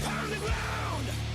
Pound the ground,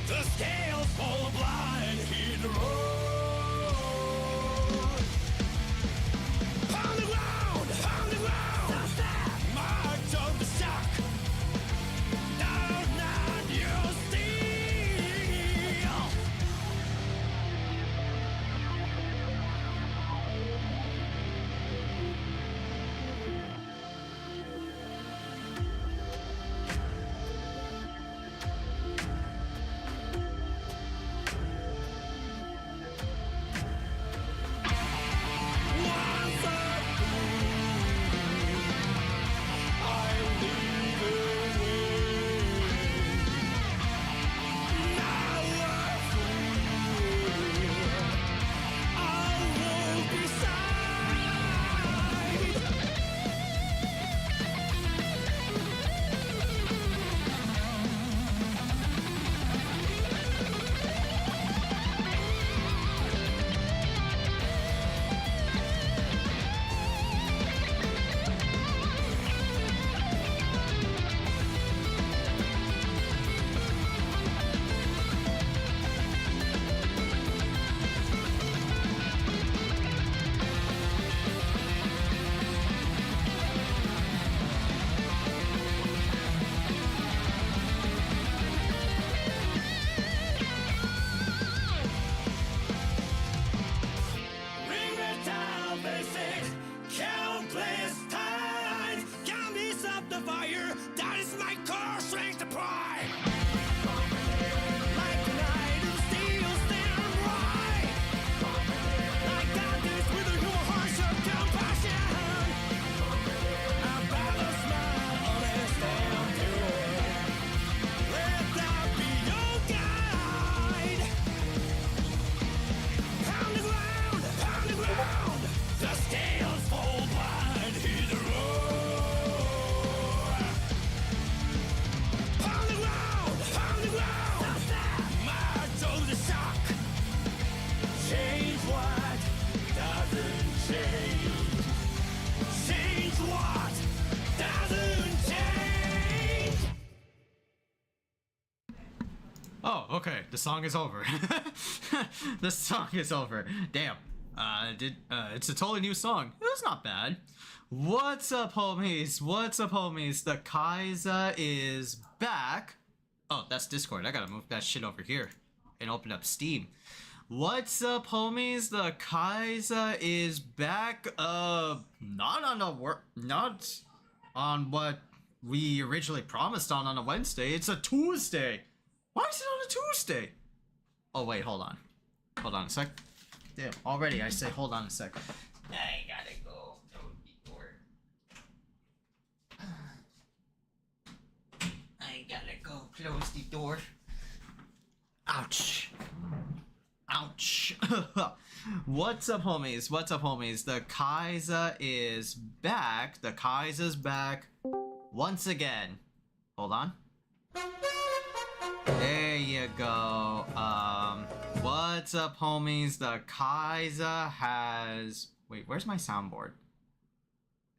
Oh, okay. The song is over. The song is over. Damn. It's a totally new song. It was not bad. What's up, homies? What's up, homies? The Khaiza is back. Oh, that's Discord. I gotta move that shit over here and open up Steam. What's up, homies? The Khaiza is back. Not on what we originally promised on a Wednesday. It's a Tuesday. Why is it on a Tuesday? Oh wait, hold on. Hold on a sec. Damn, already I say hold on a sec. I gotta go. I gotta go close the door. Ouch. Ouch. What's up, homies? What's up, homies? The Khaiza is back. The Khaiza's back once again. Hold on. There you go. What's up, homies? The Khaiza has... Wait, where's my soundboard?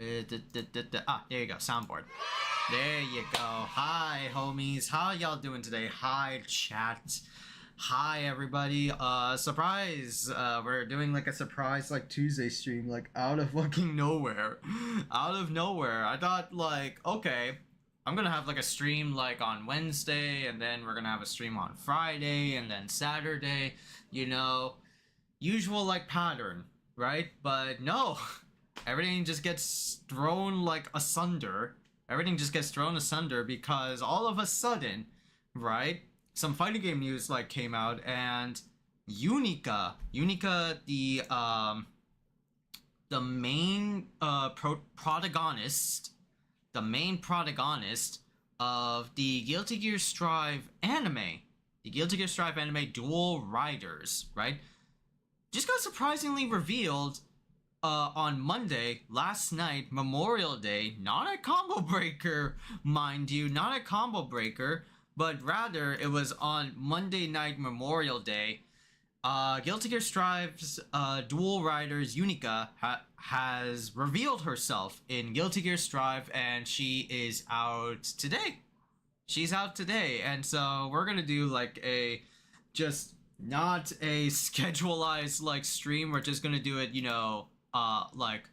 Ah, there you go, soundboard. There you go. Hi, homies. How y'all doing today? Hi, chat. Hi, everybody. Surprise. We're doing like a surprise like Tuesday stream, like out of fucking nowhere. Out of nowhere. I thought like, okay, I'm gonna have like a stream like on Wednesday, and then we're gonna have a stream on Friday, and then Saturday, you know, usual like pattern, right? But no, everything just gets thrown like asunder. Everything just gets thrown asunder because all of a sudden, right, some fighting game news like came out, and Unika, the main protagonist, of the Guilty Gear Strive anime, Dual Riders, right, just got surprisingly revealed on Monday, last night, Memorial Day. Not a combo breaker, mind you, not a combo breaker, but rather it was on Monday night, Memorial Day. Guilty Gear Strive's Dual Riders Unika has revealed herself in Guilty Gear Strive, and she is out today. She's out today, and so we're gonna do like a just not a schedulized like stream. We're just gonna do it, you know, like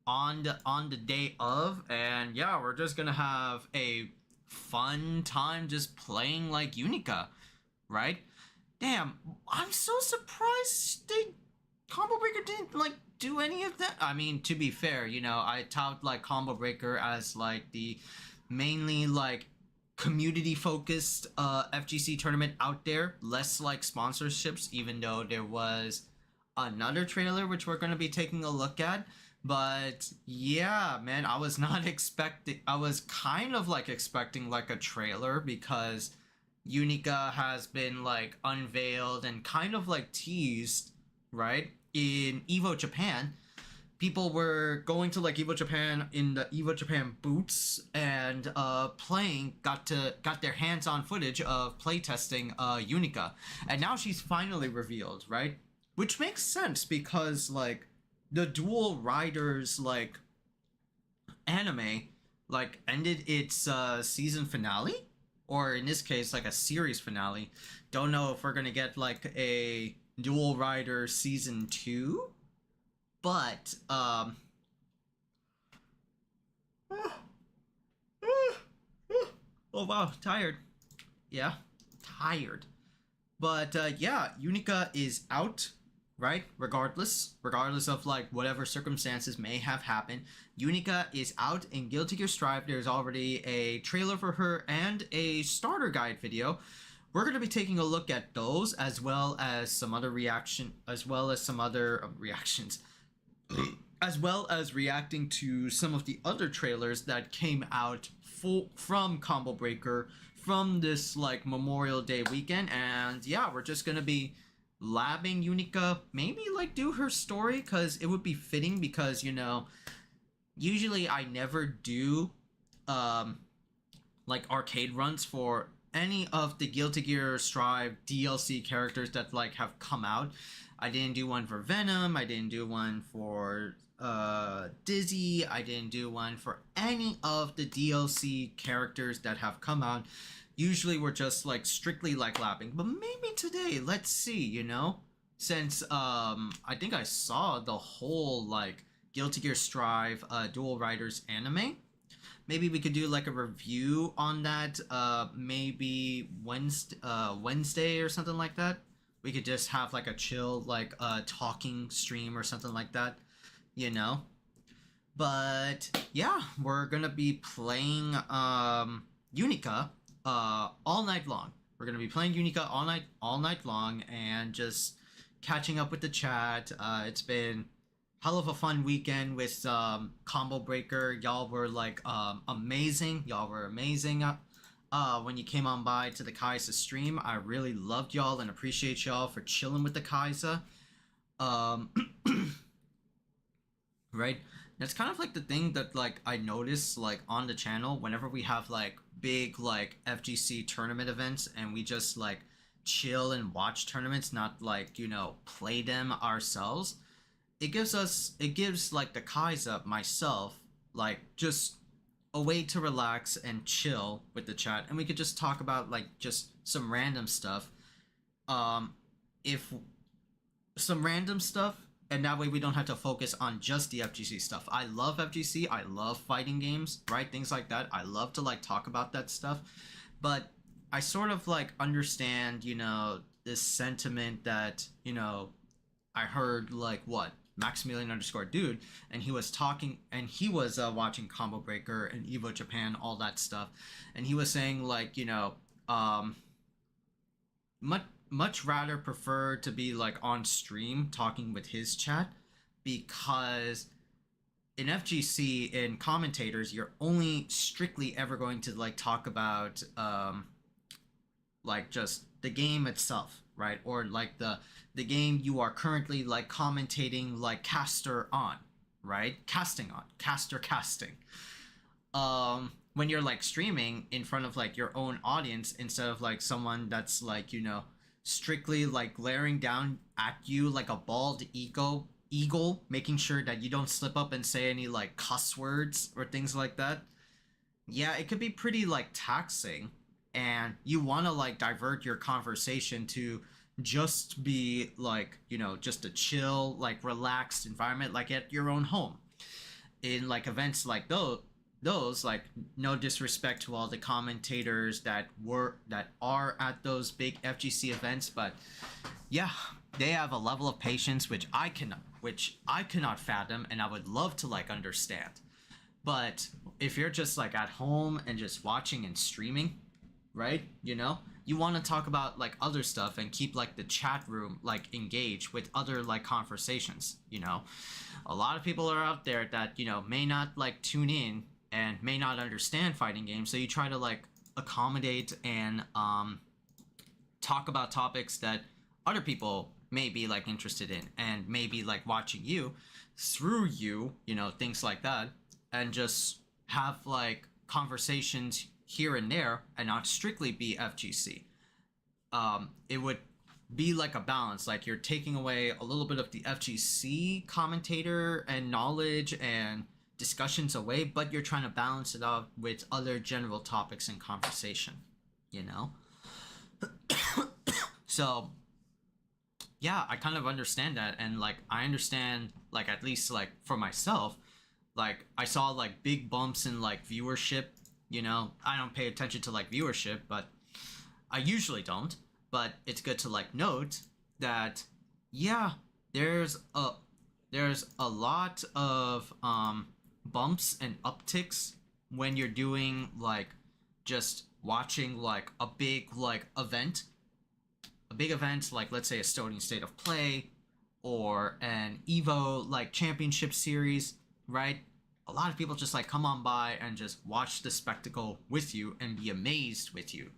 on the day of, and yeah, we're just gonna have a fun time just playing like Unika, right? Damn, I'm so surprised Combo Breaker didn't like do any of that. I mean, to be fair, you know, I tout like Combo Breaker as like the mainly like community focused FGC tournament out there, less like sponsorships, even though there was another trailer which we're going to be taking a look at. But yeah, man, I was not expecting, I was kind of like expecting like a trailer, because Unika has been like unveiled and kind of like teased, right, in Evo Japan. People were going to like Evo Japan in the Evo Japan booths and got their hands on footage of playtesting Unika, and now she's finally revealed, right? Which makes sense because like the Dual Riders like anime like ended its season finale, or in this case like a series finale. Don't know if we're gonna get like a Dual Rider season 2, but oh wow, tired. Yeah, tired. But yeah, Unika is out, right? Regardless of like whatever circumstances may have happened, Unika is out in Guilty Gear Strive. There's already a trailer for her and a starter guide video. We're going to be taking a look at those, as well as some other reactions, as well as reacting to some of the other trailers that came out from Combo Breaker from this like Memorial Day weekend. And yeah, we're just going to be labbing Unika, maybe like do her story, because it would be fitting, because, you know, usually I never do like arcade runs for any of the Guilty Gear Strive DLC characters that like have come out. I didn't do one for Venom, I didn't do one for Dizzy, I didn't do one for any of the DLC characters that have come out. Usually we're just like strictly like lapping, but maybe today, let's see, since I think I saw the whole like Guilty Gear Strive Dual Riders anime. Maybe we could do like a review on that. Maybe Wednesday or something like that. We could just have like a chill like talking stream or something like that, you know. But yeah, we're gonna be playing Unica all night long. We're gonna be playing Unica all night long, and just catching up with the chat. It's been hell of a fun weekend with Combo Breaker. Y'all were like amazing. Y'all were amazing. When you came on by to the Khaiza stream, I really loved y'all and appreciate y'all for chilling with the Khaiza. Um, right? That's kind of like the thing that like I notice like on the channel whenever we have like big like FGC tournament events and we just like chill and watch tournaments, not like play them ourselves. It gives like the Khaiza myself like just a way to relax and chill with the chat, and we could just talk about like just some random stuff. If some random stuff, and that way we don't have to focus on just the FGC stuff. I love FGC. I love fighting games, right? Things like that. I love to like talk about that stuff, but I sort of like understand, this sentiment that I heard like what Maximilian underscore dude, and he was talking, and he was watching Combo Breaker and Evo Japan, all that stuff, and he was saying like much rather prefer to be like on stream talking with his chat, because in FGC in commentators you're only strictly ever going to like talk about like just the game itself, right? Or like the game you are currently like commentating like caster on, right? Casting. When you're like streaming in front of like your own audience instead of like someone that's like strictly like glaring down at you like a bald eagle, making sure that you don't slip up and say any like cuss words or things like that. Yeah, it could be pretty like taxing, and you want to like divert your conversation to just be like just a chill like relaxed environment like at your own home. In like events like those like, no disrespect to all the commentators that are at those big FGC events, but yeah, they have a level of patience which I cannot fathom, and I would love to like understand. But if you're just like at home and just watching and streaming, right, you want to talk about like other stuff and keep like the chat room like engaged with other like conversations. A lot of people are out there that may not like tune in and may not understand fighting games, so you try to like accommodate and talk about topics that other people may be like interested in and maybe like watching you through things like that, and just have like conversations here and there and not strictly be FGC. It would be like a balance, like you're taking away a little bit of the FGC commentator and knowledge and discussions away, but you're trying to balance it out with other general topics and conversation, So yeah, I kind of understand that, and like I understand like at least like for myself, like I saw like big bumps in like viewership. I don't pay attention to like viewership, but I usually don't, but it's good to like note that yeah, there's a lot of bumps and upticks when you're doing like just watching like a big event like, let's say, a Stony State of Play or an Evo like championship series, right? A lot of people just like come on by and just watch the spectacle with you and be amazed with you,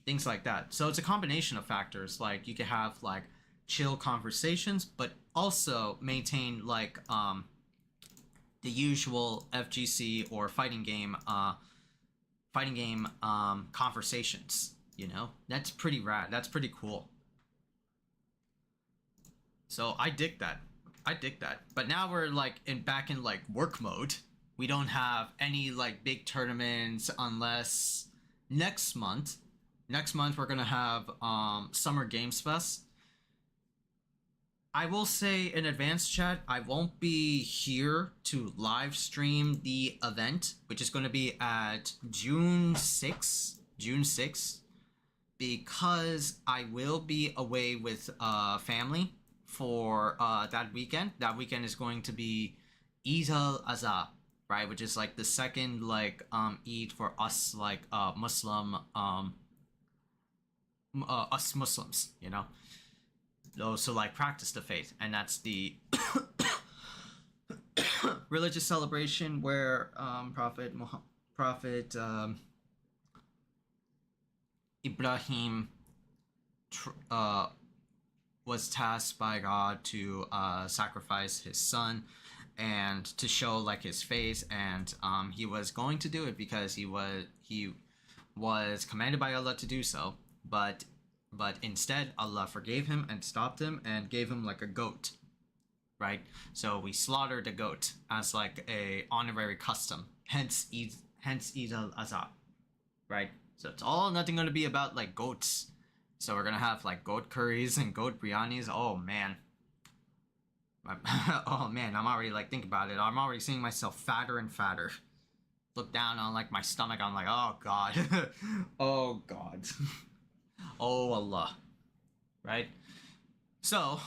things like that. So it's a combination of factors. Like you can have like chill conversations, but also maintain like the usual FGC or fighting game conversations. That's pretty rad. That's pretty cool. So I dig that. But now we're like back in like work mode. We don't have any like big tournaments unless next month. Next month we're gonna have Summer Games Fest. I will say in advance, chat, I won't be here to live stream the event, which is going to be at June 6th. June 6th. Because I will be away with family for that weekend. That weekend is going to be Eid al-Adha, right? Which is like the second like Eid for us like Muslim us Muslims, you know. Those who like practice the faith, and that's the religious celebration where Prophet Ibrahim was tasked by God to sacrifice his son and to show like his faith, and he was going to do it because he was commanded by Allah to do so, but instead Allah forgave him and stopped him and gave him like a goat, right? So we slaughtered a goat as like a honorary custom, hence Eid al-Adha, right? So it's all nothing going to be about like goats. So we're gonna have like goat curries and goat biryanis. Oh man. Oh man, I'm already like thinking about it. I'm already seeing myself fatter and fatter. Look down on like my stomach. I'm like, oh god. Oh god. Oh Allah. Right? So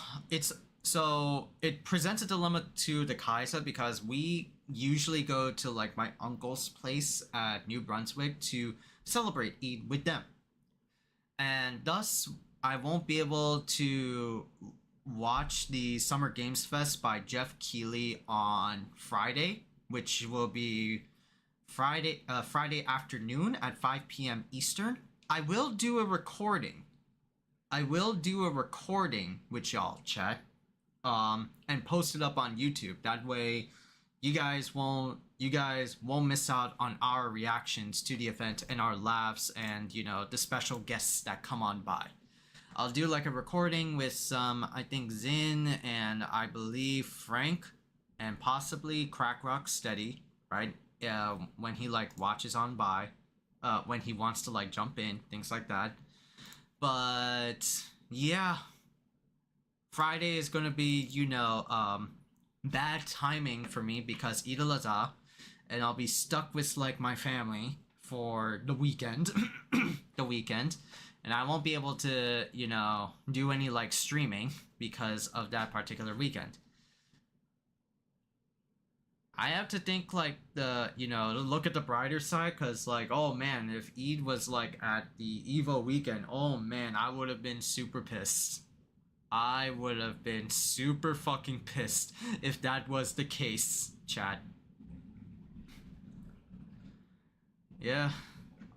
it presents a dilemma to the Khaiza because we usually go to like my uncle's place at New Brunswick to celebrate Eid with them. And thus I won't be able to watch the Summer Games Fest by Jeff Keighley on Friday, which will be Friday afternoon at 5 p.m. Eastern. I will do a recording. With y'all, chat, and post it up on YouTube. That way, you guys won't miss out on our reactions to the event and our laughs and the special guests that come on by. I'll do like a recording with some, I think, Zin and I believe Frank and possibly Crack Rock Steady, right? When he like watches on by, when he wants to like jump in, things like that. But yeah, Friday is gonna be bad timing for me because Eid al-Adha, and I'll be stuck with like my family for the weekend, and I won't be able to do any like streaming because of that particular weekend. I have to think like look at the brighter side, because like, oh man, if Eid was like at the Evo weekend, oh man, I would have been super pissed. I would have been super fucking pissed if that was the case, chat. Yeah.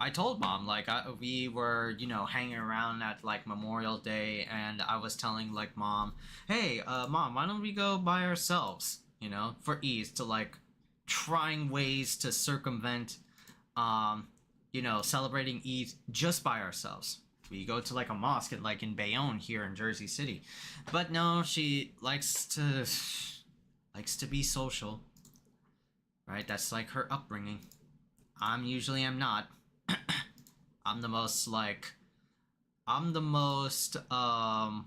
I told mom, like, we were, hanging around at, like, Memorial Day, and I was telling, like, mom, hey, mom, why don't we go by ourselves, for Eid, to, like, trying ways to circumvent, celebrating Eid just by ourselves. We go to, like, a mosque, in Bayonne here in Jersey City. But no, she likes to be social, right? That's, like, her upbringing. Usually am not. I'm the most, what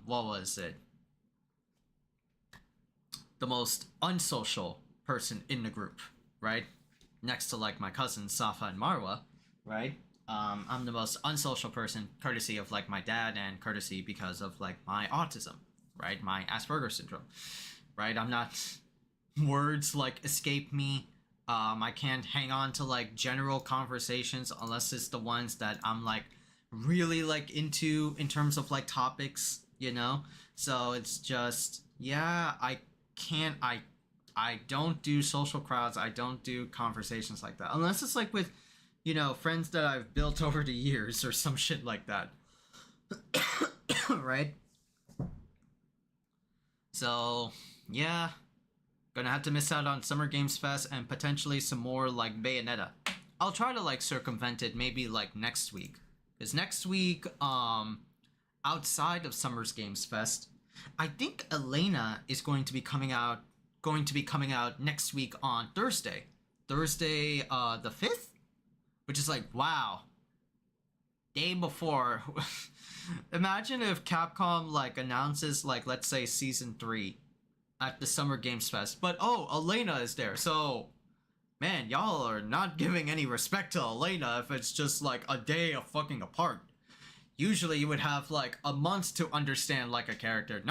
was it? The most unsocial person in the group, right? Next to, like, my cousins, Safa and Marwa, right? I'm the most unsocial person, courtesy of, like, my dad and courtesy because of, like, my autism, right? My Asperger's syndrome, right? I'm not... Words, like, escape me. I can't hang on to like general conversations unless it's the ones that I'm like really like into in terms of like topics, so it's just, yeah, I don't do social crowds. I don't do conversations like that unless it's like with friends that I've built over the years or some shit like that. Right? So yeah, gonna have to miss out on Summer Games Fest and potentially some more like Bayonetta. I'll try to like circumvent it maybe like next week, because next week outside of Summer Games Fest, I think Elena is going to be coming out next week on Thursday the 5th, which is like, wow, day before. Imagine if Capcom like announces like let's say season 3 at the Summer Games Fest, but oh, Elena is there. So, man, y'all are not giving any respect to Elena if it's just like a day of fucking apart. Usually you would have like a month to understand like a character.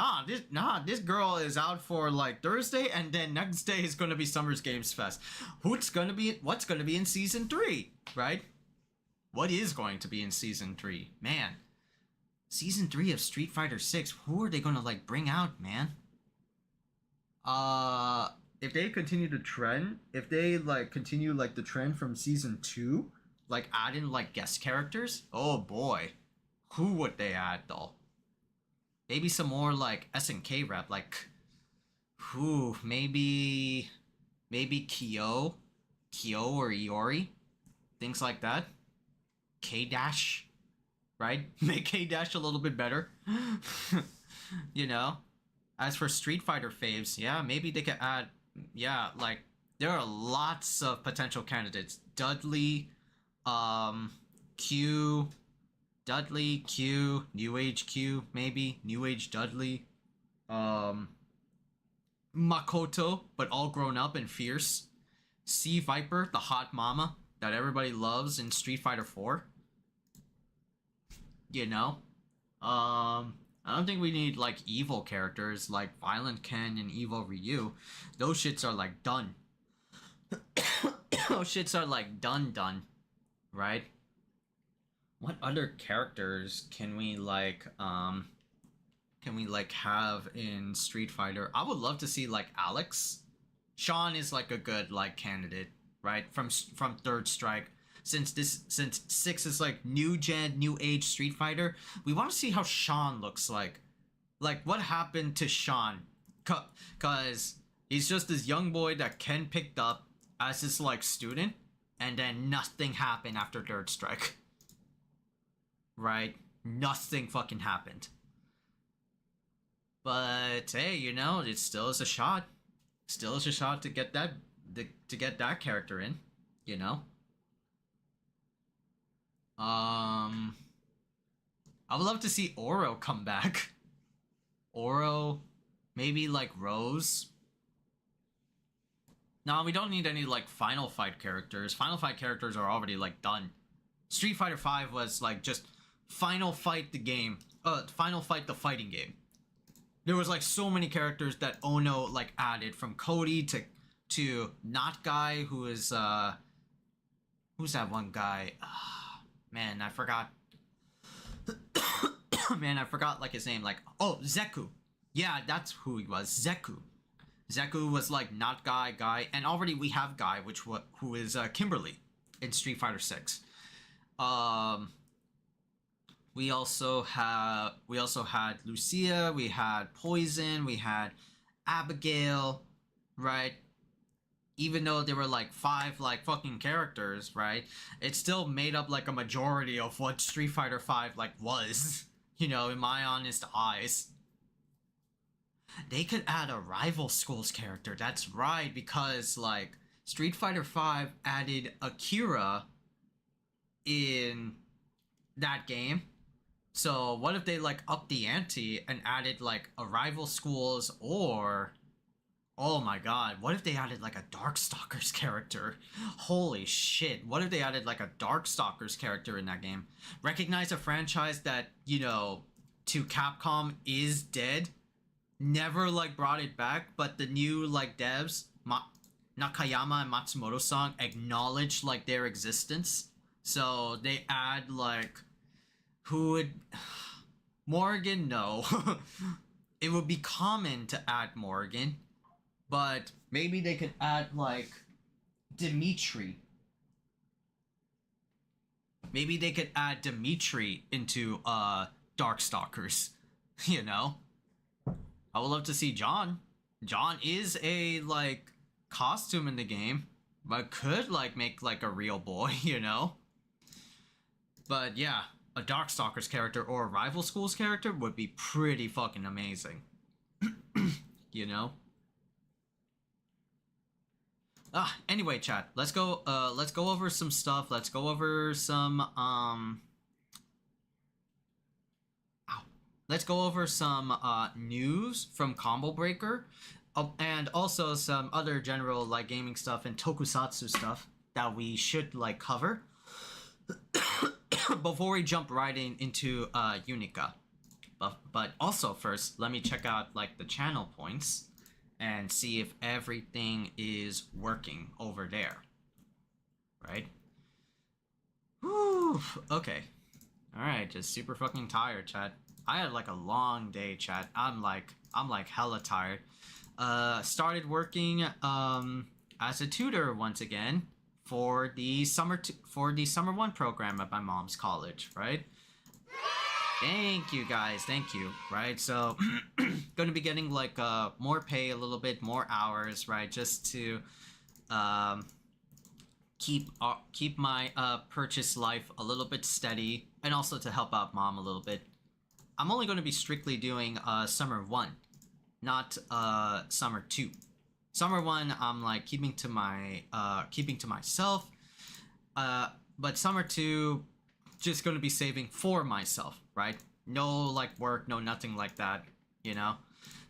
This girl is out for like Thursday and then next day is gonna be Summer's Games Fest. What's gonna be in season 3, right? What is going to be in season 3? Man. Season 3 of Street Fighter 6, who are they gonna like bring out, man? If they continue the trend, if they like continue like the trend from season 2, like add in like guest characters, oh boy. Who would they add though? Maybe some more like SNK rep, like who? Maybe Kyo or Iori, things like that. K Dash, right? Make K Dash a little bit better. You know. As for Street Fighter faves, yeah, maybe they could add. Yeah, like there are lots of potential candidates. Q. Dudley, Q, New Age Q, maybe New Age Dudley, Makoto, but all grown up and fierce. C Viper, the hot mama that everybody loves in Street Fighter 4. You know, I don't think we need like evil characters like Violent Ken and Evil Ryu. Those shits are like done. Those shits are like done, right? What other characters can we like have in Street Fighter? I would love to see like Alex. Sean is like a good like candidate, right? From Third Strike. Since 6 is like new gen, new age Street Fighter, we want to see how Sean looks like. Like what happened to Sean? Cause he's just this young boy that Ken picked up as his like student, and then nothing happened after Third Strike. Right? Nothing fucking happened. But hey, you know, it still is a shot. Still is a shot to get that character in, you know? I would love to see Oro come back. Oro, maybe like Rose. No, we don't need any like Final Fight characters. Final Fight characters are already like done. Street Fighter 5 was like just Final Fight the game. Final Fight the fighting game. There was like so many characters that Ono like added, from Cody to Not Guy, who is who's that one guy? Man, I forgot. Man, I forgot like his name. Like, oh, Zeku. Yeah, that's who he was. Zeku. Zeku was like Not Guy, and already we have Guy, who is Kimberly in Street Fighter 6. We also had Lucia, we had Poison, we had Abigail, right? Even though there were like 5 like fucking characters, right? It still made up like a majority of what Street Fighter 5 like was, you know, in my honest eyes. They could add a rival schools character. That's right, because like Street Fighter 5 added Akira in that game. So what if they like upped the ante and added like a rival schools, or oh my god, what if they added like a Darkstalkers character? Holy shit, what if they added like a Darkstalkers character in that game? Recognize a franchise that, you know, to Capcom is dead, never like brought it back, but the new like devs, Nakayama and Matsumoto-san, acknowledge like their existence. So they add like, who would... Morgan, no. It would be common to add Morgan, but maybe they could add like Dimitri. Maybe they could add Dimitri into Darkstalkers, you know? I would love to see John. John is a like costume in the game, but could like make like a real boy, you know? But yeah, a Darkstalkers character or a Rival Schools character would be pretty fucking amazing. You know? Anyway, chat, let's go over some stuff. Let's go over some let's go over some news from Combo Breaker, and also some other general like gaming stuff and tokusatsu stuff that we should like cover before we jump right into Unika. But also first, let me check out like the channel points and see if everything is working over there. Right? Whew. Okay. Alright, just super fucking tired, chat. I had like a long day, chat. I'm like hella tired. Started working as a tutor once again for the summer 1 program at my mom's college, right? Thank you guys, thank you, right? So, gonna be getting like more pay, a little bit more hours, right? Just to keep my purchase life a little bit steady, and also to help out mom a little bit. I'm only going to be strictly doing summer 1, not summer 2. Summer 1, I'm like keeping to myself, but summer 2, just going to be saving for myself, right? No like work, no nothing like that, you know?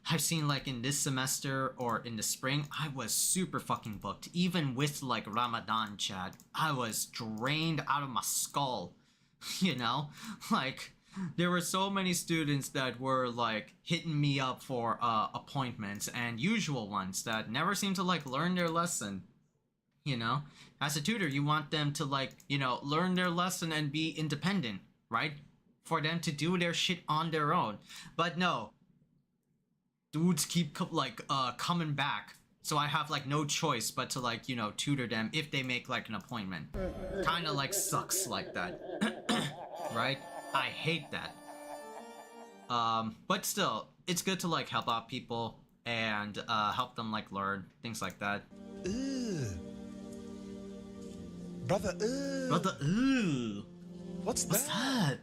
I've seen like in this semester or in the spring, I was super fucking booked. Even with like Ramadan, chat, I was drained out of my skull, you know? Like, there were so many students that were like hitting me up for appointments, and usual ones that never seem to like learn their lesson, you know? As a tutor, you want them to like, you know, learn their lesson and be independent, right? For them to do their shit on their own. But no, dudes keep coming back, so I have like no choice but to like, you know, tutor them if they make like an appointment. Kind of like sucks like that. Right? I hate that. But still, it's good to like help out people and help them like learn things like that. Brother, Brother, What's what's that?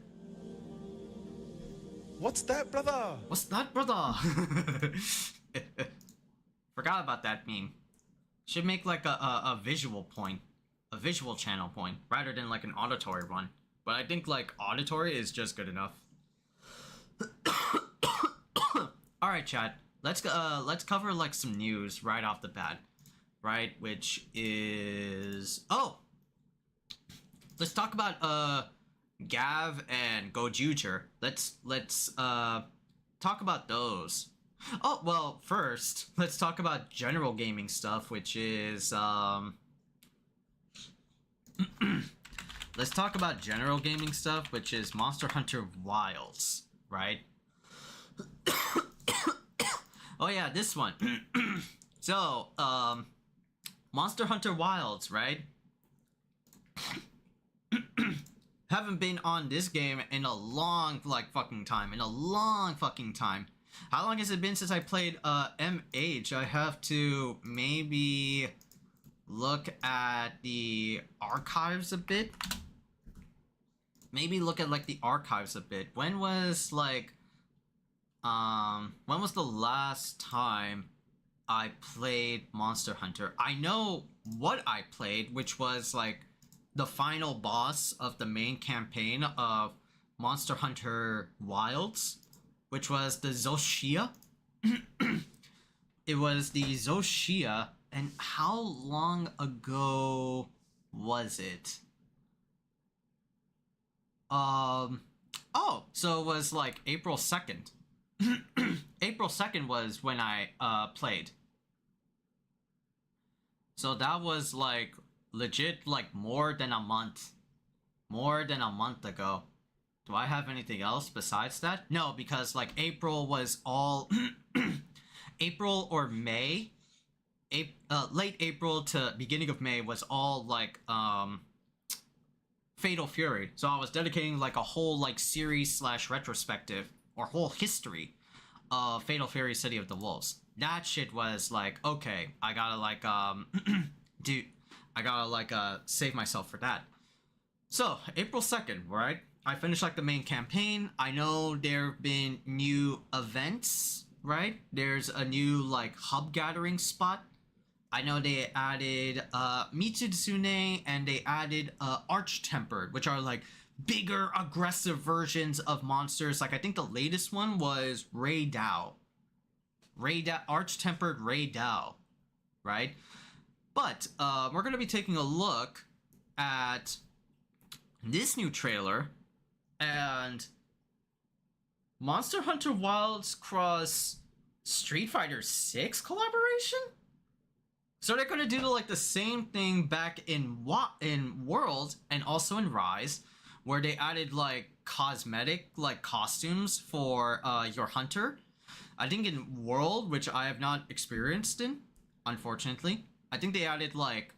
What's that, brother? What's that, brother? Forgot about that meme. Should make like a visual point, a visual channel point, rather than like an auditory one. But I think like auditory is just good enough. All right, chat. Let's cover like some news right off the bat, right? Which is let's talk about Gav and Gojuger. Let's talk about those. Oh, well, first, let's talk about general gaming stuff, which is let's talk about general gaming stuff, which is Monster Hunter Wilds, right? Oh yeah, this one. So, Monster Hunter Wilds, right? Haven't been on this game in a long fucking time. How long has it been since I played MH? I have to maybe look at the archives a bit. Maybe look at like the archives a bit. When was the last time I played Monster Hunter? I know what I played, which was like the final boss of the main campaign of Monster Hunter Wilds, which was the Zoshia. It was the Zoshia, and how long ago was it? Oh, so it was like April 2nd. April 2nd was when I played. So that was like legit like more than a month ago. Do I have anything else besides that? No, because like April was all April or May, late April to beginning of May was all like Fatal Fury. So I was dedicating like a whole like series slash retrospective or whole history of Fatal Fury City of the Wolves. That shit was like, okay, I gotta like save myself for that. So April 2nd, right? I finished like the main campaign. I know there have been new events, right? There's a new like hub gathering spot. I know they added Mitsuzune and they added Arch Tempered, which are like bigger, aggressive versions of monsters. Like I think the latest one was Ray Dao. Arch-tempered Ray Dao, right? But we're gonna be taking a look at this new trailer and Monster Hunter Wilds cross Street Fighter 6 collaboration? So they're gonna do like the same thing back in World and also in Rise, where they added like cosmetic like costumes for your hunter. I think in World, which I have not experienced in, unfortunately, I think they added like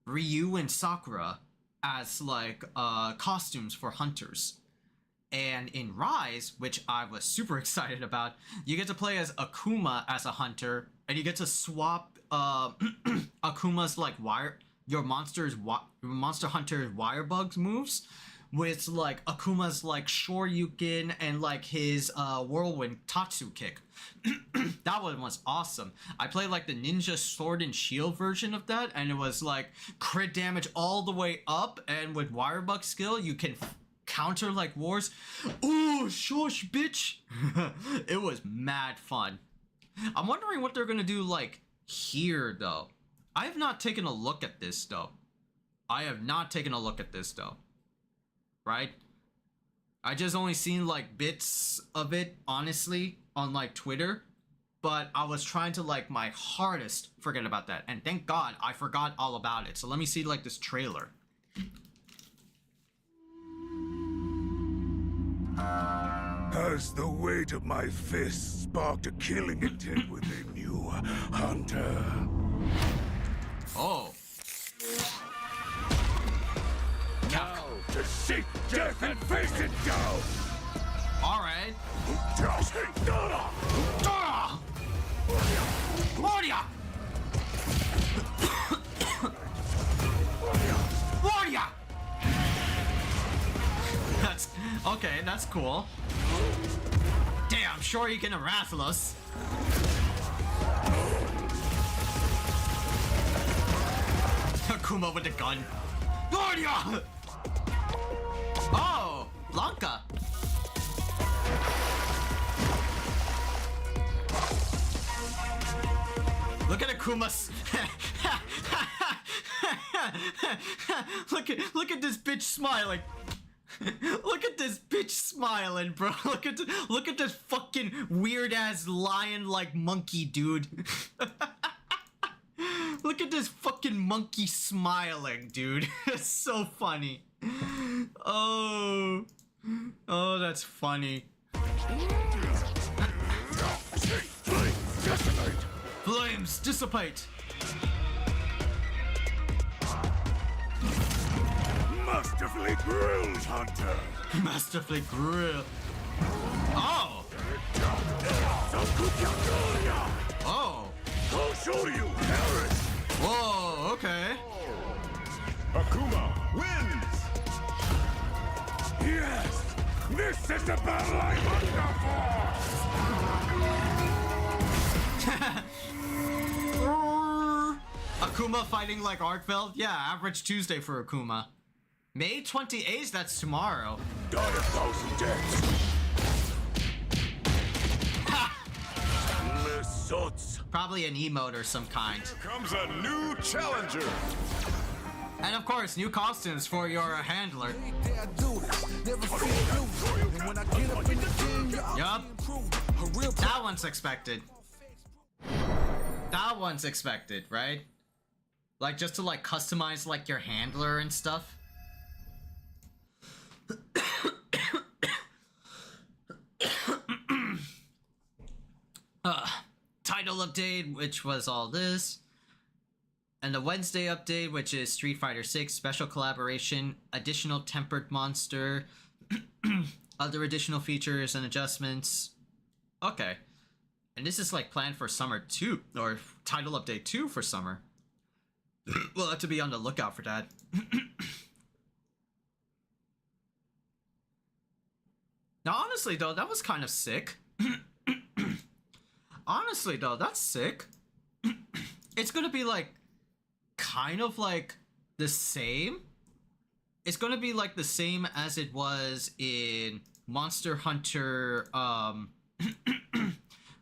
Ryu and Sakura as like costumes for hunters. And in Rise, which I was super excited about, you get to play as Akuma as a hunter, and you get to swap Akuma's like your Monster Hunter's wire bugs moves with like Akuma's like Shoryuken and like his whirlwind Tatsu kick. That one was awesome. I played like the ninja sword and shield version of that, and it was like crit damage all the way up, and with wire bug skill you can counter like wars. Ooh, shush, bitch. It was mad fun. I'm wondering what they're gonna do like here though. I have not taken a look at this though. Right? I just only seen like bits of it, honestly, on like Twitter. But I was trying to like my hardest forget about that. And thank God I forgot all about it. So let me see like this trailer. Has the weight of my fist sparked a killing intent within you, Hunter? Oh. Now to seek death and face it down! Alright. Moria! Moria! That's okay, that's cool. Damn, sure you can Rathalos. Akuma with the gun. Moria! Oh, Blanca. Look at Akuma's. look at this bitch smiling. Look at this bitch smiling, bro. Look at this fucking weird ass lion like monkey, dude. Look at this fucking monkey smiling, dude. It's so funny. Oh, that's funny. Flames dissipate. Masterfully grilled, Hunter! Masterfully grilled. Oh! Oh! I'll show you, Paris! Whoa, okay. Akuma wins! Yes! This is the battle I hunger for! Akuma fighting like Arkfeld? Yeah, average Tuesday for Akuma. May 28th, that's tomorrow. Die 1,000 deaths! Ha! Lesots! Probably an emote or some kind. Here comes a new challenger! And of course, new costumes for your handler. Yup. That one's expected. That one's expected, right? Like, just to like customize like your handler and stuff. Title update, which was all this. And the Wednesday update, which is Street Fighter 6 special collaboration, additional tempered monster, other additional features and adjustments. Okay. And this is like planned for summer 2, or title update 2 for summer. We'll have to be on the lookout for that. Now, honestly, though, that was kind of sick. Honestly, though, that's sick. It's gonna be like kind of like the same it's gonna be like the same as it was in Monster Hunter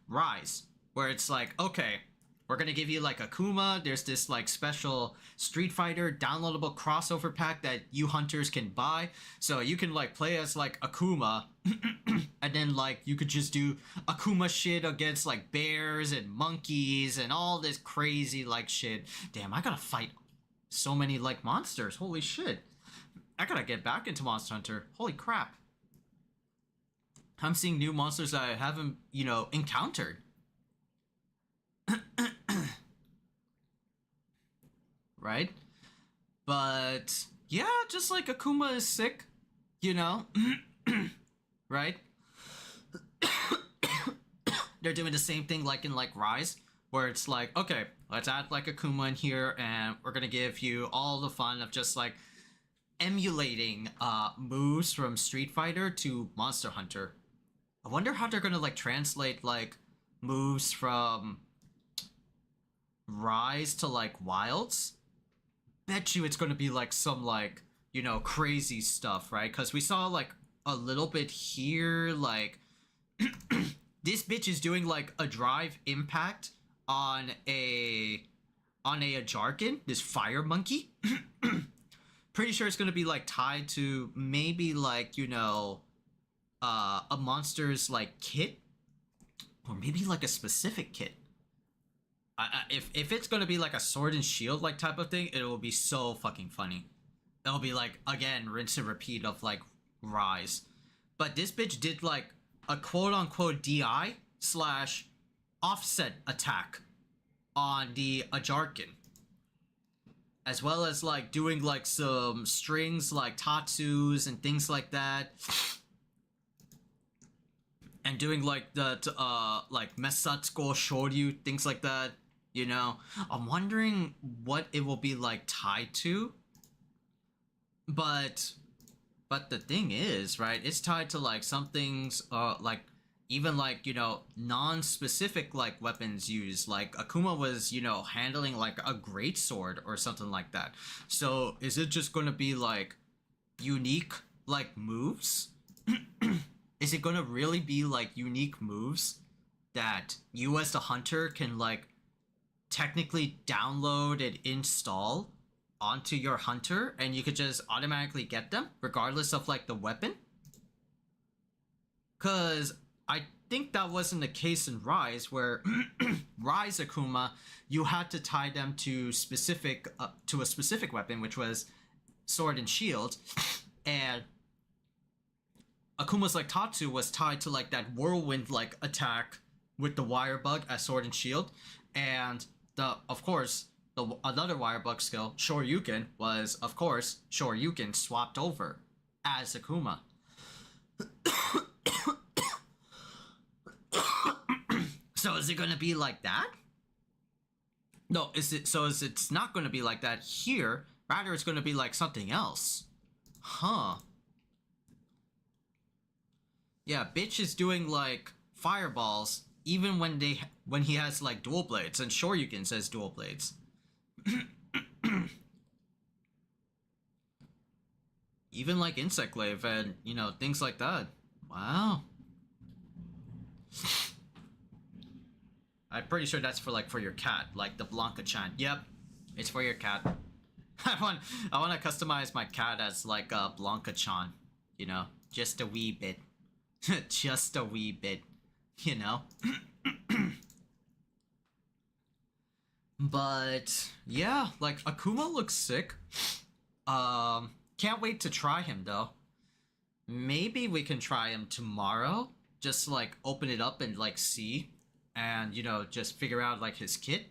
Rise, where it's like, okay, we're gonna give you like Akuma. There's this like special Street Fighter downloadable crossover pack that you hunters can buy, so you can like play as like Akuma, and then like you could just do Akuma shit against like bears and monkeys and all this crazy like shit. Damn, I gotta fight so many like monsters. Holy shit! I gotta get back into Monster Hunter. Holy crap! I'm seeing new monsters that I haven't, encountered. Right? But yeah, just like Akuma is sick, right? They're doing the same thing like in like Rise, where it's like, okay, let's add like Akuma in here, and we're gonna give you all the fun of just like emulating moves from Street Fighter to Monster Hunter. I wonder how they're gonna like translate like moves from Rise to like Wilds. Bet you it's gonna be like some like, crazy stuff, right? Because we saw like a little bit here, like this bitch is doing like a drive impact on a jargon, this fire monkey. Pretty sure it's gonna be like tied to maybe like, a monster's like kit, or maybe like a specific kit. If it's gonna be like a sword and shield like type of thing, it will be so fucking funny. It'll be like, again, rinse and repeat of like Rise. But this bitch did like a quote unquote DI / offset attack on the Ajarkin, as well as like doing like some strings like Tatsus and things like that, and doing like the like Mesatsuko Shoryu, things like that. I'm wondering what it will be like tied to. But the thing is, right, it's tied to like some things like even like, non-specific like weapons used. Like Akuma was, handling like a great sword or something like that. So is it just gonna be like unique like moves? Is it gonna really be like unique moves that you as the hunter can like technically download and install onto your hunter, and you could just automatically get them regardless of like the weapon? Because I think that wasn't the case in Rise, where Rise Akuma, you had to tie them to a specific weapon, which was sword and shield, and Akuma's like Tatsu was tied to like that whirlwind like attack with the wire bug as sword and shield, and of course another wire bug skill, Shoryuken, was of course Shoryuken swapped over as Akuma. So is it gonna be like that? No, it's not gonna be like that here. Rather, it's gonna be like something else. Huh. Yeah, bitch is doing like fireballs even when he has like dual blades, and Shoryuken says dual blades. Even like insect glaive and things like that. Wow. I'm pretty sure that's for your cat, like the Blanca-chan. Yep, it's for your cat. I want to customize my cat as like a Blanca-chan, just a wee bit. Just a wee bit, But yeah, like Akuma looks sick. Can't wait to try him though. Maybe we can try him tomorrow. Just like open it up and like see, and just figure out like his kit.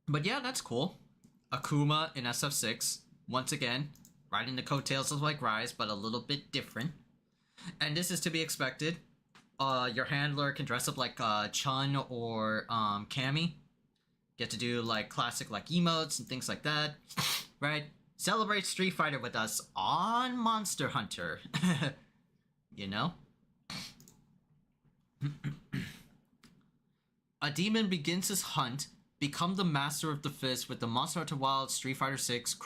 But yeah, that's cool. Akuma in SF6 once again, riding the coattails of like Rise, but a little bit different. And this is to be expected. Your handler can dress up like Chun or Cammy. Get to do like classic like emotes and things like that, right? Celebrate Street Fighter with us on Monster Hunter. A demon begins his hunt become the master of the fist with the Monster Hunter Wild Street Fighter 6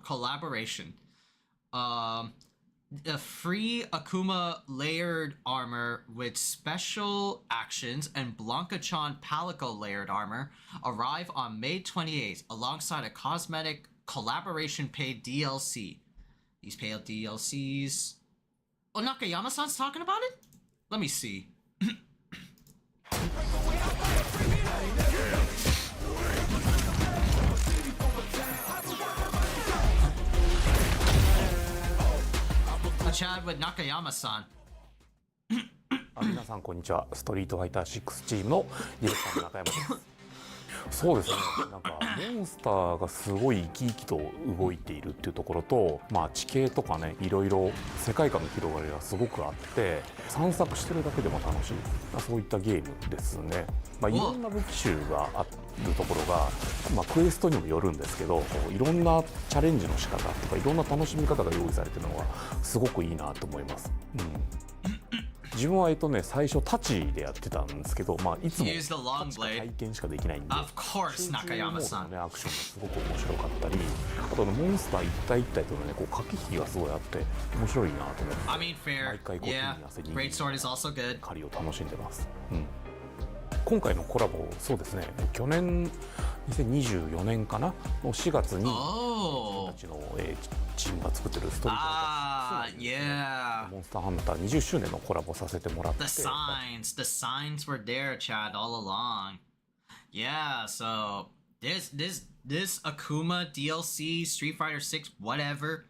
collaboration. A free Akuma layered armor with special actions and Blanca-chan Palico layered armor arrive on May 28th alongside a cosmetic collaboration paid DLC. These paid DLCs... Oh, Nakayama-san's talking about it? Let me see. A chat with Nakayama-san. 皆さんこんにちは。ストリートファイター6チームのディレクターの中山です。そうですね。なんかモンスターがすごい生き生きと動いているっていうところと、まあ地形とかね、いろいろ世界観の広がりがすごくあって、散策してるだけでも楽しい。そういったゲームですね。まあいろんな武器種があるところが、まあクエストにもよるんですけど、いろんなチャレンジの仕方とかいろんな楽しみ方が用意されてるのがすごくいいなと思います。自分は最初タチでやってたんですけど、まあいつも体験しかできないんで、Of course, Nakayama-san. アクションがすごく面白かったり、あとモンスター一体一体とのこう駆け引きがすごいあって面白いなと思って、毎回こう手に汗に狩りを楽しんでます。今回のコラボ、そうですね、去年2024年かなの4月に自分たちのチームが作ってるストリートモンスターハンター20周年のコラボさせてもらって、 The signs were there, Chad, all along. Yeah, so this Akuma DLC, Street Fighter 6, whatever,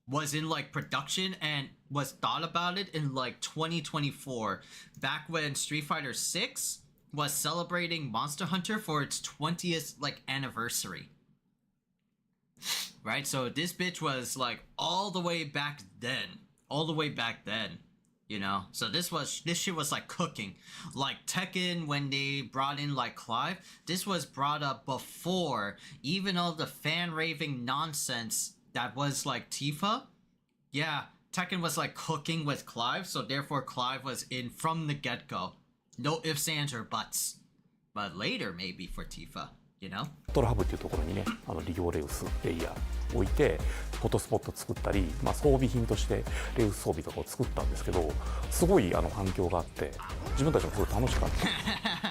was in like production and was thought about it in like 2024, back when Street Fighter 6 was celebrating Monster Hunter for its 20th like anniversary. Right, so this bitch was like all the way back then, you know. So this shit was like cooking, like Tekken when they brought in like Clive. This was brought up before even all the fan raving nonsense that was like Tifa. Yeah, Tekken was like cooking with Clive, so therefore Clive was in from the get go. No ifs, ands, or buts. But later, maybe for Tifa, you know? トルハブっていうところにね、リオレウスレイヤー置いてフォトスポット作ったり、まあ、装備品としてレウス装備とかを作ったんですけど、すごい反響があって自分たちもすごい楽しかっ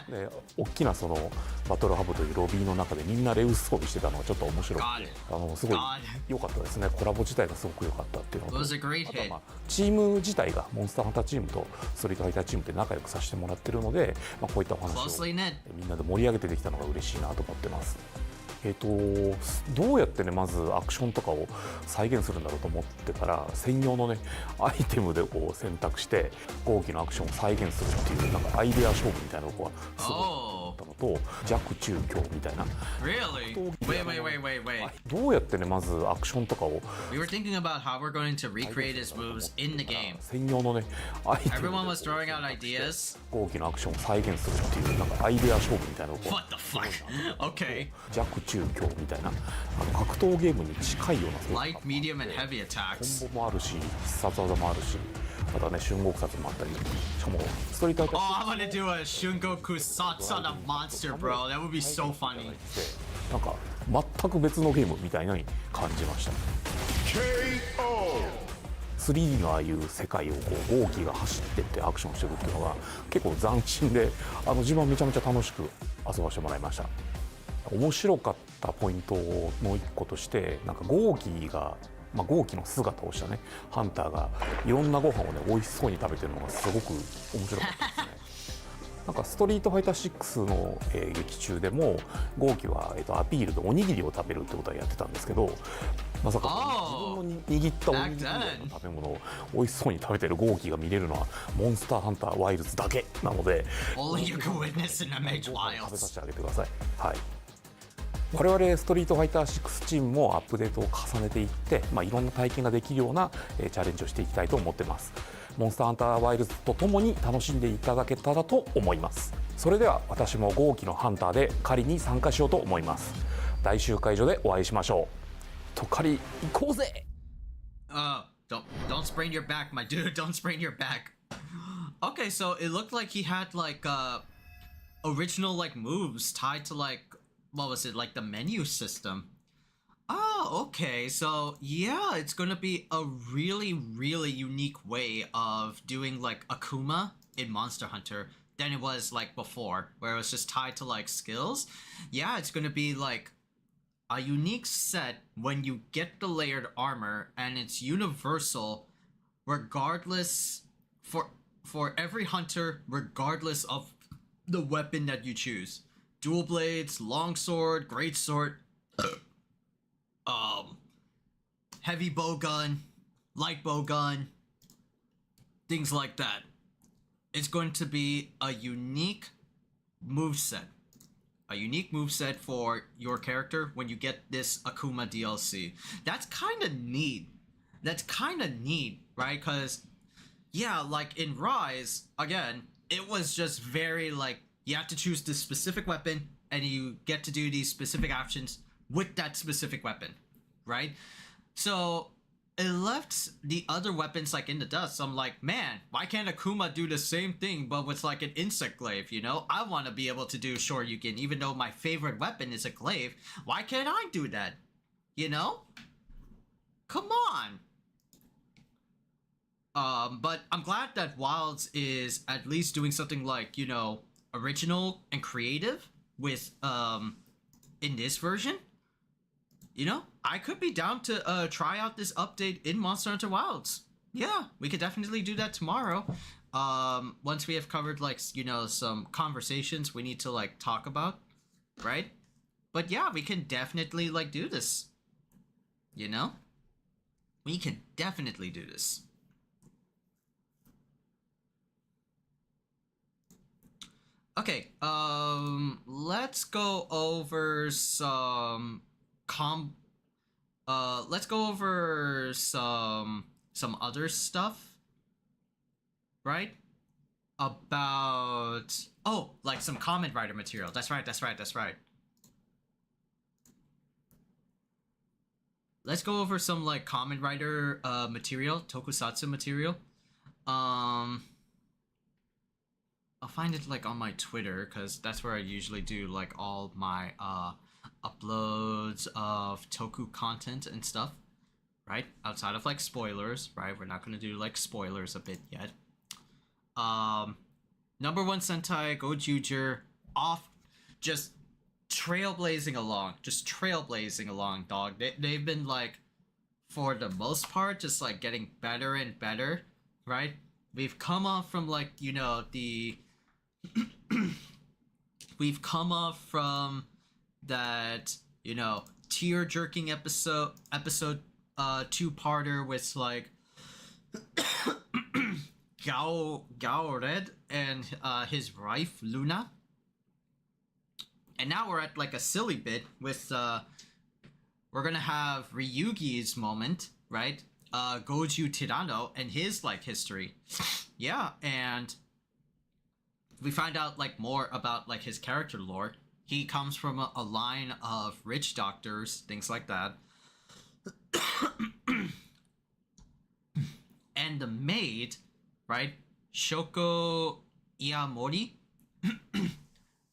たで、大きなそのバトルハブというロビーの中でみんなレウス装備してたのがちょっと面白くて、すごい良かったですね。コラボ自体がすごく良かったっていうのと、あとはまあチーム自体がモンスターハンターチームとストリートファイターチームで仲良くさせてもらってるので、まあ、こういったお話をみんなで盛り上げてできたのが嬉しいなと思ってます。どうやってね、まずアクションとかを再現するんだろうと思ってたら、専用のねアイテムでこう選択して合気のアクションを再現するっていうなんかアイデア勝負みたいなのがすごいあったのと、弱中強みたいな。Really? Wait. どうやってね、まずアクションとかを We were thinking about how we're going to recreate his moves in the game. 専用のねアイテムで Everyone was throwing out ideas. 合気のアクションを再現するっていうなんかアイデア勝負みたいなのが What the fuck? Okay. 弱中強みたいな格闘ゲームに近いような Light, medium, and heavy attacks. コンボもあるし、必殺技もあるし、またね春国殺もあったり、しかもストリートファイター Oh, I'm gonna do a Shungoku Satsu on a monster, bro. That would be so funny. なんか全く別のゲームみたいなに感じました。 3D のああいう世界をこう合気が走ってってアクションしていくっていうのが結構斬新で、自分はめちゃめちゃ楽しく遊ばせてもらいました。面白かったポイントの一個として、なんか合気が、まあ、合気の姿をしたねハンターがいろんなご飯をね美味しそうに食べてるのがすごく面白かったですね。なんかストリートファイター6の、劇中でも合気は、アピールでおにぎりを食べるってことはやってたんですけど、まさか自分の握ったおにぎりの食べ物を美味しそうに食べてる合気が見れるのはモンスターハンターワイルズだけなので、Only you can witness in the Mage 食べさ Wilds. せてあげてください。はい。我々ストリートファイター6チームもアップデートを重ねていって、まあ、いろんな体験ができるようなチャレンジをしていきたいと思ってます。モンスターハンターワイルズとともに楽しんでいただけたらと思います。それでは私も合気のハンターで狩りに参加しようと思います。大集会所でお会いしましょう。と狩り行こうぜ。Don't sprain your back, my dude. Don't sprain your back. Okay, so it looked like he had like original like moves tied to like what was it, like the menu system. Oh, okay. So yeah, it's gonna be a really, really unique way of doing like Akuma in Monster Hunter than it was like before, where it was just tied to like skills. Yeah, it's gonna be like a unique set when you get the layered armor, and it's universal regardless for every hunter, regardless of the weapon that you choose. Dual blades, longsword, greatsword, heavy bow gun, light bow gun, things like that. It's going to be a unique moveset. A unique moveset for your character when you get this Akuma DLC. That's kind of neat. Right? Because, yeah, like in Rise, again, it was just very like, you have to choose this specific weapon and you get to do these specific actions with that specific weapon, right? So it left the other weapons like in the dust. So I'm like, man, why can't Akuma do the same thing but with like an insect glaive, you know? I want to be able to do Shoryuken even though my favorite weapon is a glaive. Why can't I do that? You know? Come on. But I'm glad that Wilds is at least doing something like, you know, original and creative with, in this version. You know, I could be down to try out this update in Monster Hunter Wilds. Yeah, we could definitely do that tomorrow. Once we have covered, like, you know, some conversations we need to, like, talk about, right? But yeah, we can definitely, like, do this. You know? We can definitely do this. Okay, let's go over some let's go over some other stuff, right? About, oh, like some comment writer material. That's right. Let's go over some like comment writer material, tokusatsu material. I'll find it like on my Twitter because that's where I usually do like all my uploads of toku content and stuff, right? Outside of like spoilers, right? We're not gonna do like spoilers a bit yet. Number one Sentai Gojuger off, just trailblazing along, dog. They've been like, for the most part, just like getting better and better, right? We've come off from like, you know, the we've come off from that, you know, tear jerking episode two-parter with like Gao Red and his wife Luna. And now we're at like a silly bit with we're gonna have Ryugi's moment, right? Goju Tirano and his like history. Yeah, and we find out like more about like his character lore. He comes from a line of rich doctors, things like that. And the maid, right, Shoko Iamori,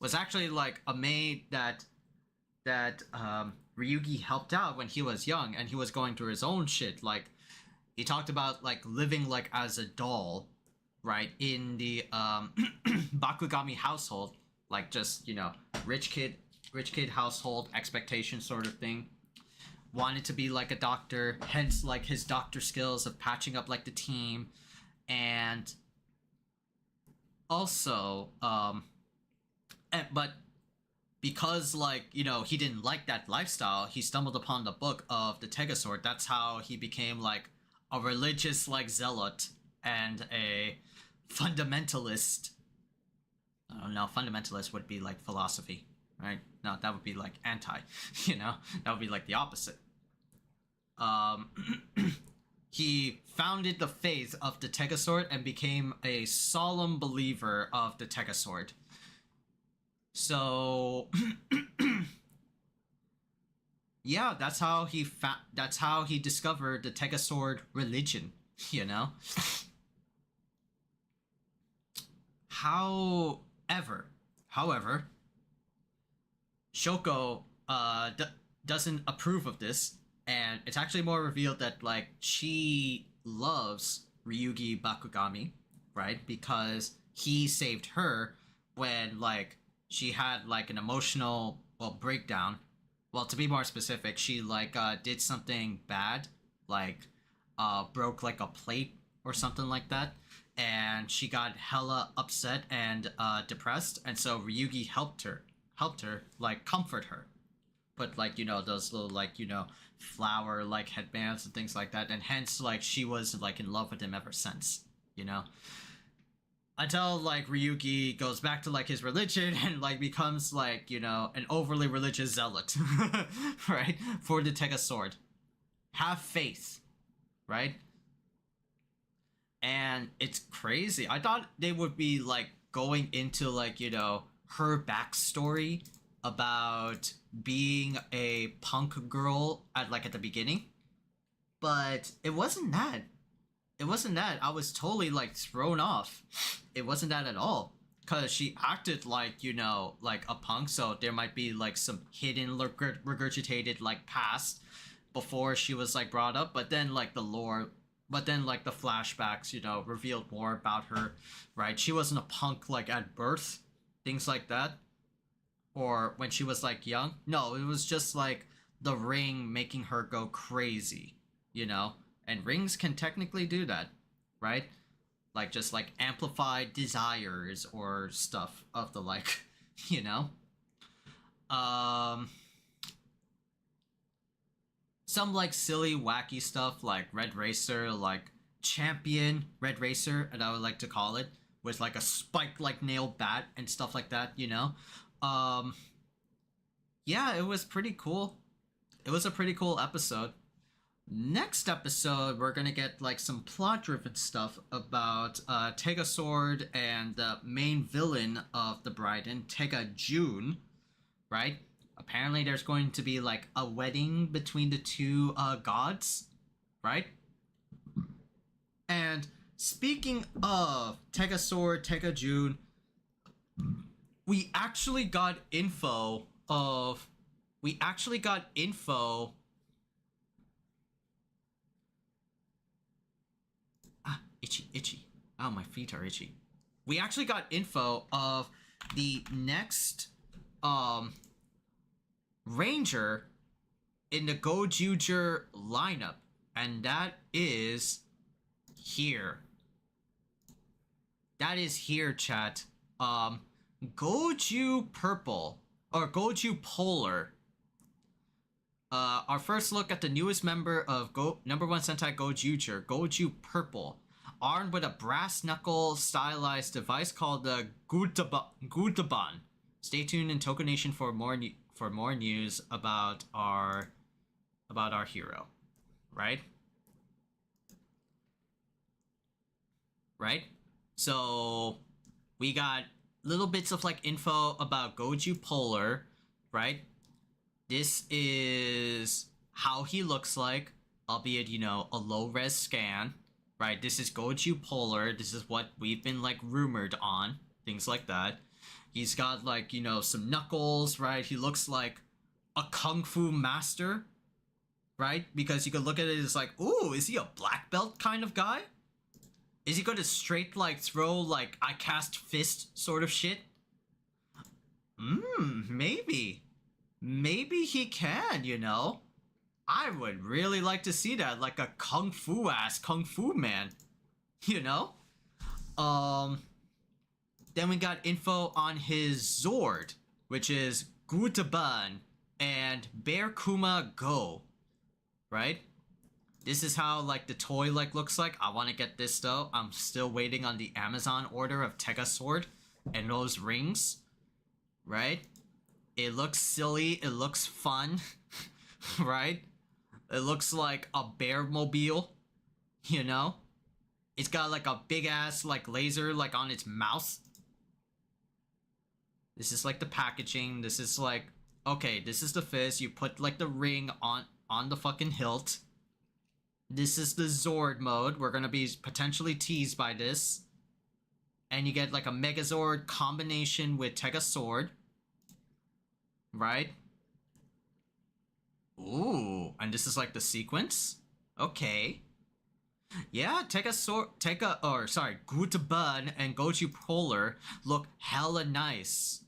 was actually like a maid that Ryugi helped out when he was young and he was going through his own shit. Like, he talked about like living like as a doll, right, in the Bakugami household, like just, you know, rich kid household expectation sort of thing. Wanted to be like a doctor, hence like his doctor skills of patching up like the team. And also but because like, you know, he didn't like that lifestyle, he stumbled upon the book of the Tegasword. That's how he became like a religious like zealot and a fundamentalist. I don't know, fundamentalist would be like philosophy, right? No, that would be like anti, you know? That would be like the opposite. He founded the faith of the Tegasword and became a solemn believer of the Tegasword. So yeah, that's how he discovered the Tegasword religion, you know? However, However, Shoko doesn't approve of this, and it's actually more revealed that like she loves Ryugi Bakugami, right? Because he saved her when like she had like an emotional breakdown. Well, to be more specific, she like did something bad, like broke like a plate or something like that, and she got hella upset and depressed, and so Ryugi helped her like comfort her, put like those little like flower like headbands and things like that, and hence like she was like in love with him ever since, until like Ryugi goes back to like his religion and like becomes like an overly religious zealot right, for the Tega sword. Have faith, right? And it's crazy. I thought they would be like going into like her backstory about being a punk girl at the beginning, but it wasn't that. I was totally like thrown off. It wasn't that at all, because she acted like like a punk, so there might be like some hidden regurgitated like past before she was like brought up, but then like the flashbacks revealed more about her, right? She wasn't a punk like at birth, things like that, or when she was like young. No, it was just like the ring making her go crazy, and rings can technically do that, right? Like just like amplified desires or stuff of the like some like silly wacky stuff like Red Racer, like champion Red Racer, and I would like to call it, with like a spiked like nail bat and stuff like that, yeah, it was pretty cool. It was a pretty cool episode. Next episode, we're gonna get like some plot-driven stuff about Tega Sword and the main villain of the Bryden, Tega June, right? Apparently there's going to be like a wedding between the two gods, right? And speaking of Tega Sword, Tega June, we actually got info. Itchy. Oh, my feet are itchy. We actually got info of the next ranger in the Gojuger lineup, and that is here. Chat. Goju Purple, or Goju Polar. Our first look at the newest member of number 1 Sentai Gojuger, Goju Purple, armed with a brass knuckle stylized device called the Gutaban. Stay tuned in Toku Nation for more news about our hero, right? So we got little bits of like info about Goju Polar, right? This is how he looks like, albeit a low res scan, right? This is Goju Polar. This is what we've been like rumored on, things like that. He's got like some knuckles, right? He looks like a kung fu master, right? Because you could look at it as like, ooh, is he a black belt kind of guy? Is he gonna straight like throw like I cast fist sort of shit? Maybe he can, I would really like to see that, like a kung fu man, Then we got info on his Zord, which is Gutaban and Bear Kuma Go, right? This is how like the toy like looks like. I want to get this though. I'm still waiting on the Amazon order of Tega Sword and those rings, right? It looks silly. It looks fun, right? It looks like a bear mobile, It's got like a big ass like laser like on its mouth. This is like the packaging. This is like, okay, this is the fist. You put like the ring on the fucking hilt. This is the Zord mode. We're gonna be potentially teased by this. and you get like a Megazord combination with Tega Sword, right? Ooh, and this is like the sequence. Okay. Yeah, Gutbun and Goju Polar look hella nice.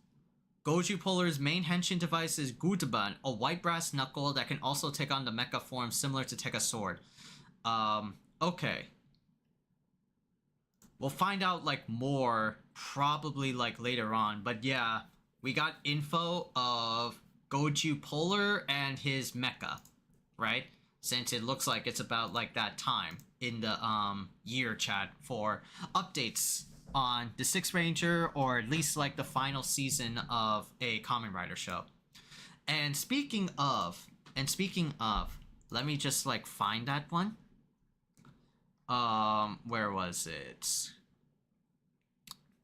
Goju Polar's main henshin device is Gutbun, a white brass knuckle that can also take on the mecha form similar to Tega Sword. Okay. We'll find out like more probably like later on, but yeah, we got info of Goju Polar and his mecha, right? Since it looks like it's about like that time in the year chat for updates on the Sixth Ranger, or at least like the final season of a Kamen Rider show. And speaking of, let me just like find that one. Where was it?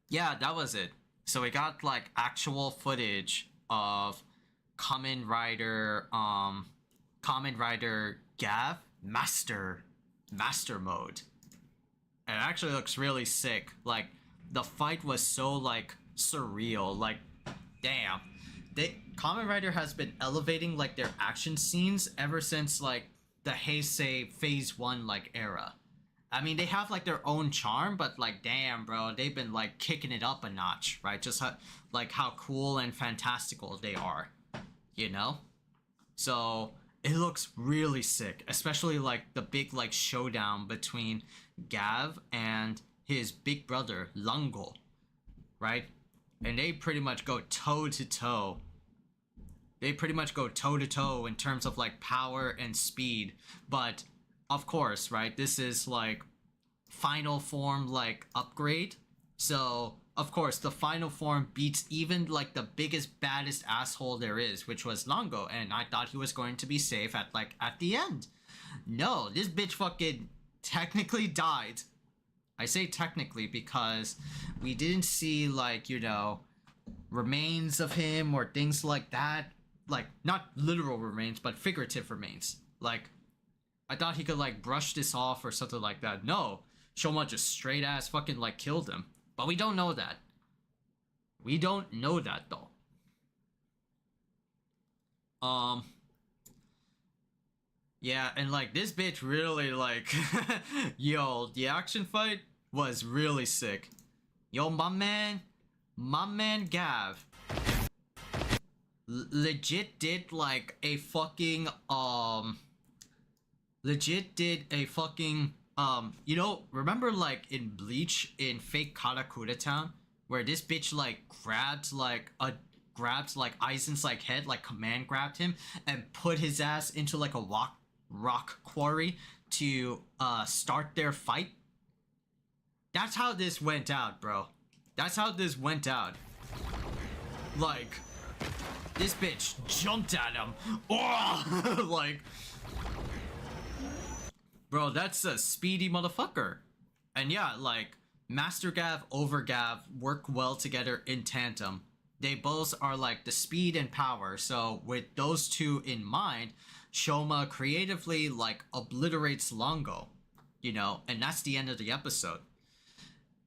Yeah, that was it. So we got like actual footage of Kamen Rider Gav Master mode. It actually looks really sick. Like the fight was so like surreal. Like, damn. Kamen Rider has been elevating like their action scenes ever since like the Heisei Phase 1 like era. I mean, they have like their own charm, but like, damn, bro, they've been like kicking it up a notch, right? Just how cool and fantastical they are, you know? So it looks really sick, especially like the big like showdown between Gav and his big brother Lungo, right? And they pretty much go toe to toe. They pretty much go toe to toe in terms of like power and speed, but of course, right? This is like final form like upgrade. So, of course, the final form beats even like the biggest baddest asshole there is, which was Longo, and I thought he was going to be safe at the end. No, this bitch fucking technically died. I say technically because we didn't see like, you know, remains of him or things like that. Like, not literal remains, but figurative remains. Like, I thought he could like brush this off or something like that. No, Shoma just straight ass fucking like killed him. But we don't know that. We don't know that though. Yeah, and like this bitch really like yo, the action fight was really sick. Yo, my man Gav legit did like a fucking you know, remember like in Bleach in fake Karakura Town where this bitch like grabbed like Aizen's like head, like command grabbed him and put his ass into like a rock quarry to start their fight? That's how this went out, bro. That's how this went out. Like, this bitch jumped at him. Oh! Like, bro, that's a speedy motherfucker. And yeah, like, Master Gav over Gav work well together in tandem. They both are like the speed and power. So with those two in mind, Shoma creatively like obliterates Longo, you know, and that's the end of the episode.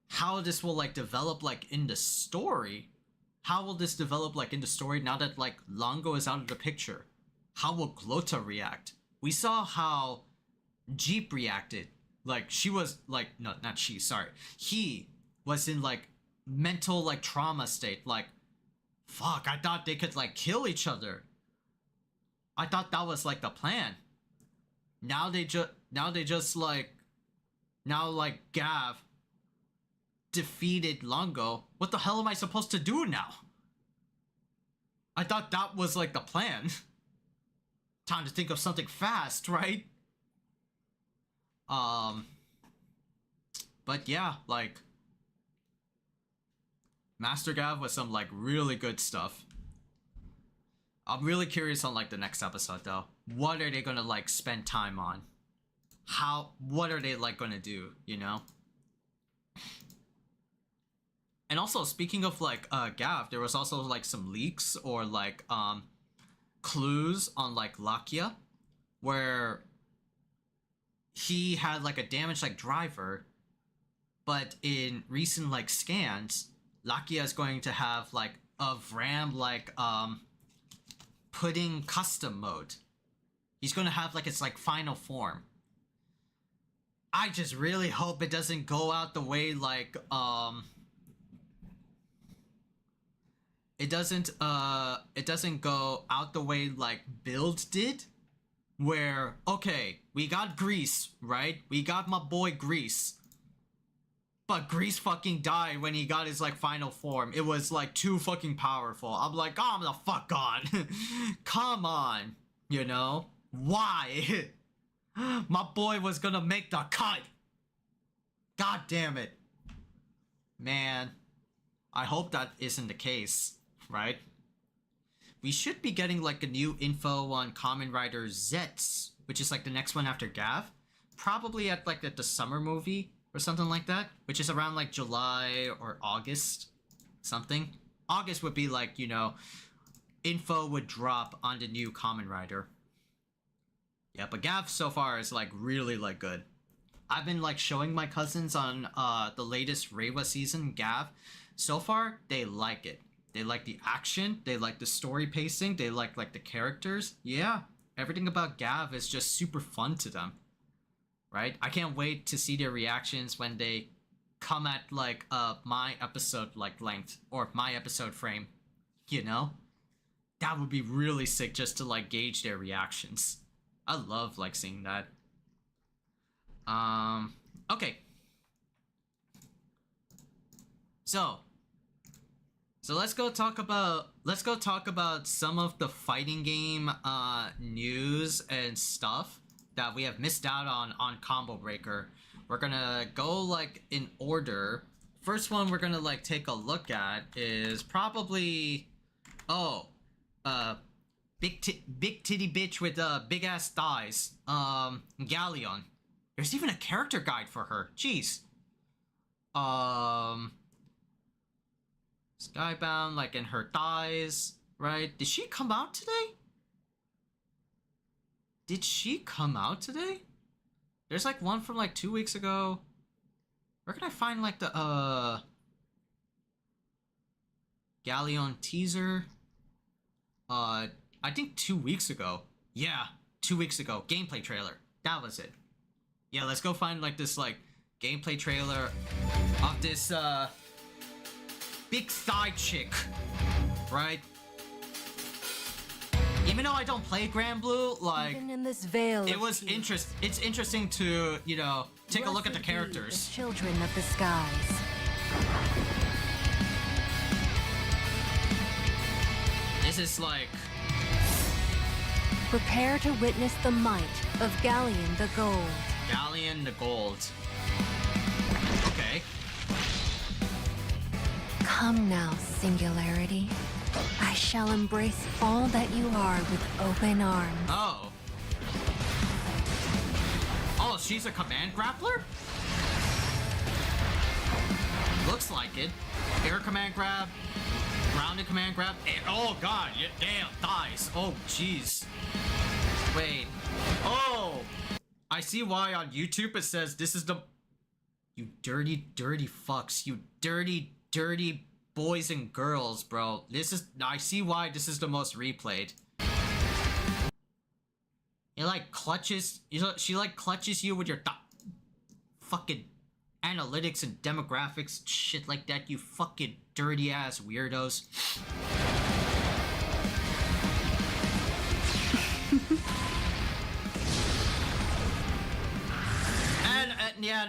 How this will like develop like in the story? How will this develop like in the story now that like Longo is out of the picture? How will Glota react? We saw how Jeep reacted. Like she was like, no, not she, sorry. He was in like mental like trauma state. Like, fuck, I thought they could like kill each other. I thought that was like the plan. Now Gav defeated Longo. What the hell am I supposed to do now? I thought that was like the plan. Time to think of something fast, right? But yeah, like Master Gav was some like really good stuff. I'm really curious on like the next episode though. What are they gonna like spend time on? What are they like gonna do, you know? And also speaking of like Gav, there was also like some leaks or like clues on like Lakia where he had like a damaged like driver but in recent like scans, Lakia is going to have like a Vram like pudding custom mode. He's going to have like its like final form. I just really hope it doesn't go out the way like it doesn't go out the way like Build did, where okay, we got Grease, right? We got my boy Grease. But Grease fucking died when he got his like final form. It was like too fucking powerful. I'm like, oh, I'm the fuck on. Come on, you know? Why? My boy was gonna make the cut. God damn it. Man, I hope that isn't the case, right? We should be getting like a new info on Kamen Rider Zets, which is like the next one after Gav. Probably at like the summer movie or something like that, which is around like July or August, something. August would be like, you know, info would drop on the new Kamen Rider. Yeah, but Gav so far is like really like good. I've been like showing my cousins on the latest Reiwa season, Gav. So far, they like it. They like the action, they like the story pacing, they like the characters. Yeah, everything about Gav is just super fun to them. Right? I can't wait to see their reactions when they come at like my episode like length or my episode frame, you know? That would be really sick just to like gauge their reactions. I love like seeing that. Okay. So let's go talk about some of the fighting game news and stuff that we have missed out on Combo Breaker. We're gonna go like in order. First one we're gonna like take a look at is probably big titty bitch with big ass thighs. Galleon. There's even a character guide for her. Jeez. Skybound like in her thighs, right? Did she come out today? Did she come out today? There's like one from like 2 weeks ago. Where can I find like the Galleon teaser? I think 2 weeks ago. Yeah, 2 weeks ago. Gameplay trailer. That was it. Yeah, let's go find like this like gameplay trailer of this big thigh chick, right? Even though I don't play Grand Blue, like even in this veil it was it's interesting to, you know, take a look at the characters. The children of the skies. This is like Prepare to witness the might of Galleon the Gold. Galleon the Gold. Okay. Come now, Singularity. I shall embrace all that you are with open arms. Oh. Oh, she's a command grappler? Looks like it. Air command grab. Grounded command grab. Oh god, yeah, damn, thighs. Oh, jeez. Wait. Oh! I see why on YouTube it says this is the... You dirty, dirty fucks. You dirty, dirty boys and girls, bro. This is... I see why this is the most replayed. It like clutches... She like clutches you with your fucking analytics and demographics, shit like that, you fucking dirty ass weirdos. and yeah,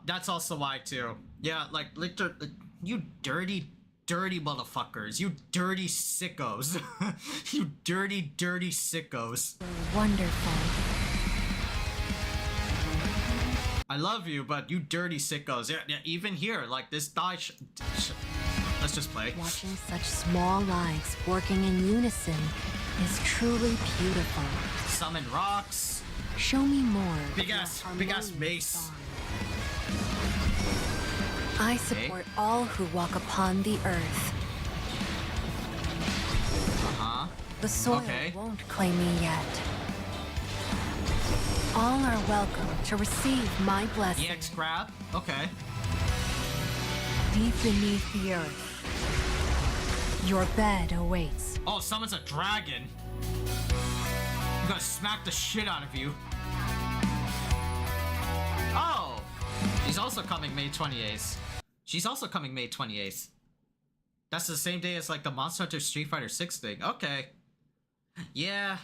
that's also why too. Yeah, like you dirty motherfuckers, you dirty sickos. You dirty sickos. Wonderful. I love you, but you dirty sickos. Yeah, even here, like this thigh let's just play. Watching such small lives working in unison is truly beautiful. Summon rocks. Show me more. Big ass mace. I support all who walk upon the earth. Uh-huh. The soil won't claim me yet. All are welcome to receive my blessing. EX grab? Okay. deep beneath the earth. Your bed awaits. Oh, someone's a dragon. I'm gonna smack the shit out of you. Oh! She's also coming May 28th. She's also coming May 28th. That's the same day as like the Monster Hunter Street Fighter 6 thing. Okay. Yeah.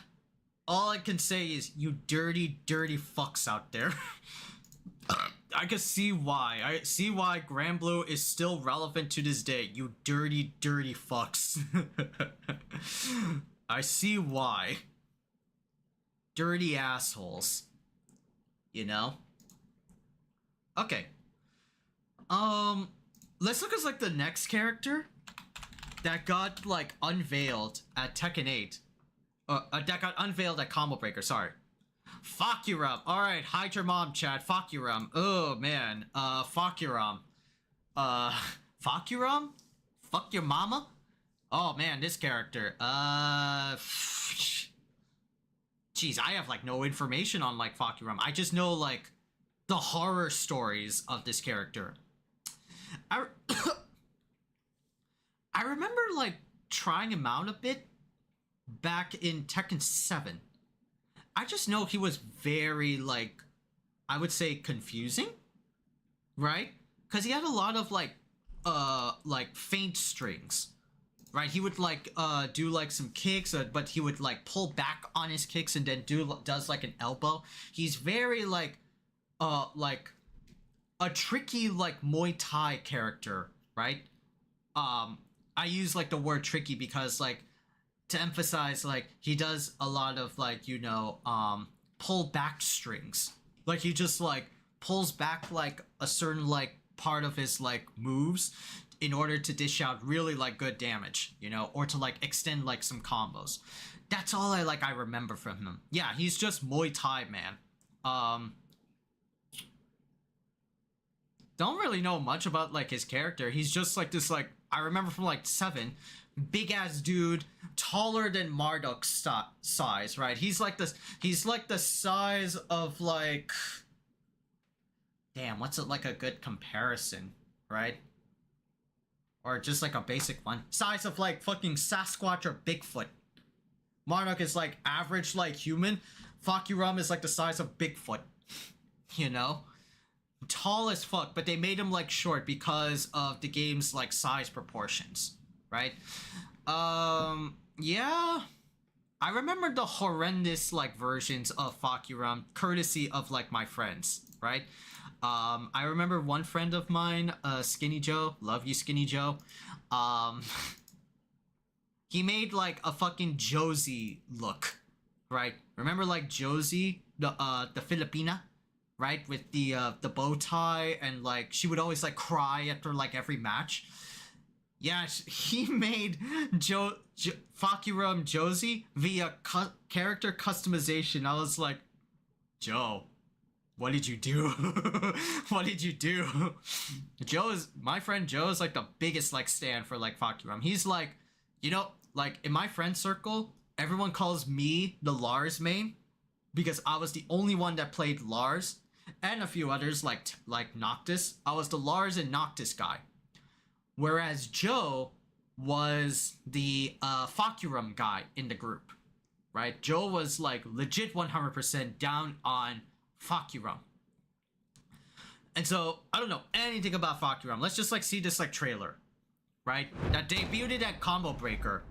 All I can say is you dirty, dirty fucks out there. I can see why. I see why Granblue is still relevant to this day. You dirty, dirty fucks. I see why. Dirty assholes. You know? Okay. Let's look at like the next character that got like unveiled at Tekken 8. That got unveiled at Combo Breaker, sorry. Fakuram. Alright, hide your mom, Chad. Fakuram. Oh, man. Fakuram. Fakuram? Fuck your mama? Oh, man, this character. Jeez, I have, like, no information on, like, Fakuram. I just know, like, the horror stories of this character. I remember, like, trying him out a bit back in Tekken 7. I just know he was very, like, I would say confusing, right? Because he had a lot of, like faint strings, right? He would, like, do, like, some kicks, but he would, like, pull back on his kicks and then does, like, an elbow. He's very, like a tricky, like, Muay Thai character, right? I use, like, the word tricky because, like, to emphasize, like, he does a lot of, like, you know, pull back strings. Like, he just, like, pulls back, like, a certain, like, part of his, like, moves in order to dish out really, like, good damage, you know, or to, like, extend, like, some combos. That's all I remember from him. Yeah, he's just Muay Thai, man. Don't really know much about, like, his character. He's just, like, this, like, I remember from, like, 7, big ass dude, taller than Marduk's size, right? He's like the size of, like, damn, what's it, like, a good comparison, right? Or just like a basic one. Size of, like, fucking Sasquatch or Bigfoot. Marduk is, like, average, like, human. Fakuram is, like, the size of Bigfoot. You know? Tall as fuck, but they made him, like, short because of the game's, like, size proportions. Right? Yeah. I remember the horrendous, like, versions of Fakuram, courtesy of, like, my friends, right? I remember one friend of mine, Skinny Joe, love you, Skinny Joe. He made, like, a fucking Josie look, right? Remember, like, Josie, the Filipina, right? With the bow tie, and, like, she would always, like, cry after, like, every match. Yeah, he made Fakuram Josie via character customization. I was like, Joe, what did you do? What did you do? My friend Joe is, like, the biggest, like, stan for, like, Fakuram. He's like, you know, like, in my friend circle, everyone calls me the Lars main because I was the only one that played Lars, and a few others like Noctis. I was the Lars and Noctis guy. Whereas Joe was the Fakuram guy in the group, right? Joe was, like, legit 100% down on Fakuram. And so, I don't know anything about Fakuram. Let's just, like, see this, like, trailer, right? That debuted at Combo Breaker.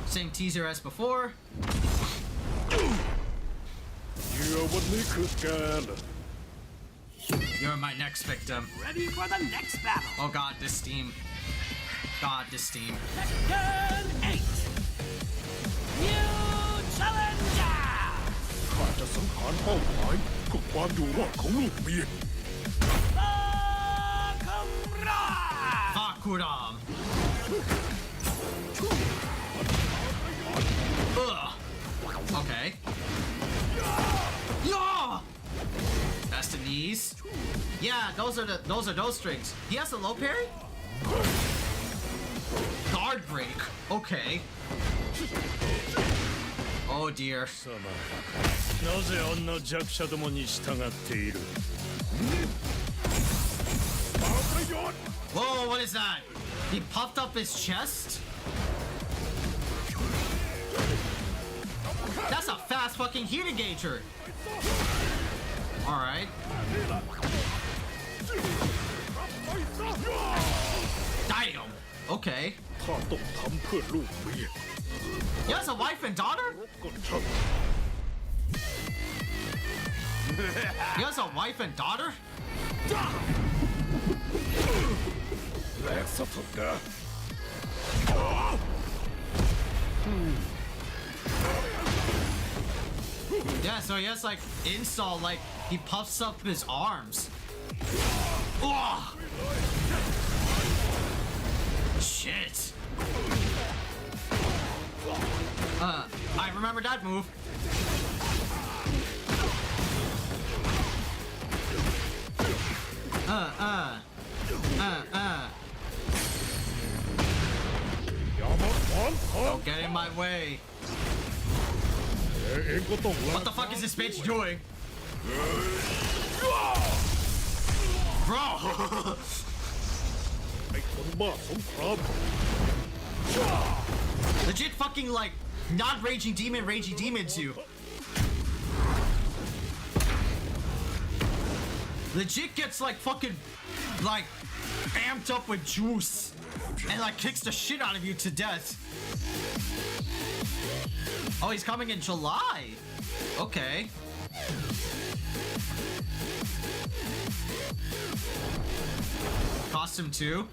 Same teaser as before. You're my next victim. Ready for the next battle. Oh god, this team. God, this team. Tekken 8. New challenger. ข้าจะสังหารเป้าหมายเพื่อความอยู่รอดของลูกเมีย Fakuram. Ugh. Okay. Yeah! knees. Yeah, those are those strings. He has a low parry? Guard break. Okay. Oh dear. なぜあんな弱者どもに従っている Whoa, what is that? He puffed up his chest? That's a fast fucking heat engager. Alright. Damn. Okay. ข้าต้องทำเพื่อลูกเมีย He has a wife and daughter? ก็ช่าง He has a wife and daughter? แรงสะทกนะ Yeah, so he has like install, like he puffs up his arms. Ugh. Shit. I remember that move. Don't get in my way. เองก็ต้องรั What the fuck is this bitch doing? Bro! ไอ้คนบ้าสงคราม Legit fucking like not raging demons you. Legit gets like fucking like amped up with juice and like kicks the shit out of you to death. Oh, he's coming in July. Okay. Costume 2.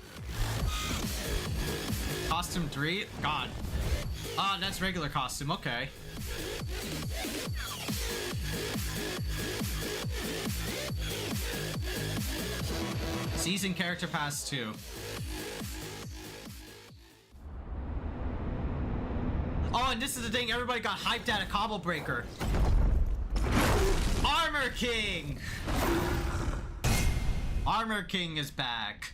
Costume 3. God. Ah, that's regular costume. Okay. Season character pass 2. Oh, and this is the thing, everybody got hyped at a combo breaker. Armor King! Armor King is back.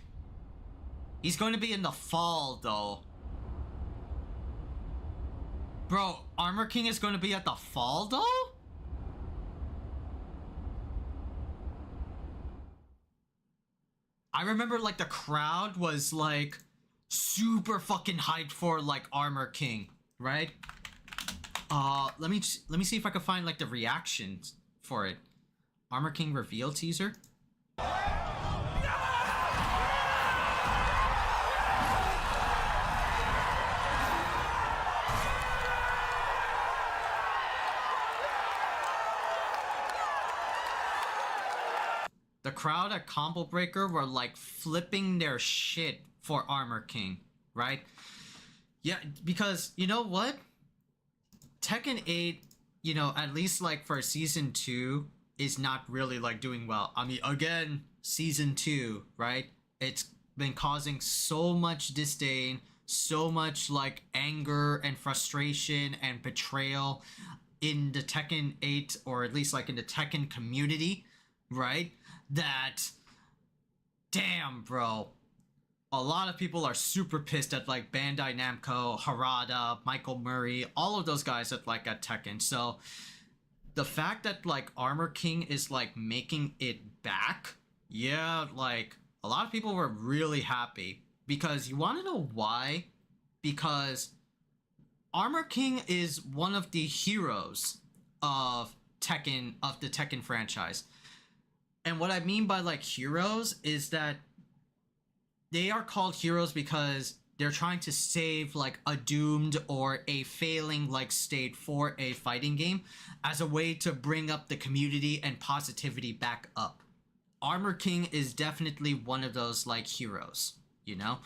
He's going to be in the fall, though. Bro, Armor King is going to be at the fall, though? I remember, like, the crowd was, like, super fucking hyped for, like, Armor King. Right? Let me see if I can find like the reactions for it. Armor King reveal teaser. The crowd at Combo Breaker were like flipping their shit for Armor King, right? Yeah, because you know what? Tekken 8, you know, at least like for season 2, is not really like doing well. I mean, again, season 2, right? It's been causing so much disdain, so much like anger and frustration and betrayal in the Tekken 8, or at least like in the Tekken community, right? That, damn, bro. A lot of people are super pissed at like Bandai Namco, Harada, Michael Murray, all of those guys at like at Tekken. So the fact that like Armor King is like making it back, yeah, like a lot of people were really happy, because you want to know why? Because Armor King is one of the heroes of Tekken, of the Tekken franchise. And what I mean by like heroes is that they are called heroes because they're trying to save like a doomed or a failing like state for a fighting game as a way to bring up the community and positivity back up. Armor King is definitely one of those like heroes, you know?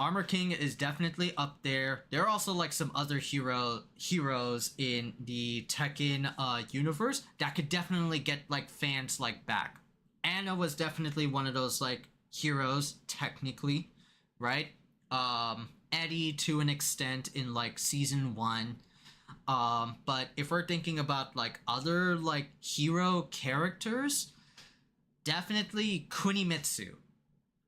Armor King is definitely up there. There are also like some other heroes in the Tekken universe that could definitely get like fans like back. Anna was definitely one of those like heroes technically, right? Eddie to an extent in like season 1. But if we're thinking about like other like hero characters, definitely Kunimitsu.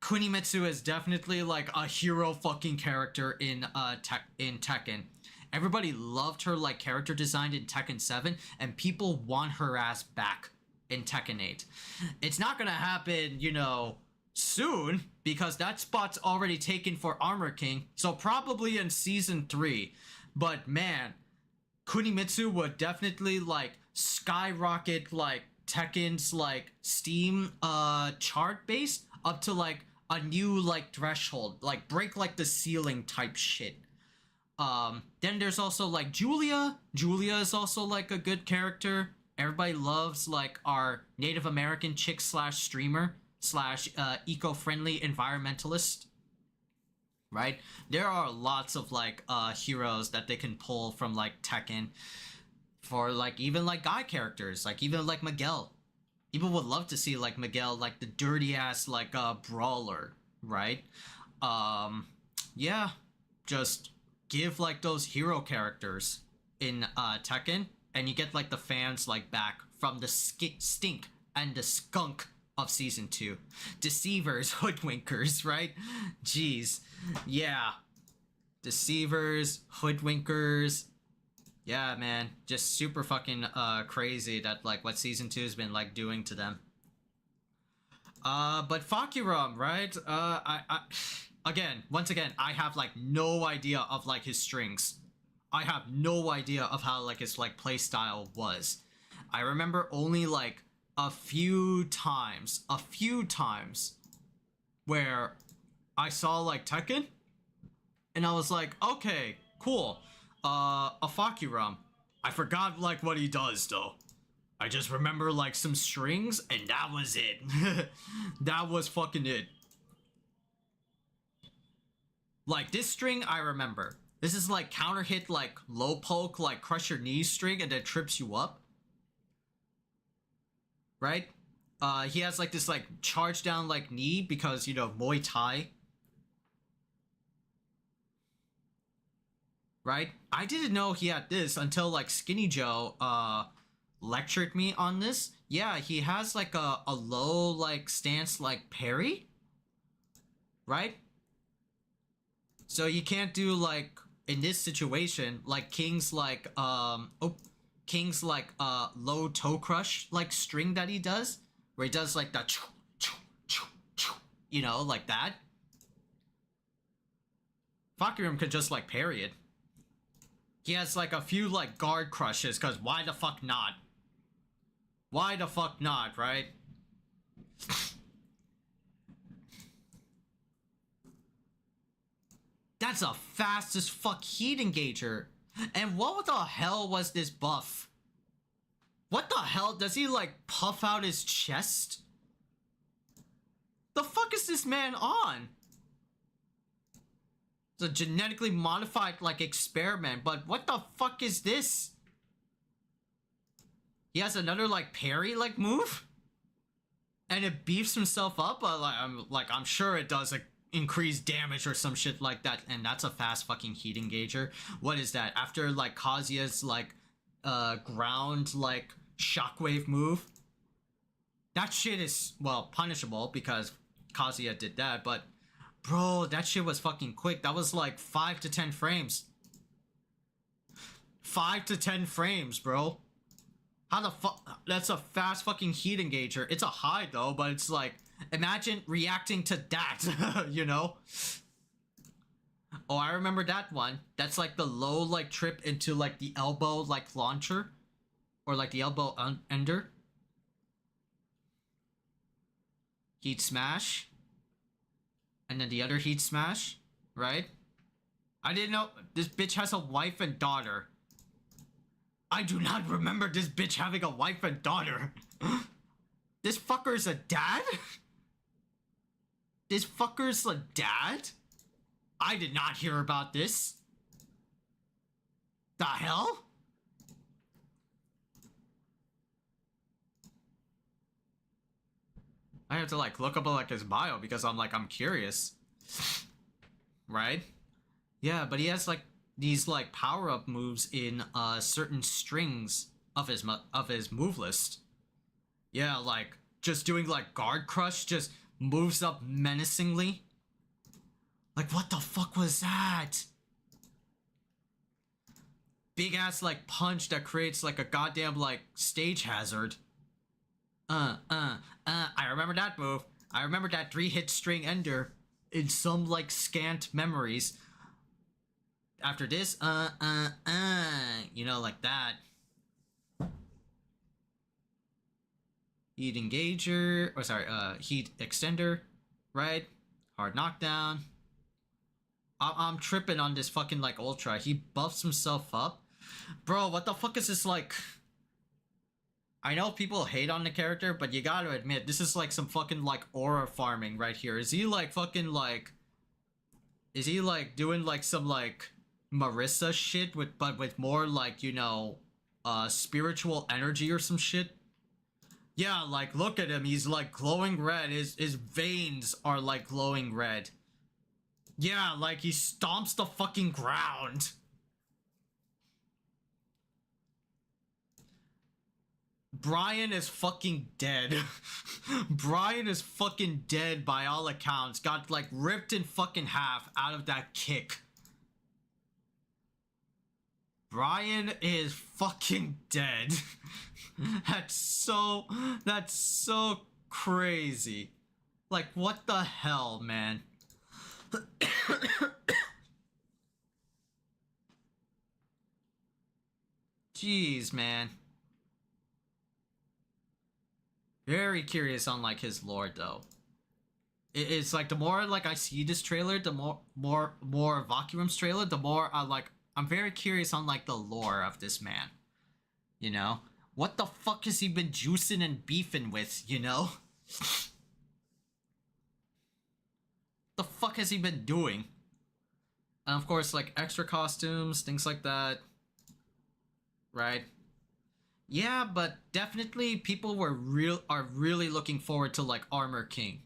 Kunimitsu is definitely like a hero fucking character in Tekken. Everybody loved her like character design in Tekken 7, and people want her ass back in Tekken 8. It's not gonna happen, you know, soon, because that spot's already taken for Armor King, so probably in Season 3. But man, Kunimitsu would definitely like skyrocket like Tekken's like Steam chart base up to like a new like threshold, like break like the ceiling type shit. Then there's also like Julia. Julia is also like a good character. Everybody loves like our Native American chick slash streamer slash eco-friendly environmentalist. Right? There are lots of like heroes that they can pull from like Tekken for like even like guy characters, like even like Miguel. People would love to see like Miguel, like the dirty ass like brawler, right? Yeah, just give like those hero characters in Tekken, and you get like the fans like back from the stink and the skunk of Season 2. Deceivers, hoodwinkers, right? Jeez. Yeah. Deceivers, hoodwinkers. Yeah, man. Just super fucking crazy that like what Season 2 has been like doing to them. But Fakuram, right? Once again, I have like no idea of like his strings. I have no idea of how like his like playstyle was. I remember only like a few times where I saw like Tekken and I was like, okay, cool. A Fakuram. I forgot like what he does though. I just remember like some strings and that was it. That was fucking it. Like this string I remember. This is like counter hit like low poke like crush your knees string and then trips you up. Right? He has like this like charge down like knee because, you know, Muay Thai. Right? I didn't know he had this until like Skinny Joe lectured me on this. Yeah, he has like a low like stance like parry. Right? So you can't do like in this situation like King's like King's like low toe crush like string that he does, where he does like the you know, like that. Fakuram could just like parry it. He has like a few like guard crushes, cause why the fuck not? Why the fuck not, right? That's a fast as fuck heat engager. And what the hell was this buff? What the hell? Does he like puff out his chest? The fuck is this man on? It's a genetically modified like experiment, but what the fuck is this? He has another like parry like move? And it beefs himself up? I'm sure it does like increase damage or some shit like that, and that's a fast fucking heat engager. What is that? After like Kazuya's like ground like shockwave move, that shit is, well, punishable because Kazuya did that, but bro, that shit was fucking quick. That was like 5 to 10 frames. 5 to 10 frames, bro. How the fuck? That's a fast fucking heat engager. It's a high though, but it's like, imagine reacting to that, you know? Oh, I remember that one. That's like the low like trip into like the elbow like launcher. Or like the elbow ender. Heat smash. And then the other heat smash, right? I didn't know this bitch has a wife and daughter. I do not remember this bitch having a wife and daughter. This fucker's a dad? This fucker's a dad? I did not hear about this. The hell? I have to like look up like his bio because I'm curious. Right? Yeah, but he has like these like power-up moves in certain strings of his move list. Yeah, like just doing like guard crush just moves up menacingly. Like what the fuck was that? Big ass like punch that creates like a goddamn like stage hazard. I remember that move. I remember that 3-hit string ender in some like scant memories. After this, you know, like that. Heat engager, or sorry, heat extender, right? Hard knockdown. I'm tripping on this fucking like ultra. He buffs himself up. Bro, what the fuck is this like? I know people hate on the character, but you gotta admit, this is like some fucking like aura farming right here. Is he like fucking like... Is he like doing like some like Marissa shit but with more like, you know, spiritual energy or some shit? Yeah, like look at him, he's like glowing red. His veins are like glowing red. Yeah, like he stomps the fucking ground. Brian is fucking dead. Brian is fucking dead by all accounts. Got like ripped in fucking half out of that kick. Brian is fucking dead. That's so crazy. Like what the hell, man? Jeez, man. Very curious on like his lore though. It's like the more like I see this trailer, the more Vacuum's trailer, the more I'm very curious on like the lore of this man. You know? What the fuck has he been juicing and beefing with, you know? The fuck has he been doing? And of course like extra costumes, things like that. Right? Yeah, but definitely people are really looking forward to like Armor King.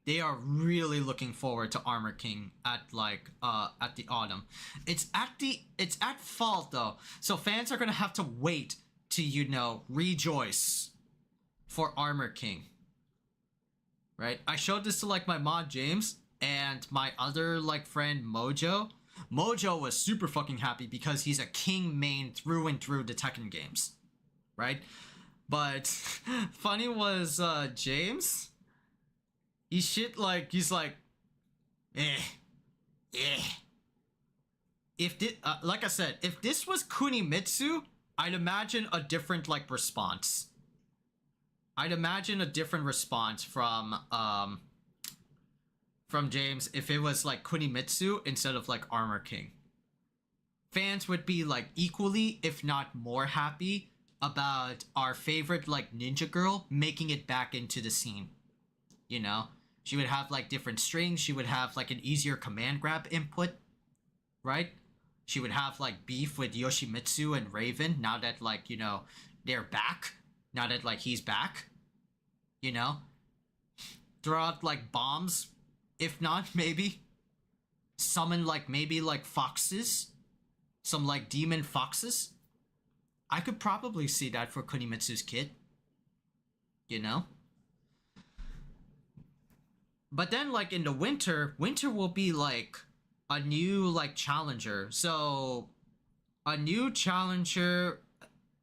They are really looking forward to Armor King at like at the autumn. It's at fall though, so fans are gonna have to wait to, you know, rejoice for Armor King. Right? I showed this to like my mod James and my other like friend Mojo. Mojo was super fucking happy because he's a King main through and through the Tekken games. Right? But funny was James, he's like if this like I said, if this was Kunimitsu, I'd imagine a different like response. I'd imagine a different response from James if it was like Kunimitsu instead of like Armor King. Fans would be like equally, if not more happy about our favorite like ninja girl making it back into the scene. You know, she would have like different strings, she would have like an easier command grab input, right? She would have like beef with Yoshimitsu and Raven now that like, you know, they're back, now that like he's back, you know? Throw out like bombs, if not maybe summon like maybe like foxes, some like demon foxes. I could probably see that for Kunimitsu's kid. You know? But then, like, in the winter will be, like, a new, like, challenger. So, a new challenger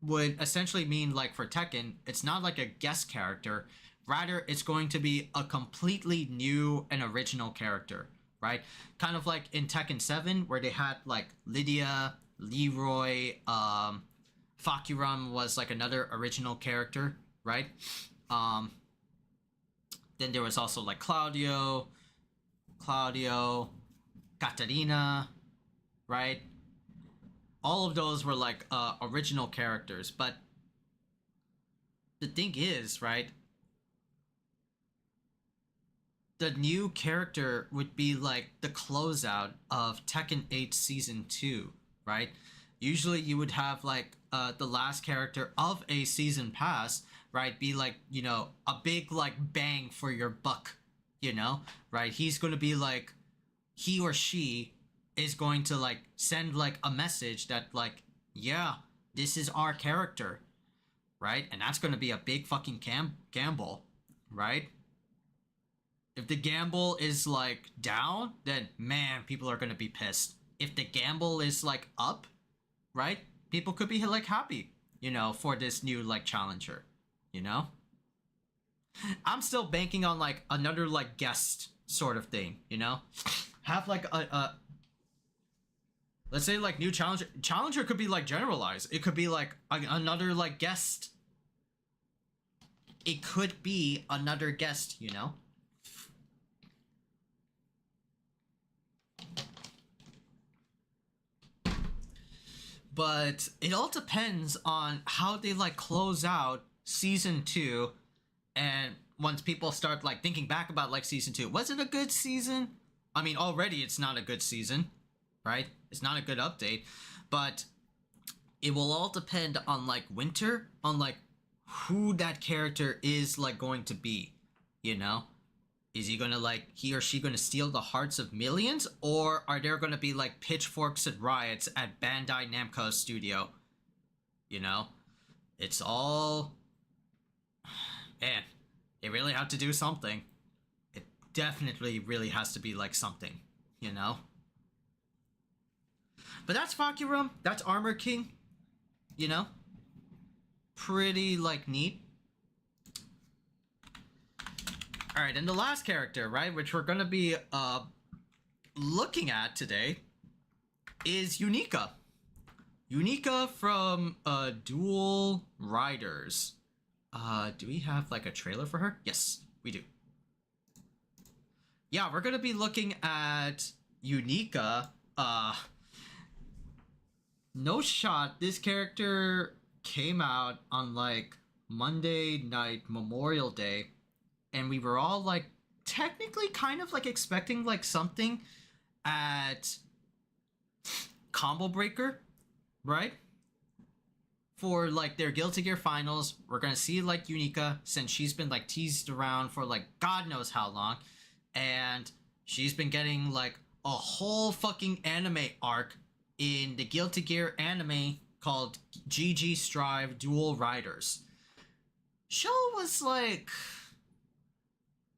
would essentially mean, like, for Tekken, it's not like a guest character. Rather, it's going to be a completely new and original character, right? Kind of like in Tekken 7, where they had, like, Lydia, Leroy, Fakuram was like another original character, right? Then there was also like Claudio, Katarina, right? All of those were like original characters, but the thing is, right? The new character would be like the closeout of Tekken 8 Season 2, right? Usually you would have like the last character of a season pass, right, be like, you know, a big like bang for your buck, you know, right? He's going to be like, he or she is going to like send like a message that like, yeah, this is our character, right? And that's going to be a big fucking gamble, right? If the gamble is like down, then man, people are going to be pissed. If the gamble is like up, right? People could be like happy, you know, for this new like challenger, you know? I'm still banking on like another like guest sort of thing, you know? Have like a let's say like new challenger could be like generalized. It could be like another like guest. It could be another guest, you know? But it all depends on how they like close out season 2, and once people start like thinking back about like season 2, was it a good season? I mean, already it's not a good season, right? It's not a good update, but it will all depend on like Winter, on like who that character is like going to be, you know? Is he gonna like, he or she gonna steal the hearts of millions, or are there gonna be like pitchforks and riots at Bandai Namco studio? You know? It's all, man, they really have to do something. It definitely really has to be like something, you know? But that's Fakurum, that's Armor King, you know? Pretty like neat. Alright, and the last character, right, which we're gonna be looking at today is Unika. Unika from Dual Riders. Do we have like a trailer for her? Yes, we do. Yeah, we're gonna be looking at Unika. No shot, this character came out on like Monday night, Memorial Day, and we were all like technically kind of like expecting like something at Combo Breaker, right? For like their Guilty Gear finals, we're gonna see like Unika, since she's been like teased around for like God knows how long, and she's been getting like a whole fucking anime arc in the Guilty Gear anime called GG Strive Dual Riders. Show was like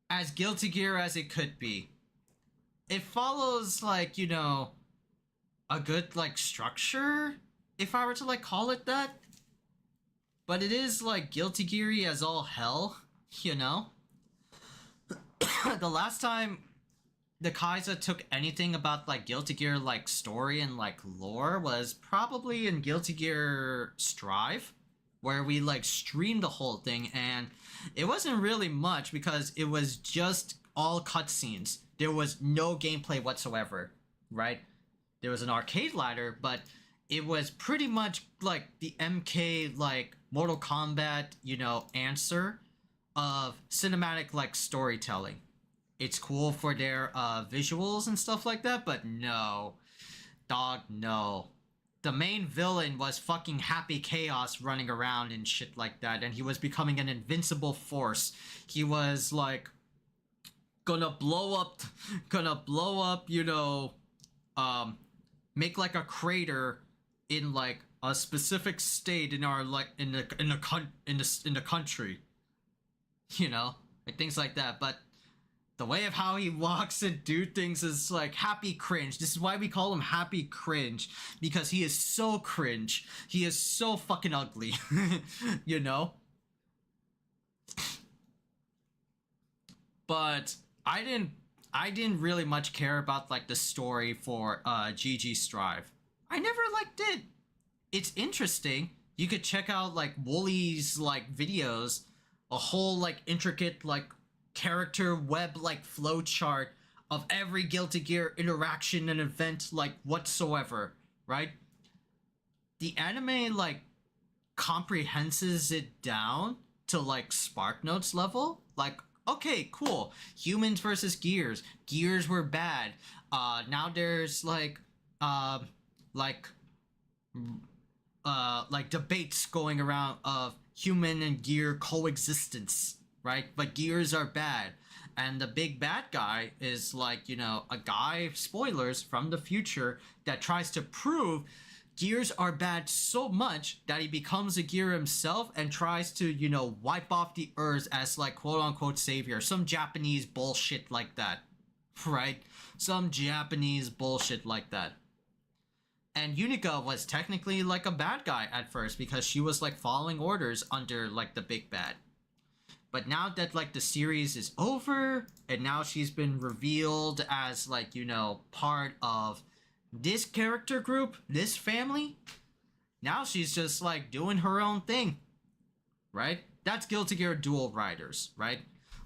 as Guilty Gear as it could be. It follows like, you know, a good like structure, if I were to like call it that. But it is like Guilty Gear-y as all hell, you know? The last time the Khaiza took anything about like Guilty Gear like story and like lore was probably in Guilty Gear Strive, where we like streamed the whole thing, and it wasn't really much because it was just all cutscenes. There was no gameplay whatsoever, right? There was an arcade ladder, but it was pretty much like the MK like Mortal Kombat, you know, answer of cinematic like storytelling. It's cool for their visuals and stuff like that, but no. Dog, no. The main villain was fucking Happy Chaos running around and shit like that, and he was becoming an invincible force. He was like gonna blow up, you know, make like a crater in like a specific state in our like in the country, you know, like things like that. But the way of how he walks and do things is like Happy Cringe. This is why we call him Happy Cringe, because he is so cringe. He is so fucking ugly, you know? But I didn't really much care about like the story for GG Strive. I never like did. It's interesting. You could check out like Wooly's like videos, a whole like intricate like character web like flowchart of every Guilty Gear interaction and event like whatsoever, right? The anime like comprehends it down to like Spark Notes level. Like, okay, cool. Humans versus Gears. Gears were bad. Now there's like debates going around of human and gear coexistence, right? But gears are bad. And the big bad guy is like, you know, a guy, spoilers, from the future that tries to prove gears are bad so much that he becomes a gear himself and tries to, you know, wipe off the Earth as like quote-unquote savior. Some Japanese bullshit like that, right? Some Japanese bullshit like that. And Unika was technically like a bad guy at first because she was like following orders under like the big bad. But now that like the series is over and now she's been revealed as like, you know, part of this character group, this family, now she's just like doing her own thing, right? That's Guilty Gear Dual Riders, right?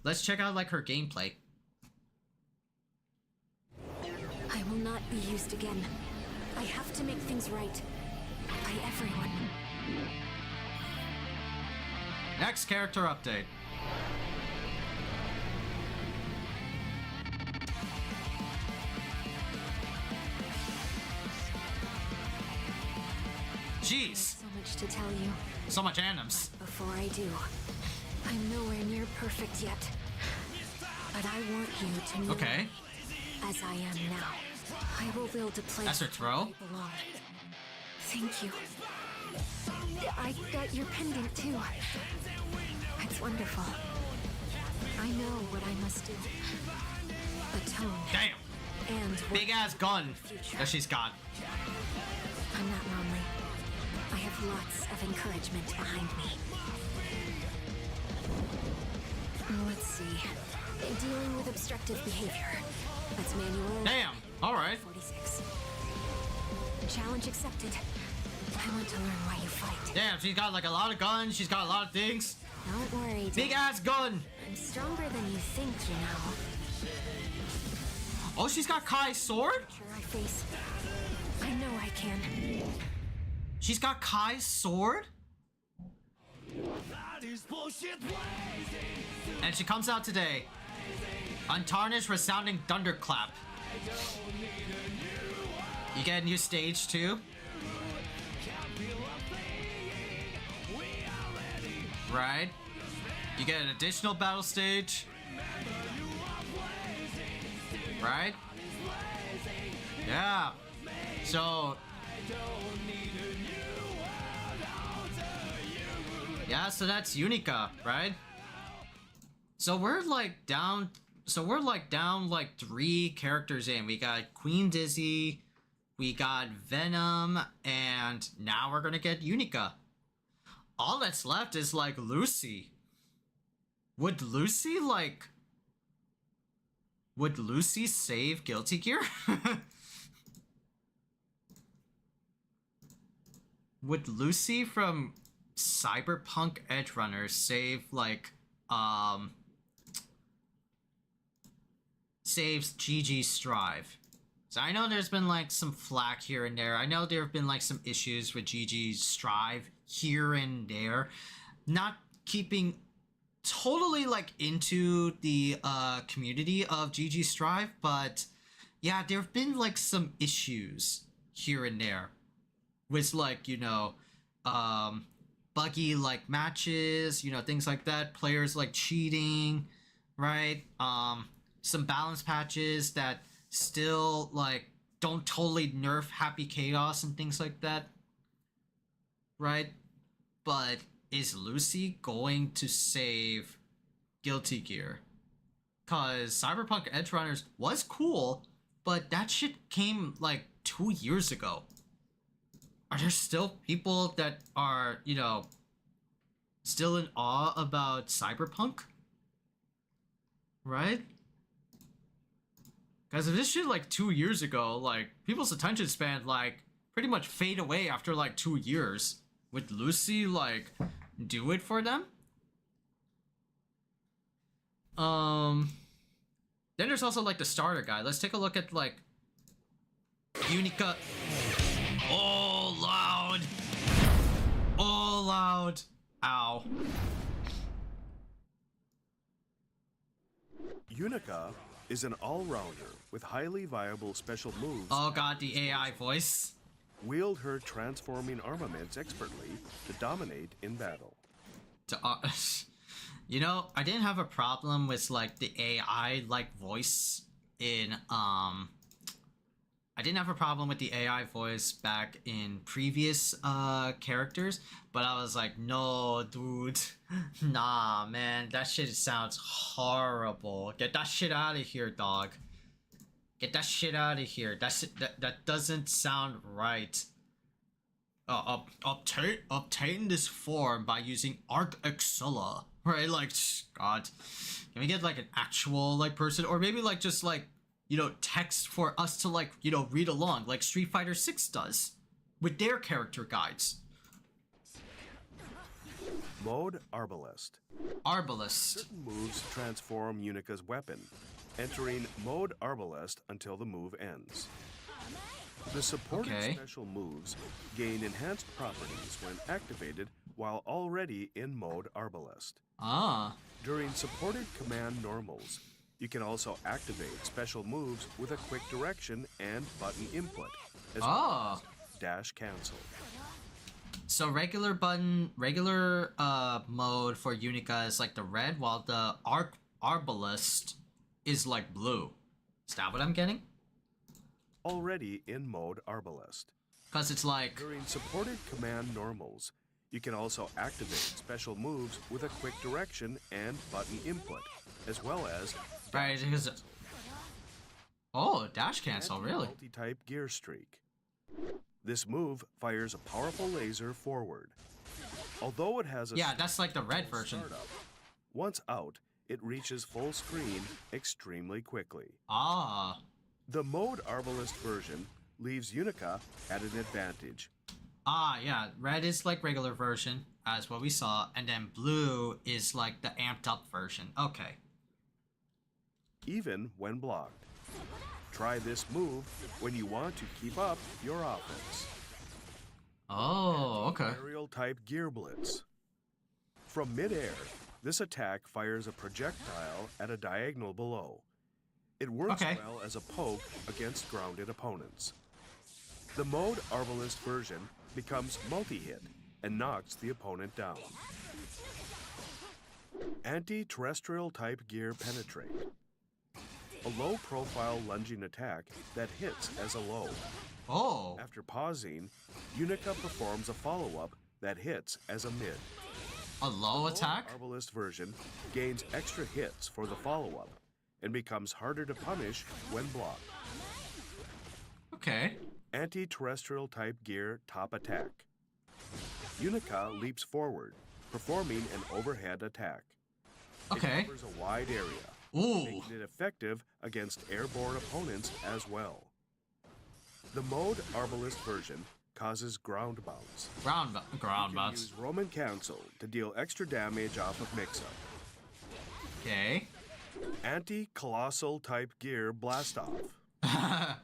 Let's check out like her gameplay. I will not be used again. I have to make things right. By everyone. Next character update. Jeez. So much to tell you. So much anims. Before I do, I'm nowhere near perfect yet. But I want you to know Okay. as I am now. I will build a place That's her throw? where I belong. Thank you. I got your pendant too. It's wonderful. I know what I must do. Atone. Damn. And Big ass gun that she's got. I'm not lonely. I have lots of encouragement behind me. Let's see. Dealing with obstructive behavior. That's manual. Damn. Alright. 46. Challenge accepted. I want to learn why you fight. Damn, she's got like a lot of guns. She's got a lot of things. Don't worry, Big Dad. ass gun. I'm stronger than you think, you know. Oh, she's got Kai's sword? Sure I face. I know I can. She's got Kai's sword? And she comes out today. Untarnished resounding thunderclap. You get a new stage too? Right? You get an additional battle stage. Right? Yeah. So yeah, so that's Unika, right? So we're like down like 3 characters in. We got Queen Dizzy, we got Venom, and now we're gonna get Unika. All that's left is like Lucy. Would Lucy save Guilty Gear? Would Lucy from Cyberpunk Edgerunner save like saves GG Strive? So I know there's been like some flack here and there. I know there have been like some issues with GG Strive here and there. Not keeping totally like into the community of GG Strive, but yeah, there have been like some issues here and there with like, you know, buggy like matches, you know, things like that, players like cheating, right? Some balance patches that still like don't totally nerf Happy Chaos and things like that, right? But is Lucy going to save Guilty Gear? Cause Cyberpunk Edgerunners was cool, but that shit came like 2 years ago. Are there still people that are, you know, still in awe about Cyberpunk? Right? Because if this shit like 2 years ago, like people's attention span like pretty much fade away after like 2 years. Would Lucy like do it for them? Then there's also like the starter guide. Let's take a look at like Unika. Oh, loud. Oh, loud. Ow. Unika is an all-rounder with highly viable special moves. Oh god, the AI voice. Wield her transforming armaments expertly to dominate in battle. You know, I didn't have a problem with like the AI like voice in I didn't have a problem with the AI voice back in previous characters, but I was like, no, dude, nah, man, that shit sounds horrible. Get that shit out of here, dog. Get that shit out of here. That doesn't sound right. Obtain this form by using ArcExcella, right? Like, God, can we get like an actual like person, or maybe like just like, you know, text for us to like, you know, read along like Street Fighter 6 does with their character guides. Mode Arbalest. Arbalest. Certain moves transform Unika's weapon, entering Mode Arbalest until the move ends. The supported special moves gain enhanced properties when activated while already in Mode Arbalest. Ah. During supported command normals, you can also activate special moves with a quick direction and button input, as well as dash cancel. So regular mode for Unika is like the red, while the Arbalest is like blue. Is that what I'm getting? Already in Mode Arbalest. Because it's like... During supported command normals, you can also activate special moves with a quick direction and button input, as well as... Right, because... Oh, dash cancel, really? Multi-type gear streak. This move fires a powerful laser forward. Although it has a... Yeah, that's like the red version. Startup, once out, it reaches full screen extremely quickly. Ah. The Mode Arbalest version leaves Unika at an advantage. Ah, yeah. Red is like regular version, as what we saw, and then blue is like the amped up version. Okay. Even when blocked. Try this move when you want to keep up your offense. Oh, okay. Aerial type Gear Blitz. From midair, this attack fires a projectile at a diagonal below. It works well as a poke against grounded opponents. The Mode Arbalest version becomes multi-hit and knocks the opponent down. Anti-terrestrial type Gear Penetrate. A low-profile lunging attack that hits as a low. Oh. After pausing, Unika performs a follow-up that hits as a mid. A low attack? The Arbalest version gains extra hits for the follow-up and becomes harder to punish when blocked. Okay. Anti-terrestrial type gear top attack. Unika leaps forward, performing an overhead attack. Okay. It covers a wide area, making it effective against airborne opponents as well. The Mode Arbalest version causes ground bounce. Ground bounce. Use Roman Council to deal extra damage off of mix-up. Okay. Anti-colossal type gear blast off.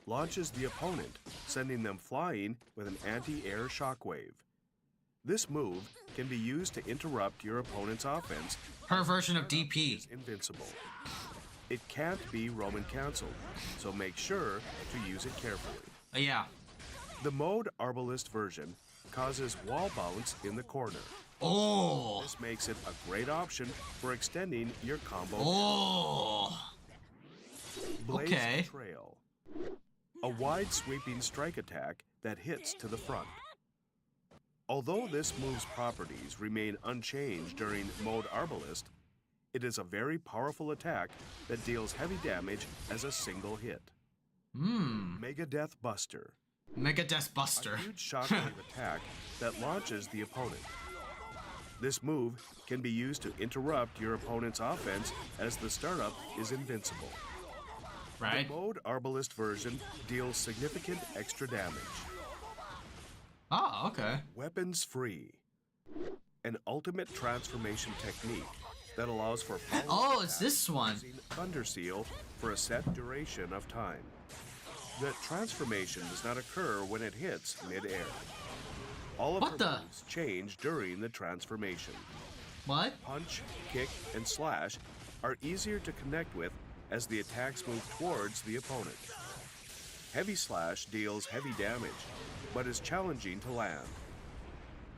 Launches the opponent, sending them flying with an anti-air shockwave. This move can be used to interrupt your opponent's offense. Her version of DP. Is invincible. It can't be Roman Council, so make sure to use it carefully. Yeah. The Mode Arbalest version causes wall bounce in the corner. Oh. This makes it a great option for extending your combo. Oh. Blaze Okay. Trail. A wide sweeping strike attack that hits to the front. Although this move's properties remain unchanged during Mode Arbalest, it is a very powerful attack that deals heavy damage as a single hit. Mega Death Buster. Mega Death Buster. A huge shockwave attack that launches the opponent. This move can be used to interrupt your opponent's offense as the startup is invincible. Right. The Mode Arbalest version deals significant extra damage. Oh, okay. Weapons Free. An ultimate transformation technique that allows for Oh, it's this one. Thunder Seal for a set duration of time. The transformation does not occur when it hits mid-air. All of her moves change during the transformation. What? Punch, kick, and slash are easier to connect with as the attacks move towards the opponent. Heavy Slash deals heavy damage, but is challenging to land.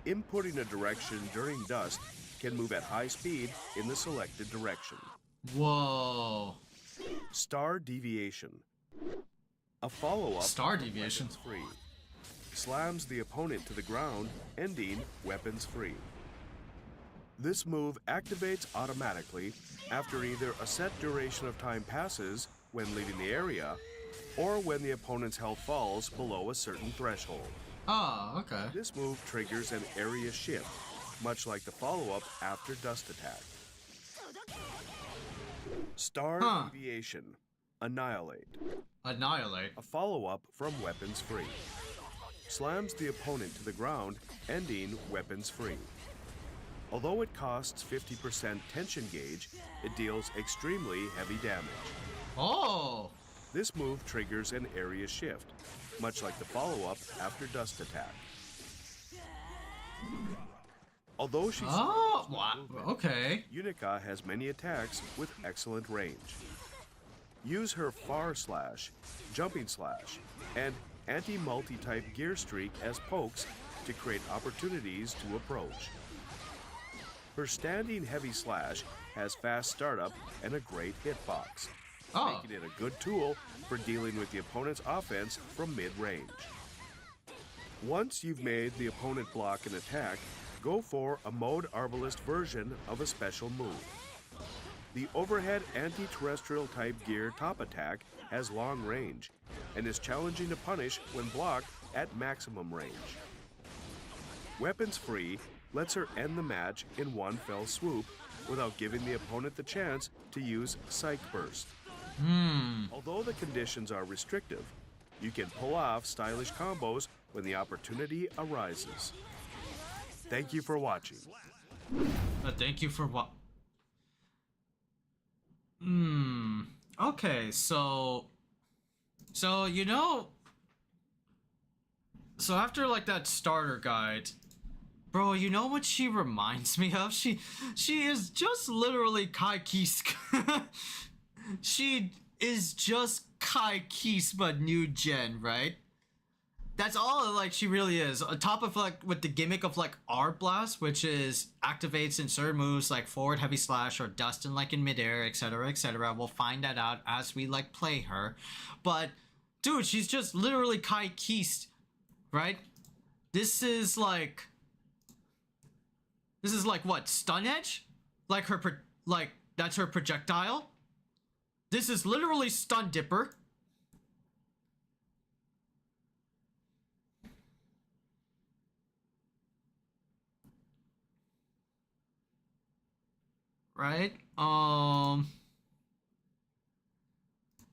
Inputting a direction during dust can move at high speed in the selected direction. Whoa. Star Deviation. A follow-up Star Deviation. weapons free. Slams the opponent to the ground, ending weapons free. This move activates automatically after either a set duration of time passes when leaving the area, or when the opponent's health falls below a certain threshold. Oh, okay. This move triggers an area shift, much like the follow-up after Dust Attack. Star Deviation. Annihilate. Annihilate. A follow-up from weapons free. Slams the opponent to the ground, ending weapons free. Although it costs 50% tension gauge, it deals extremely heavy damage. Oh. This move triggers an area shift, much like the follow-up after Dust Attack. Although she's okay. Unika has many attacks with excellent range. Use her Far Slash, Jumping Slash, and Anti-Multi-type Gear Streak as pokes to create opportunities to approach. Her Standing Heavy Slash has fast startup and a great hitbox, making it a good tool for dealing with the opponent's offense from mid-range. Once you've made the opponent block an attack, go for a Mode Arbalist version of a special move. The overhead anti-terrestrial type gear top attack has long range and is challenging to punish when blocked at maximum range. Weapons free lets her end the match in one fell swoop without giving the opponent the chance to use Psych Burst. Although the conditions are restrictive, you can pull off stylish combos when the opportunity arises. Thank you for watching. Thank you for what? Okay, so you know, so after like that starter guide, bro, you know what she reminds me of? She is just literally Kai Kisk. She is just Kai Kisk but new gen, right? That's all like she really is. On top of like with the gimmick of like R Blast, which is activates in certain moves like forward heavy slash or dust and like in midair, etc., etc. We'll find that out as we like play her. But dude, she's just literally Kai Kisk, right? This is like what, stun edge? Like her like that's her projectile. This is literally stun dipper. Right?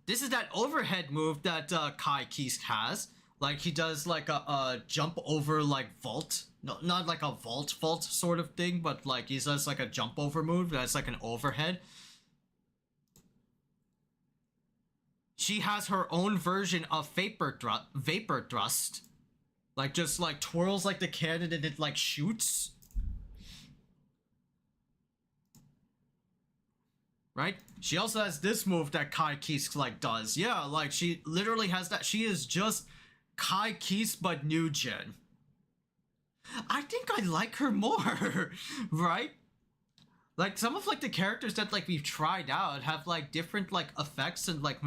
This is that overhead move that Kai Kisk has. Like he does like a jump over like vault. No, not like a vault sort of thing, but like he does like a jump over move that's like an overhead. She has her own version of vapor thrust. Like just like twirls like the cannon and it like shoots. Right? She also has this move that Kai Kisk like does. Yeah, like she literally has that. She is just Kai Kisk but new gen. I think I like her more, right? Like some of like the characters that like we've tried out have like different like effects and like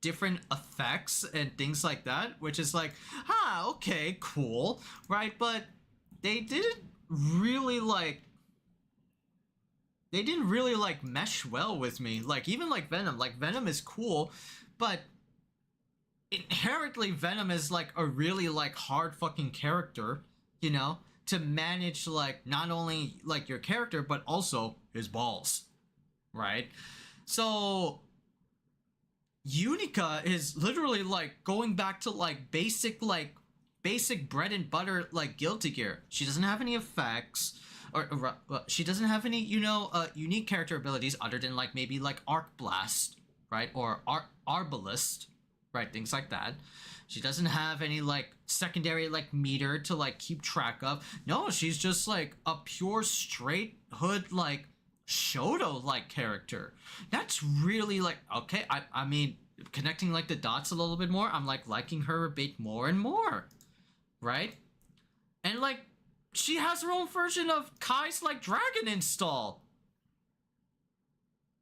different effects and things like that, which is like, okay, cool, right? But they didn't really like mesh well with me. Like even like Venom is cool, but inherently Venom is like a really like hard fucking character, you know, to manage like not only like your character but also his balls, right? So Unika is literally like going back to like basic bread and butter like Guilty Gear. She doesn't have any effects. Or she doesn't have any, you know, unique character abilities other than like maybe like Arc Blast, right? Or Arbalist, right? Things like that. She doesn't have any like secondary like meter to like keep track of. No, she's just like a pure straight hood like Shoto like character. That's really like, okay, I mean, connecting like the dots a little bit more, I'm like liking her a bit more and more, right? And like She has her own version of Kai's like dragon install.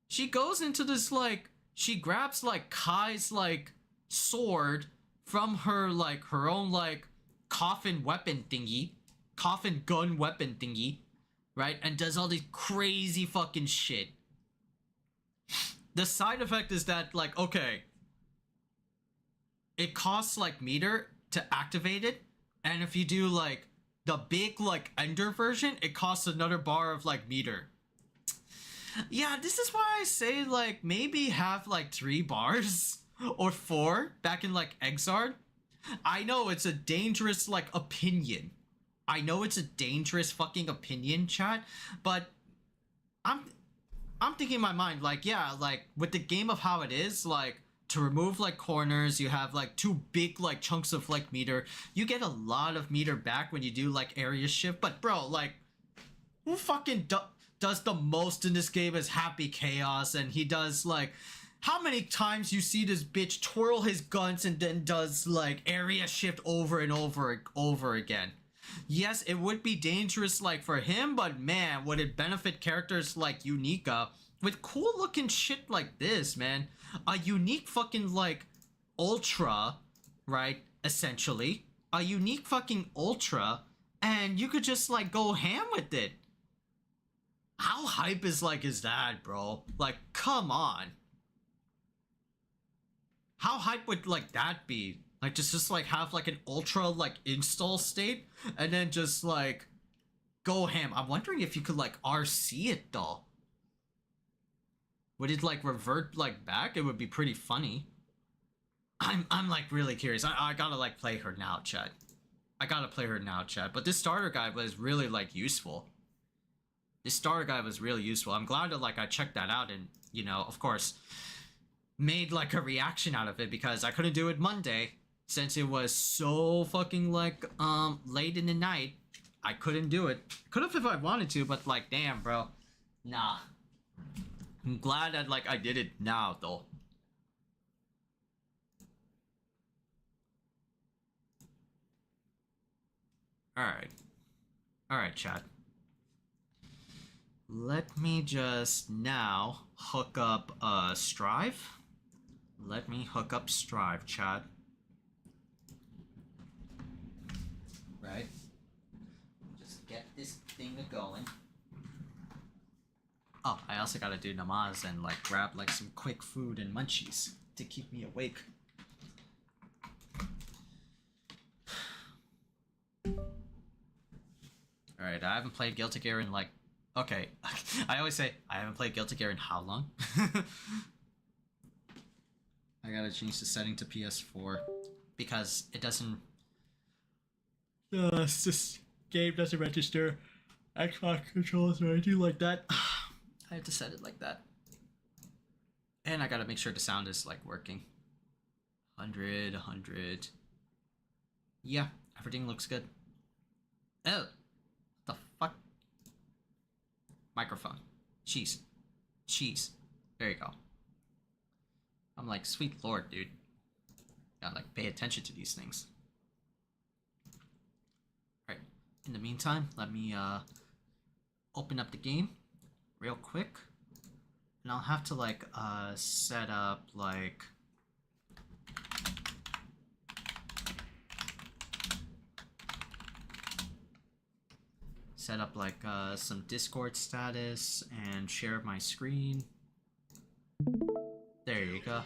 She goes into this like, she grabs like Kai's like sword from her like her own like coffin weapon thingy, coffin gun weapon thingy, right? And does all this crazy fucking shit. The side effect is that like, okay, it costs like meter to activate it, and if you do like the big like ender version, it costs another bar of like meter. Yeah, this is why I say like maybe have like 3 bars or 4 back in like Exard. I know it's a dangerous like opinion. I know it's a dangerous fucking opinion, chat, but I'm thinking in my mind like, yeah, like with the game of how it is, like to remove like corners, you have like 2 big like chunks of like meter. You get a lot of meter back when you do like area shift, but bro, like who fucking does the most in this game is Happy Chaos, and he does like, how many times you see this bitch twirl his guns and then does like area shift over and over again. Yes, it would be dangerous like for him, but man, would it benefit characters like Unika with cool looking shit like this, man. A unique fucking like ultra, right? Essentially a unique fucking ultra, and you could just like go ham with it. How hype is that, bro? Like, come on. How hype would like that be? Like just like have like an ultra like install state and then just like go ham. I'm wondering if you could like RC it though. Would it like revert like back? It would be pretty funny. I'm like really curious. I gotta like play her now, chat. I gotta play her now, chat. But this starter guide was really like useful. This starter guide was really useful. I'm glad that like I checked that out and, you know, of course, made like a reaction out of it because I couldn't do it Monday since it was so fucking like late in the night. I couldn't do it. Could have if I wanted to, but like damn, bro. Nah. I'm glad that like I did it now though. Alright, chat. Let me just now hook up Strive. Let me hook up Strive, chat. Right. Just get this thing going. Oh, I also gotta do namaz and like grab like some quick food and munchies to keep me awake. Alright, I haven't played Guilty Gear in like... Okay, I always say, I haven't played Guilty Gear in how long? I gotta change the setting to PS4 because it doesn't... this game doesn't register Xbox controls or anything like that. I have to set it like that. And I gotta make sure the sound is like working. 100. Yeah, everything looks good. Oh, what the fuck? Microphone. Cheese. There you go. I'm like, sweet lord, dude. Gotta like pay attention to these things. Alright, in the meantime, let me open up the game real quick. And I'll have to like set up like some Discord status and share my screen. There you go.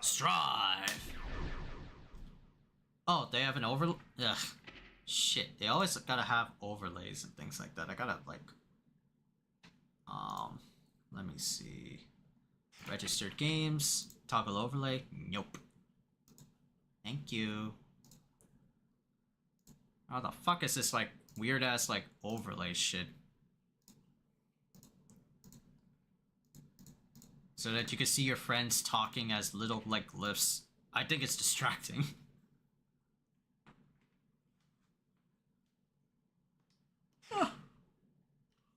Strive. Oh, they have an overlay. Ugh. Shit, they always gotta have overlays and things like that. I gotta like let me see. Registered games, toggle overlay. Nope. Thank you. How the fuck is this like weird ass like overlay shit? So that you can see your friends talking as little like glyphs. I think it's distracting.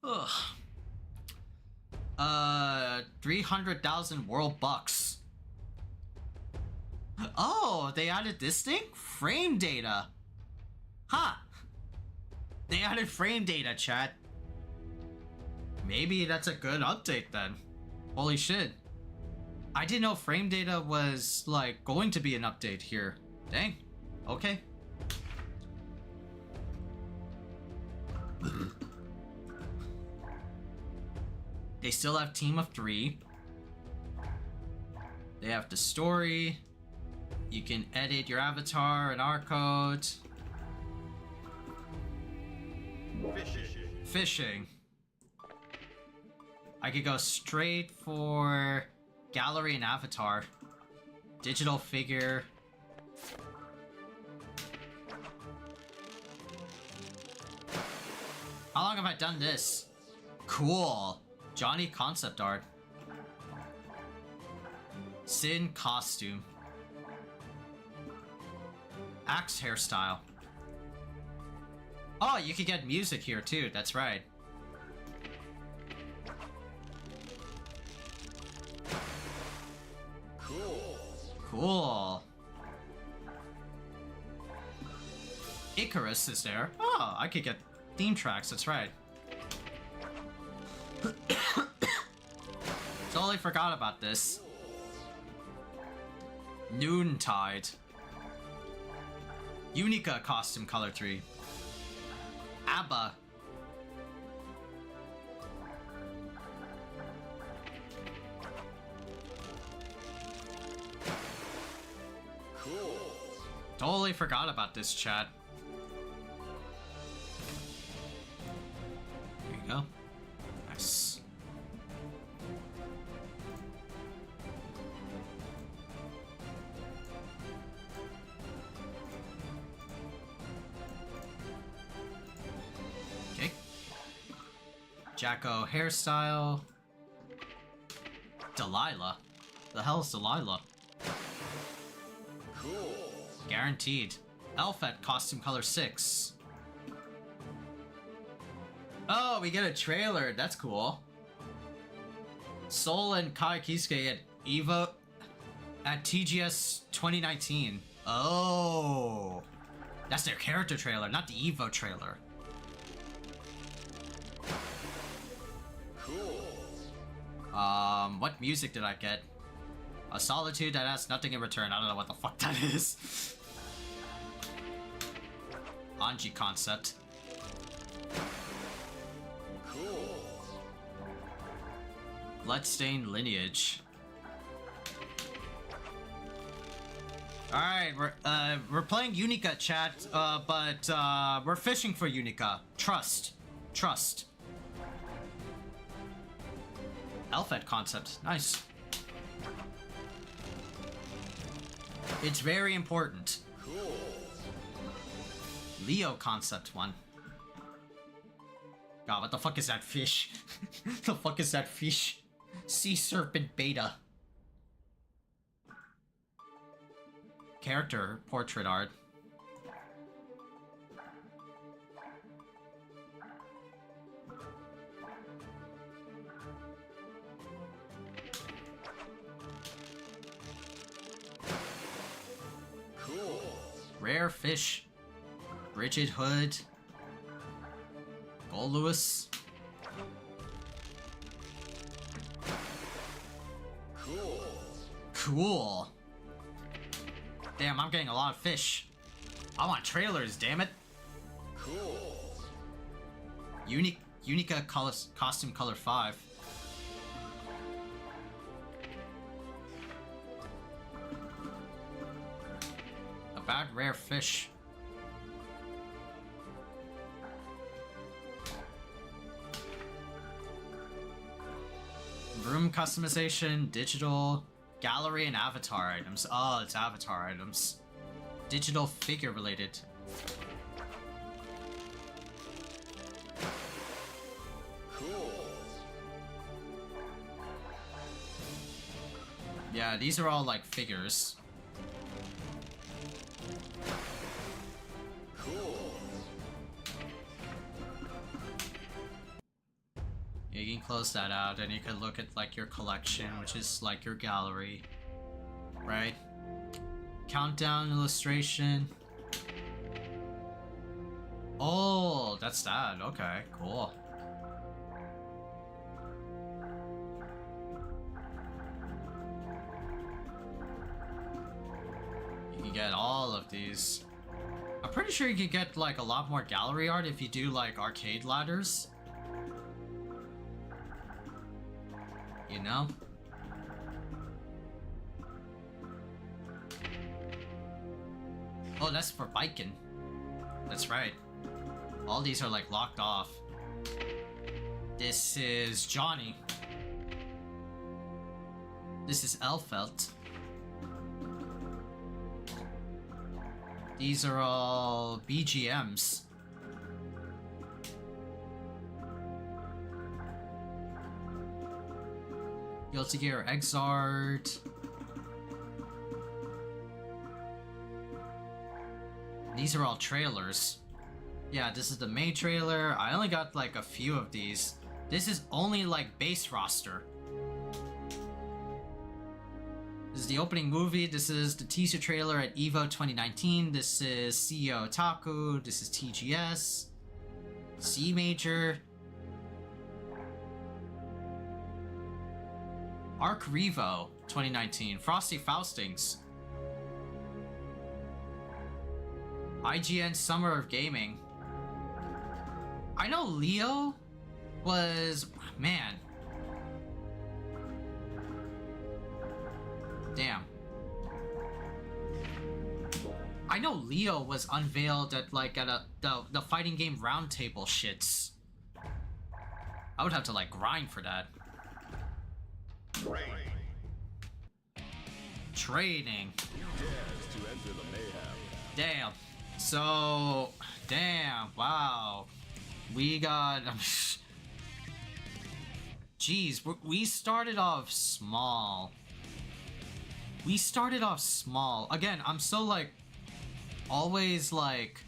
Ugh. 300,000 world bucks. Oh, they added this thing? Frame data. Huh. They added frame data, chat. Maybe that's a good update then. Holy shit. I didn't know frame data was like going to be an update here. Dang. Okay. They still have Team of 3. They have the story. You can edit your avatar and our code. Fishing. I could go straight for gallery and avatar. Digital figure. How long have I done this? Cool. Johnny concept art. Sin costume. Axe hairstyle. Oh, you could get music here too, that's right. Cool. Icarus is there. Oh, I could get theme tracks, that's right. Totally forgot about this. Noontide. Unika costume color 3. ABBA. Totally forgot about this, chat. There you go. Nice. Okay. Jacko hairstyle. Delilah. The hell is Delilah? Guaranteed. Elfet costume color 6. Oh, we get a trailer. That's cool. Sol and Kai Kisuke at Evo at TGS 2019. Oh, that's their character trailer, not the Evo trailer. What music did I get? A solitude that asks nothing in return. I don't know what the fuck that is. Anji concept. Bloodstained lineage. Alright, we're playing Unika, chat, but we're fishing for Unika. Trust. Trust. Elfet concept. Nice. It's very important. Leo concept 1. God, what the fuck is that fish? The fuck is that fish? Sea serpent beta. Character portrait art. Rare fish. Bridget Hood. Gold Lewis. Cool. Damn, I'm getting a lot of fish. I want trailers, damn it. Unika costume color 5. A bad rare fish. Room customization, digital, gallery, and avatar items. Oh, it's avatar items. Digital figure related. Yeah, these are all like figures. You can close that out and you can look at like your collection, which is like your gallery, right? Countdown illustration. Oh, that's that. Okay, cool. You can get all of these. I'm pretty sure you can get like a lot more gallery art if you do like arcade ladders. You know? Oh, that's for biking. That's right. All these are like locked off. This is Johnny. This is Elfelt. These are all BGMs. Guilty Gear Exart. These are all trailers. Yeah, this is the main trailer. I only got like a few of these. This is only like base roster. This is the opening movie. This is the teaser trailer at EVO 2019. This is CEO Otaku. This is TGS. C Major. Arc Revo 2019. Frosty Faustings. IGN Summer of Gaming. I know Leo was... Man. Damn. I know Leo was unveiled at like at the fighting game roundtable shits. I would have to like grind for that. Training. Damn. So, damn, wow. We got... Jeez, we started off small. We started off small. Again, I'm so, like, always, like,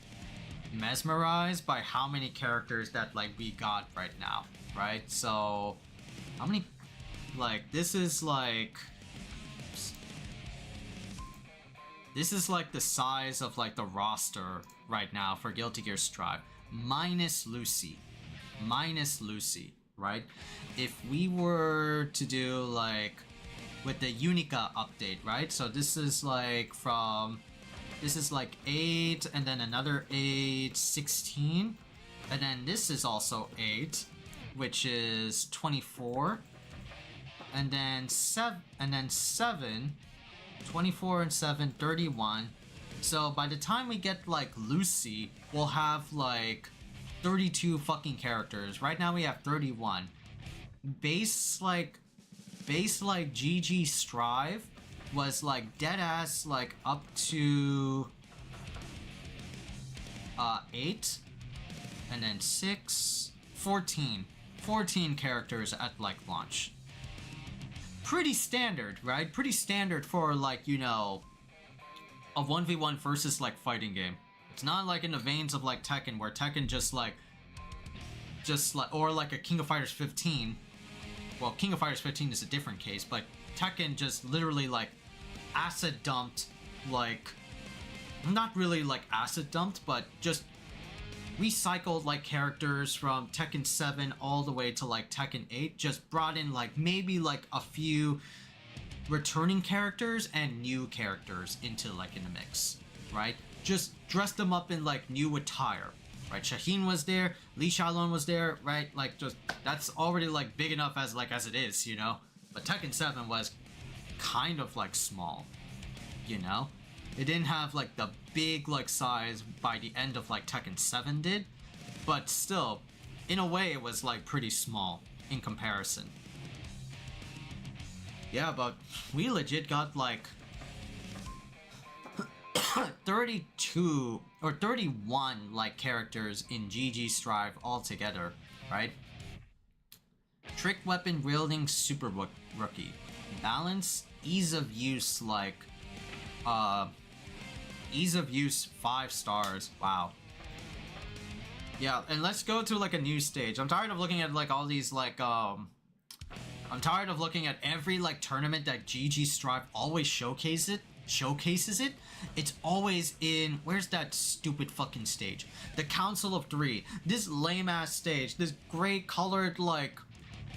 mesmerized by how many characters that, like, we got right now, right? So, how many... Like, this is, like... This is like the size of like the roster right now for Guilty Gear Strive. Minus Lucy. Minus Lucy, right? If we were to do like with the Unika update, right? So this is like from... This is like 8 and then another 8, 16. And then this is also 8, which is 24. And then 7... 24 and 7, 31. So by the time we get like Lucy, we'll have like 32 fucking characters. Right now we have 31. Base like GG Strive was like dead ass like up to 8 and then 6, 14 characters at like launch. Pretty standard, right? Pretty standard for like, you know, a 1v1 versus like fighting game. It's not like in the veins of like Tekken, where Tekken just like or like a King of Fighters 15. Well, King of Fighters 15 is a different case, but Tekken just literally like acid dumped, like, not really like acid dumped, but just recycled like characters from Tekken 7 all the way to like Tekken 8, just brought in like maybe like a few returning characters and new characters into like in the mix, right? Just dressed them up in like new attire, right? Shaheen was there, Lee Shalon was there, right? Like just that's already like big enough as like as it is, you know? But Tekken 7 was kind of like small, you know? It didn't have like the big like size by the end of like Tekken 7 did, but still, in a way it was like pretty small in comparison. Yeah, but we legit got like 32 or 31 like characters in GG Strive altogether, right? Trick weapon wielding super rookie. Balance, ease of use, like ease of use 5 stars. Wow. Yeah, and let's go to like a new stage. I'm tired of looking at like all these like I'm tired of looking at every like tournament that GG Strive always showcase it, showcases it, it's always in, where's that stupid fucking stage? The Council of Three. This lame ass stage. This gray colored like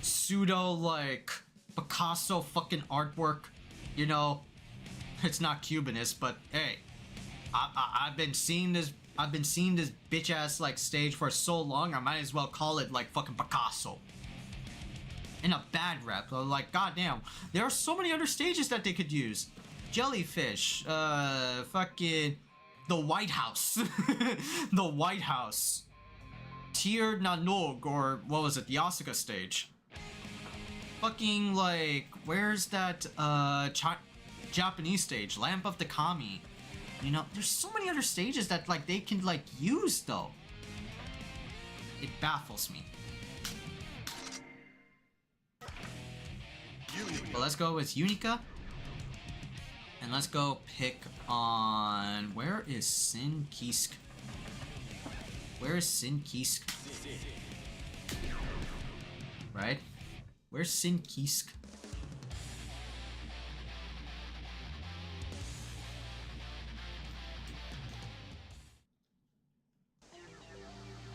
pseudo like Picasso fucking artwork. You know, it's not Cubanist, but hey, I've been seeing this bitch ass like stage for so long. I might as well call it like fucking Picasso. In a bad rep, like goddamn, there are so many other stages that they could use. Jellyfish, fucking the White House, the White House, Tir Nanog, or what was it, the Asuka stage. Fucking like, where's that Japanese stage, Lamp of the Kami. You know, there's so many other stages that like they can like use though. It baffles me. Well, let's go with Unika. And let's go pick on... Where is Sin Kisk? Where is Sin Kisk? Right? Where's Sin Kisk?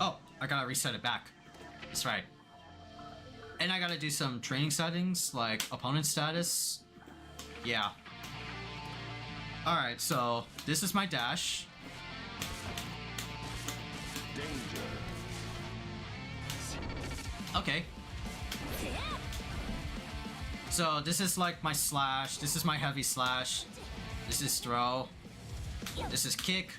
Oh, I gotta reset it back. That's right. And I gotta do some training settings, like opponent status. Yeah. Alright, so this is my dash. Okay. So this is like my slash, this is my heavy slash, this is throw, this is kick.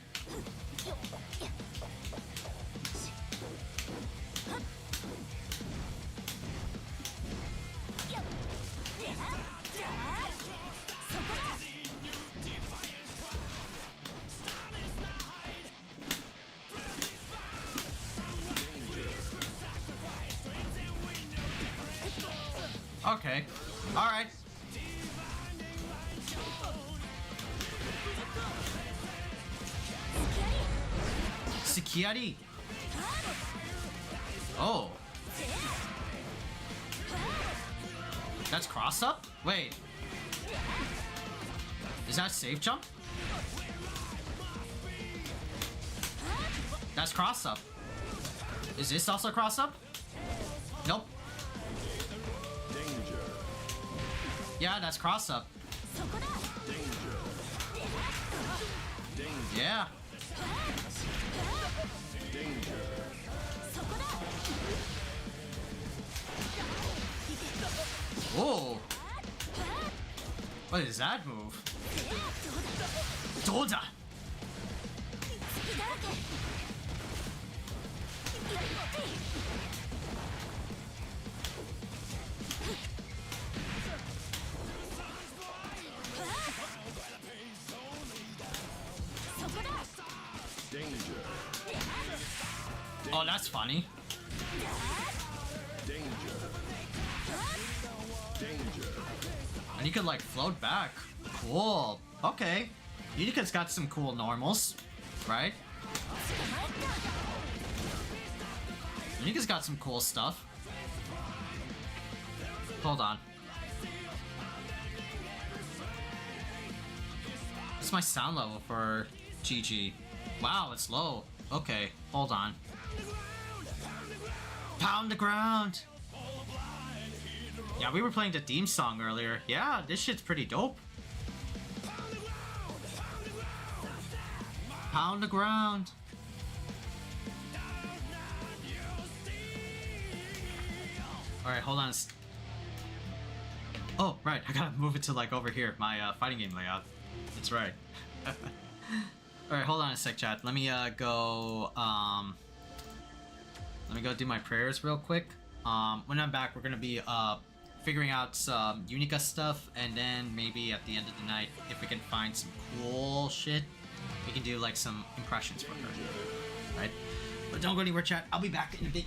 Okay. Alright. Sukiari. Oh. That's cross up? Wait. Is that safe jump? That's cross up. Is this also cross up? Nope. Yeah, that's cross up. Yeah. Whoa. What is that move? Doda. Oh, that's funny. And you could like float back. Cool. Okay. Unika's got some cool normals, right? Unika's got some cool stuff. Hold on. What's my sound level for GG? Wow, it's low. Okay, hold on. Pound the ground! Yeah, we were playing the theme song earlier. Yeah, this shit's pretty dope. Pound the ground. Alright, hold on. Oh, right, I gotta move it to like over here, my fighting game layout. That's right. Alright, hold on a sec, chat. Let me go do my prayers real quick. When I'm back, we're gonna be figuring out some Unika stuff, and then maybe at the end of the night, if we can find some cool shit, we can do like some impressions for her. Right? But don't go anywhere, chat. I'll be back in a bit.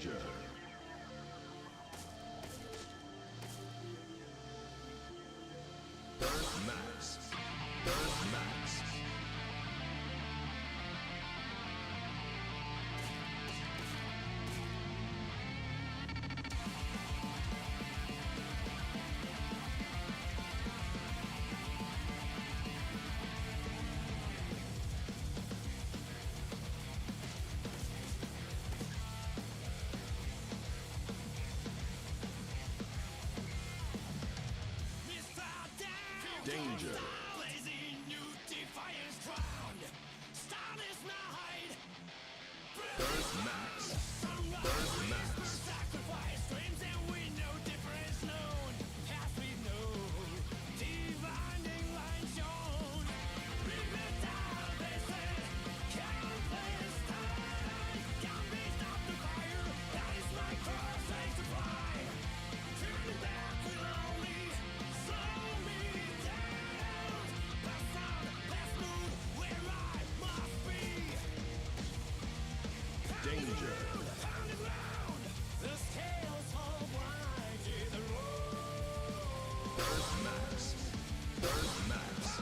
Danger. Earth Max. Earth Max. Danger. Earth Max. Earth Max. Danger. Earth Max. Earth Max.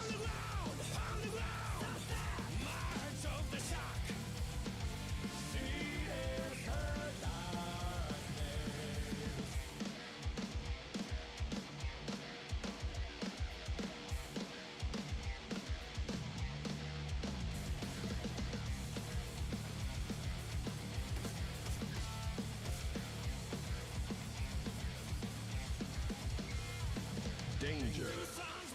Danger. Earth Max.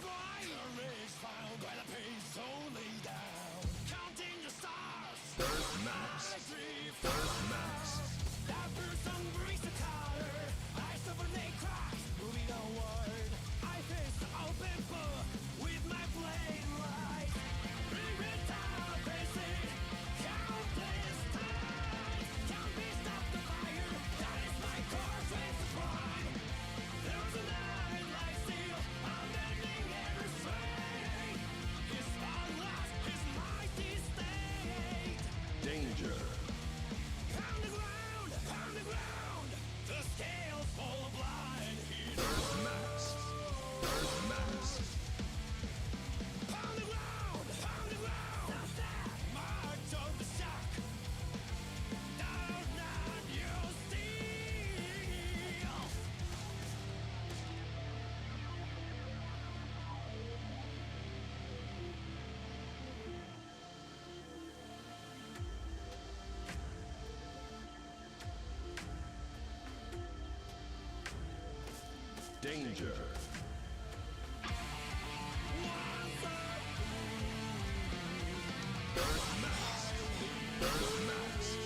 Earth Max. Danger. Earth Max. Earth Max. Danger. Earth Max. Earth Max.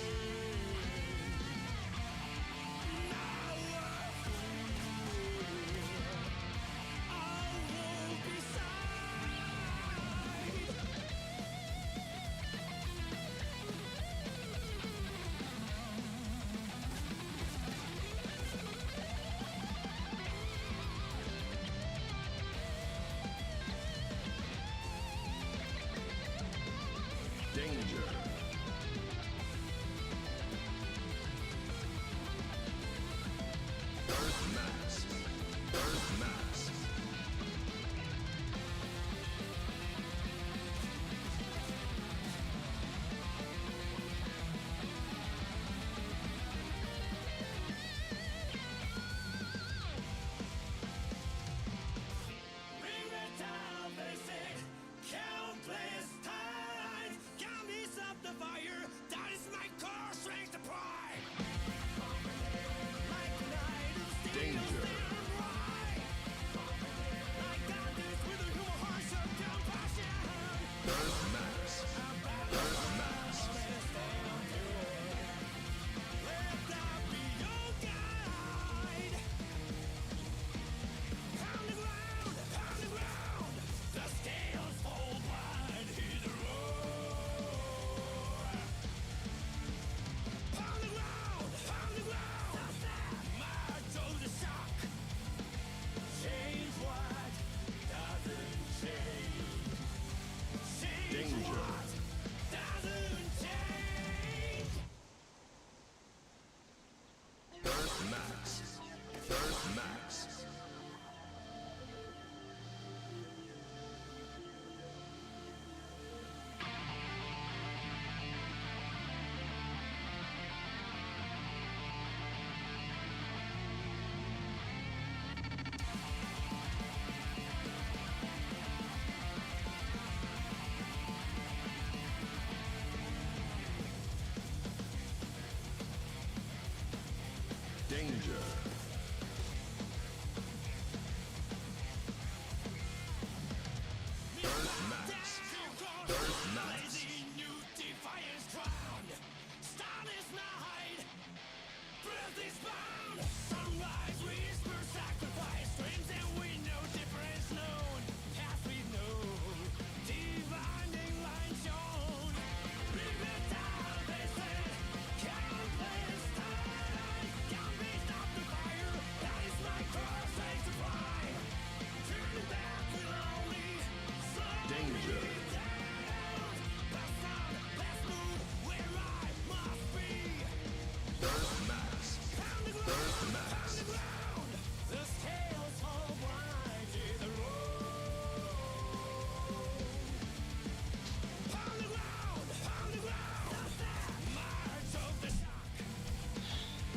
Danger.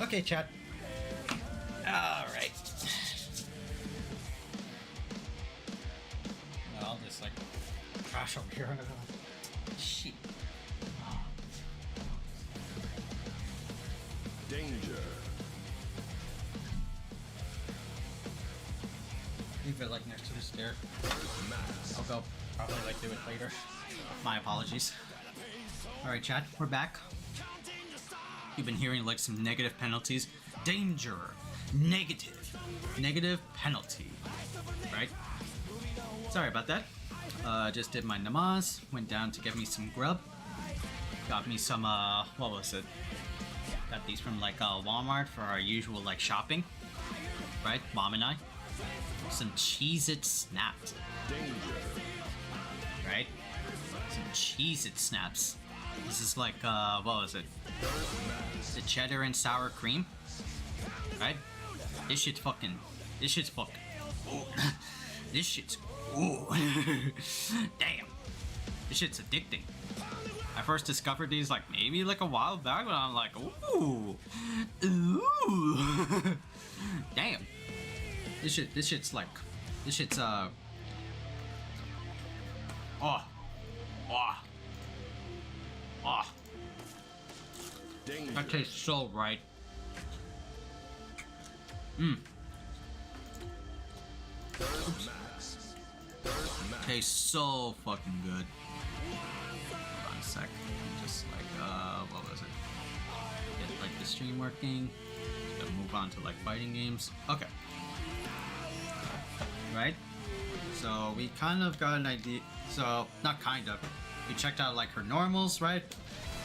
Okay, chat. Alright. I'll just like crash over here. Shit. Danger. Leave it like next to the stair. I'll go probably like do it later. My apologies. Alright, chat, we're back. You've been hearing like some negative penalties. Danger. Negative penalty. Right? Sorry about that. Just did my namaz. Went down to get me some grub. Got me some, what was it? Got these from like Walmart for our usual like shopping. Right? Mom and I. Some Cheez-It Snaps. Right? Some Cheez-It Snaps. This is like, what was it? The cheddar and sour cream. Right? This shit's fucking. Ooh. This shit's. Ooh. Damn. This shit's addicting. I first discovered these like maybe like a while back, but I'm like, ooh. Ooh. Damn. This shit's like. This shit's, Oh. Oh. Oh. That tastes so right. Tastes so fucking good. Hold on a sec. Just like, what was it? Get like the stream working. Gotta move on to like fighting games. Okay. Right? So we kind of got an idea. So, not kind of. We checked out like her normals, right?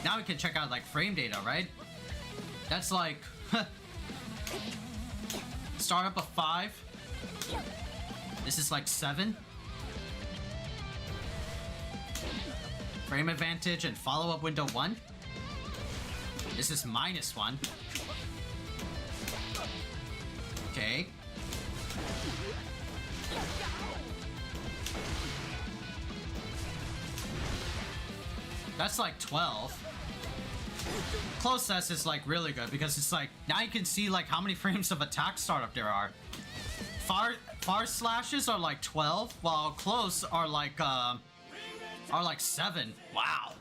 Now we can check out like frame data, right? That's like startup of 5. This is like 7. Frame advantage and follow-up window 1. This is -1. Okay. That's like 12. Close S is like really good because it's like now you can see like how many frames of attack startup there are. Far slashes are like 12, while close are like 7. Wow.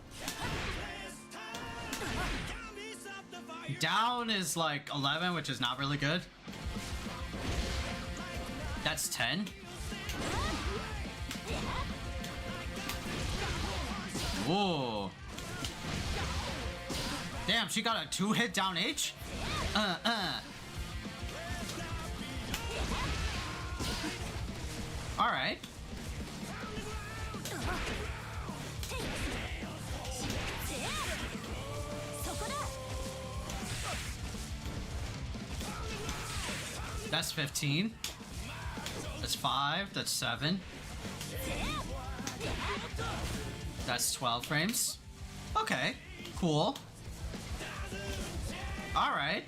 Down is like 11, which is not really good. That's 10. Whoa. Damn, she got a 2-hit down H? Alright. That's 15. That's 5. That's 7. That's 12 frames. Okay, cool. Alright.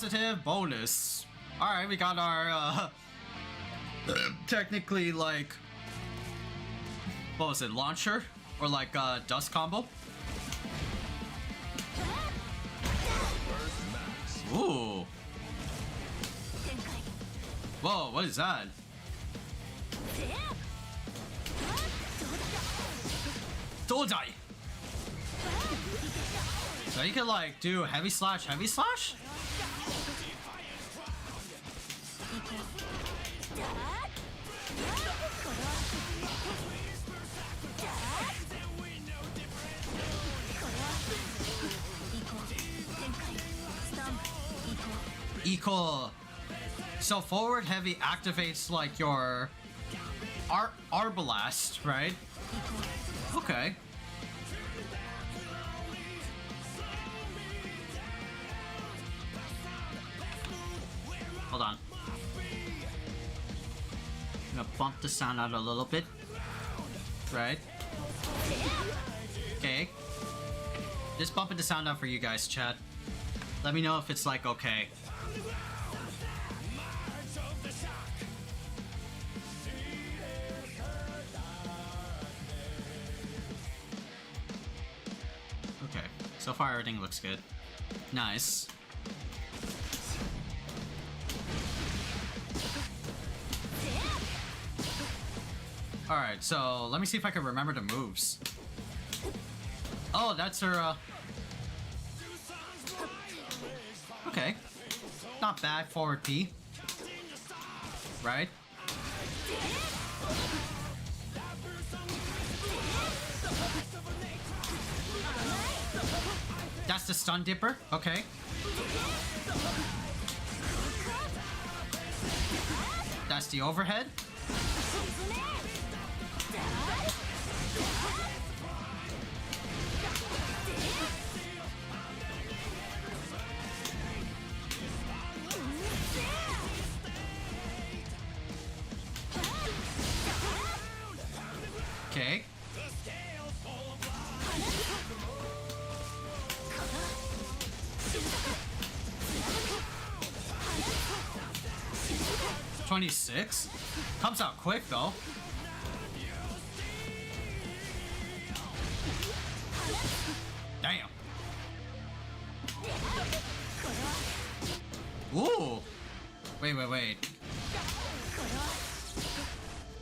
positive bonus. Alright, we got our, technically, like, what was it, launcher? Or like, dust combo? Ooh. Whoa, what is that? Dodai! So you can like do heavy slash, heavy slash? Equal. So forward heavy activates like your Arbalast, right? Okay. Hold on. I'm gonna bump the sound out a little bit. Right? Okay. Just bumping the sound out for you guys, chat. Let me know if it's like okay. Okay. So far everything looks good. Nice. Alright, so let me see if I can remember the moves. Oh, that's her, okay. Not bad, forward P. Right? That's the stun dipper, okay. That's the overhead. Okay. $26 comes out quick though. Damn. Ooh. Wait.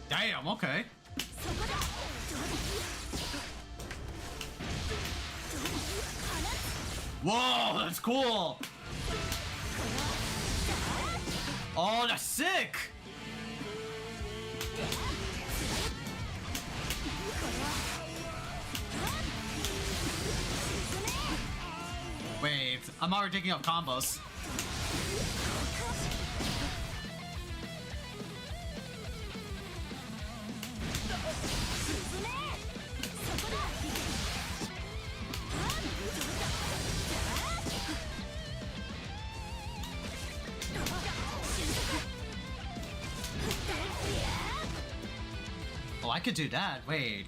Damn, okay. Whoa, that's cool. Oh, that's sick. Wait, I'm already thinking of combos. Oh, I could do that. Wait.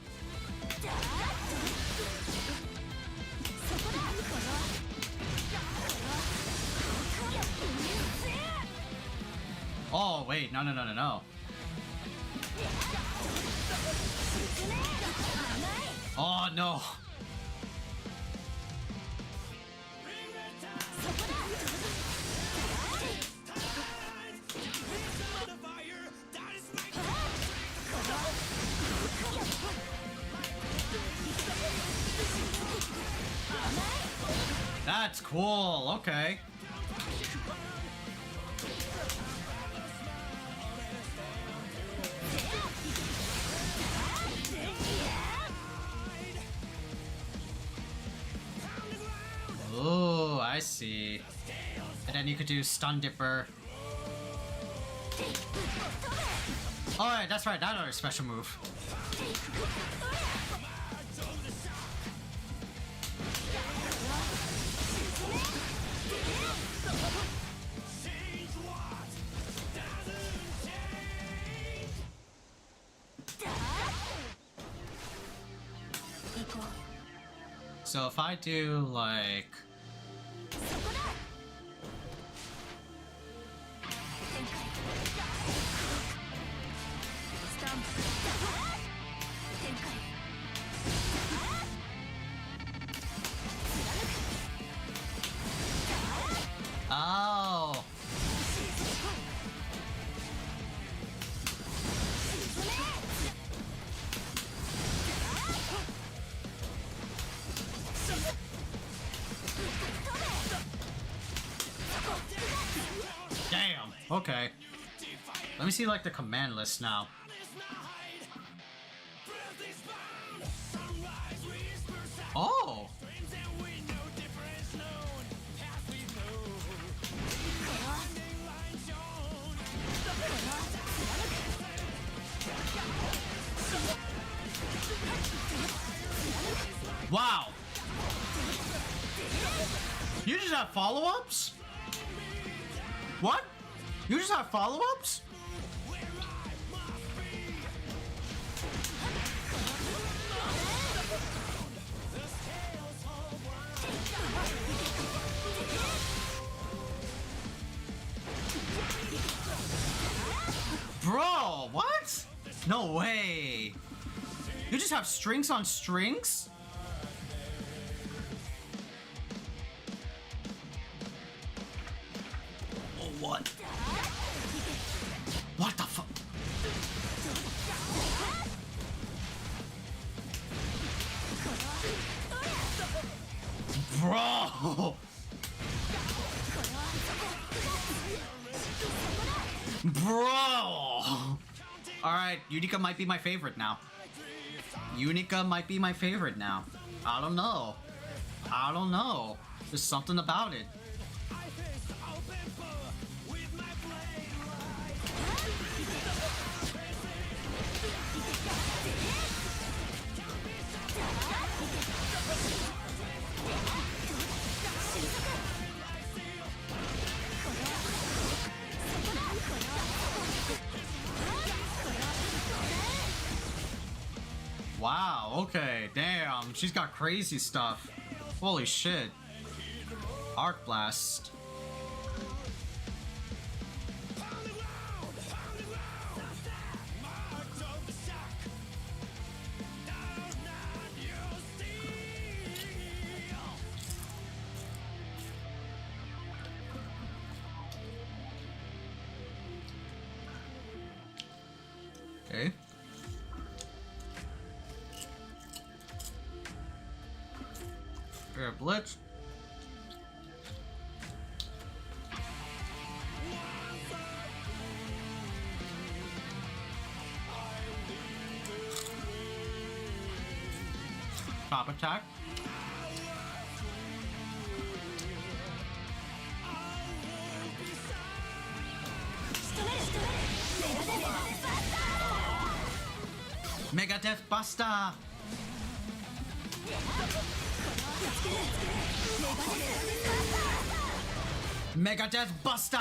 Oh, wait. No. Oh, no. That's cool. Okay. Oh, I see. And then you could do stun dipper. Alright, that's right, that other special move. So if I do like Okay. Let me see like the command list now. Oh! Wow! You just have follow-ups? What? You just have follow-ups? Bro, what? No way. You just have strings on strings? Oh, what? What the fuck? Bro! Bro! Alright, Unika might be my favorite now. Unika might be my favorite now. I don't know. I don't know. There's something about it. Wow, okay, damn, she's got crazy stuff. Holy shit. Arc Blast. Okay. Air Blitz. Top attack. Mega Death Buster. Mega Death Buster.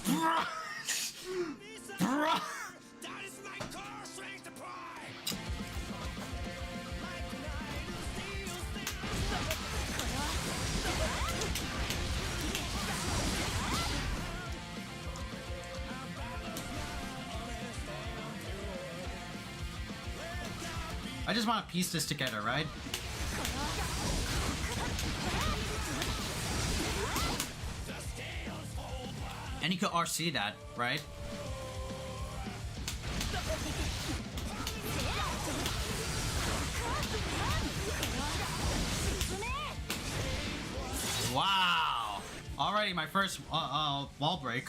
Bruh. Bruh. I just want to piece this together, right? And you could RC that, right? Wow! Alrighty, my first wall break.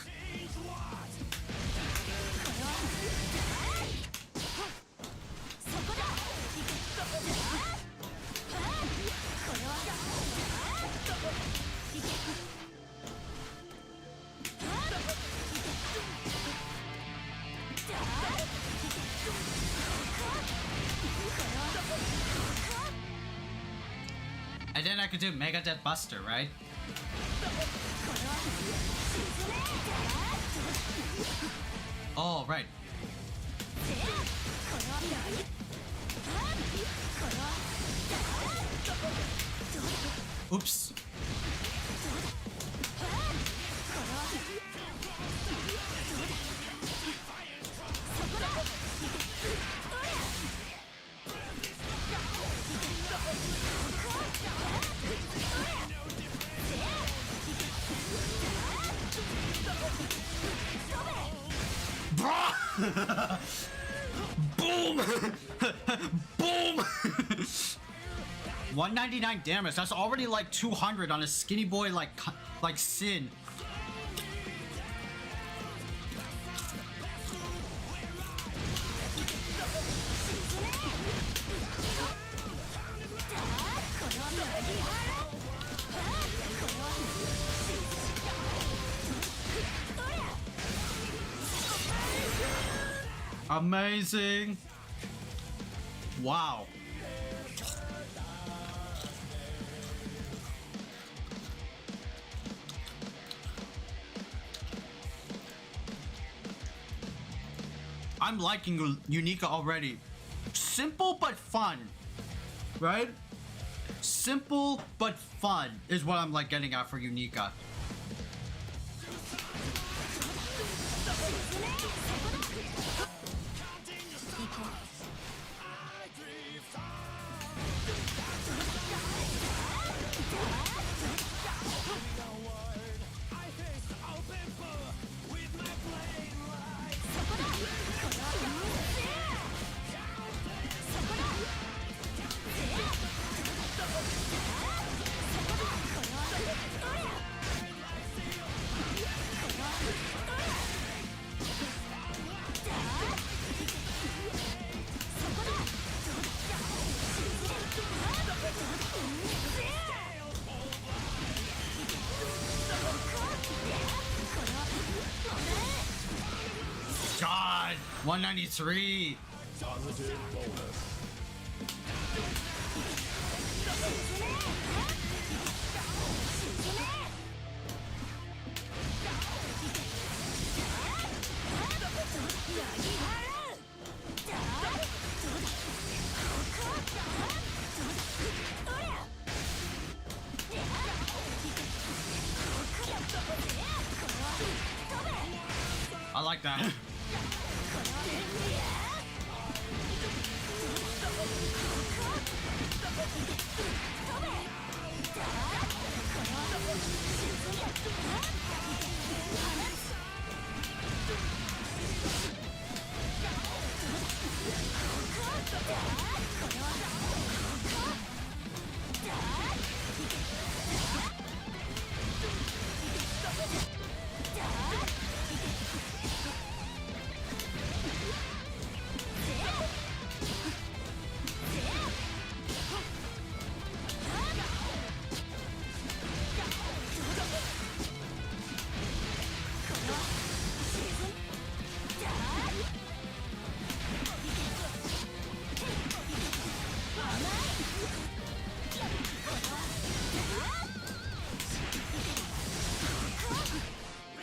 And then I could do Mega Death Buster, right? Oh, right. Oops. Boom! Boom! 199 damage. That's already like 200 on a skinny boy like Sin. Amazing. Wow. I'm liking Unika already. Simple but fun, right? Simple but fun is what I'm like getting at for Unika. God, 193. I like that.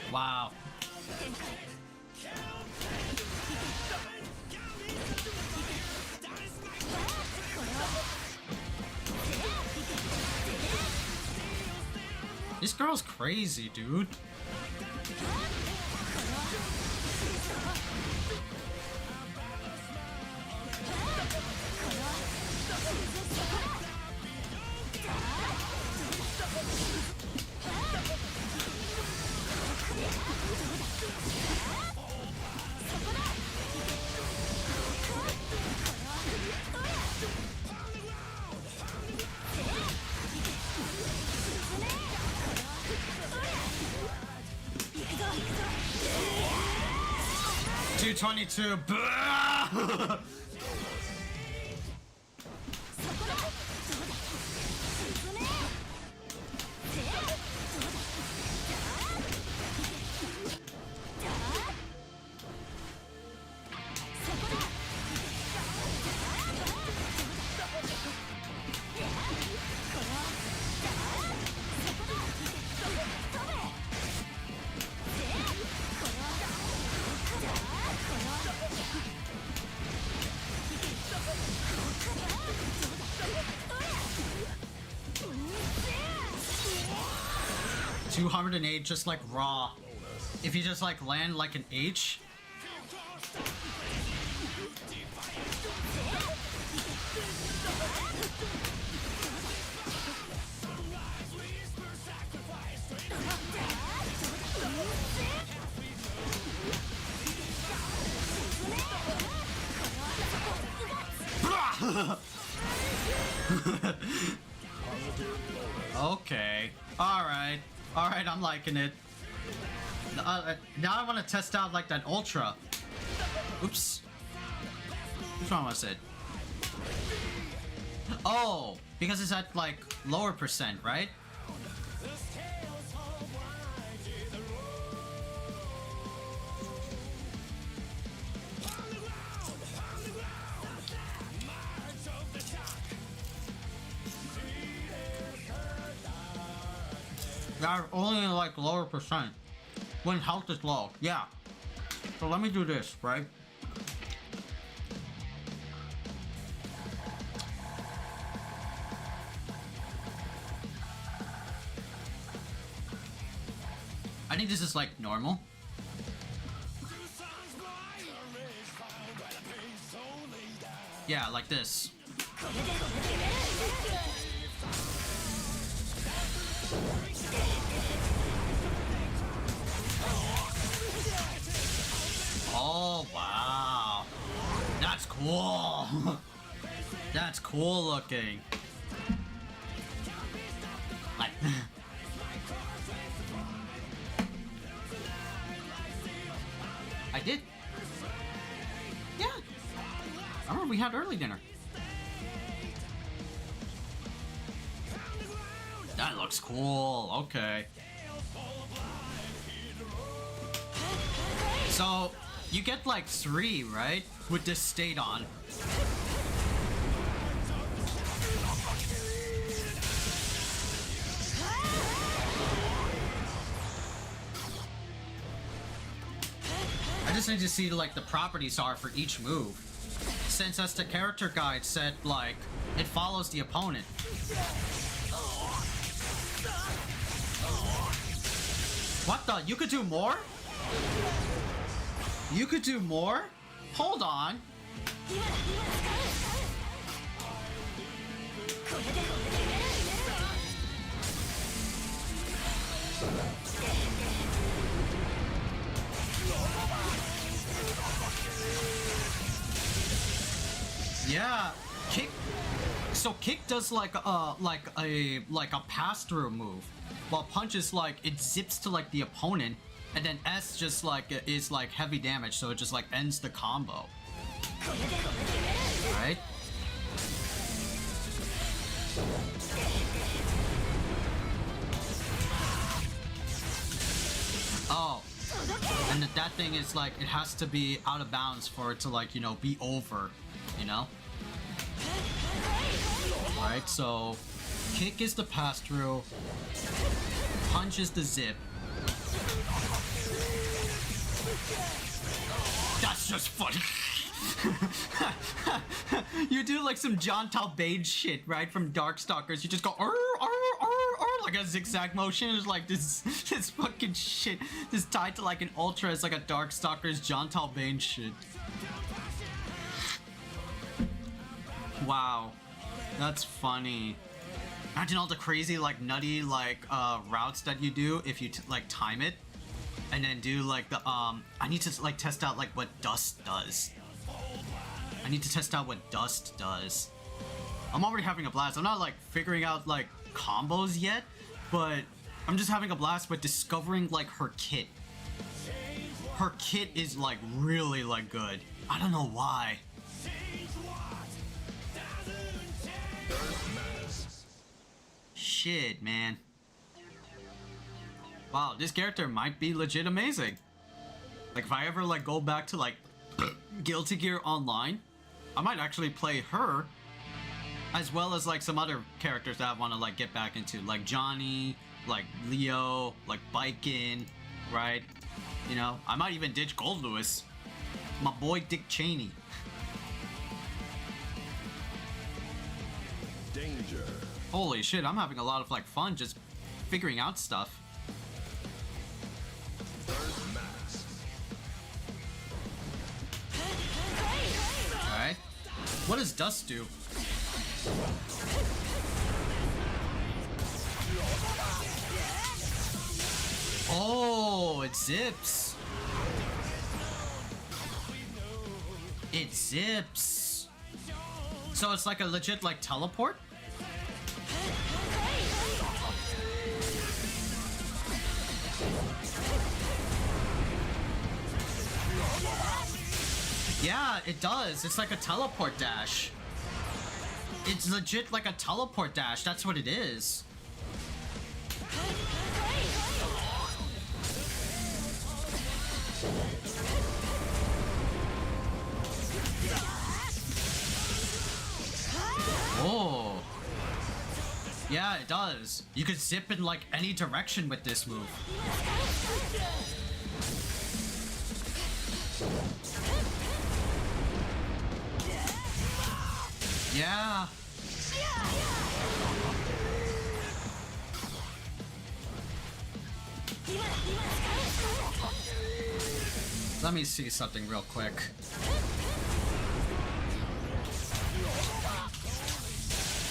Wow. This girl's crazy, dude. $222. $208 just like raw. If you just like land like an H. Okay. Alright. Alright, I'm liking it. Now I want to test out like that ultra. Oops. Which one was it? Oh, because it's at like lower percent, right? They're only like lower percent when health is low. Yeah. So let me do this, right? I think this is like normal. Yeah, like this. Oh, wow. That's cool. That's cool looking. Like... I did. Yeah. I remember we had early dinner. That looks cool. Okay. So, you get like 3, right? With this state on. I just need to see like the properties are for each move. Since as the character guide said, like, it follows the opponent. What the? You could do more? You could do more? Hold on. Yeah, kick. So kick does like a pass-through move, while punch is like it zips to like the opponent, and then S just like is like heavy damage, so it just like ends the combo. Right? Oh, and that thing is like it has to be out of bounds for it to like, you know, be over, you know? Alright, so kick is the pass through, punch is the zip. That's just funny. You do like some John Talbade shit, right? From Darkstalkers. You just go like a zigzag motion. It's like this fucking shit. This tied to like an ultra is like a Darkstalkers John Talbade shit. Wow, that's funny. Imagine all the crazy like nutty like routes that you do if you like time it, and then do like the I need to like test out like what dust does. I need to test out what dust does. I'm already having a blast. I'm not like figuring out like combos yet, but I'm just having a blast with discovering like her kit. Her kit is like really like good. I don't know why. Shit, man. Wow, this character might be legit amazing. Like if I ever like go back to like Guilty Gear Online, I might actually play her as well as like some other characters that I want to like get back into, like Johnny, like Leo, like Bikin, right? You know, I might even ditch Gold Lewis. My boy Dick Cheney. Danger. Holy shit, I'm having a lot of like fun just figuring out stuff. Alright. What does dust do? Oh, it zips. It zips. So it's like a legit like teleport? Yeah, it does. It's like a teleport dash. It's legit like a teleport dash. That's what it is. Oh. Yeah, it does. You could zip in like any direction with this move. Yeah. Let me see something real quick.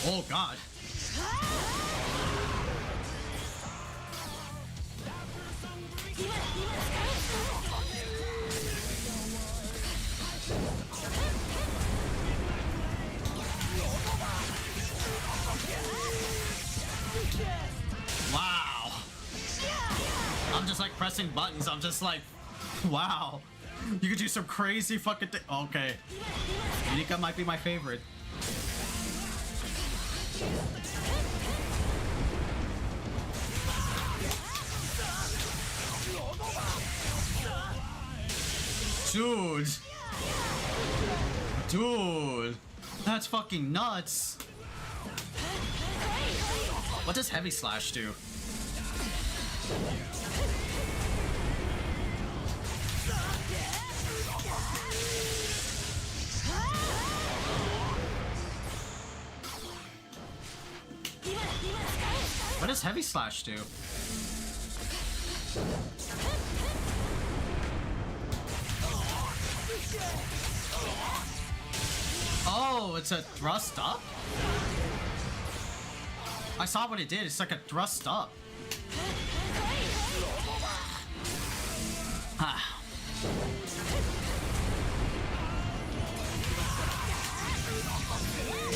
Oh god. Wow. I'm just like pressing buttons. I'm just like, wow. You could do some crazy fucking thing. Okay. Unika might be my favorite. Dude. Dude. That's fucking nuts. What does Heavy Slash do? What does Heavy Slash do? Oh, it's a thrust up? I saw what it did. It's like a thrust up. Ah.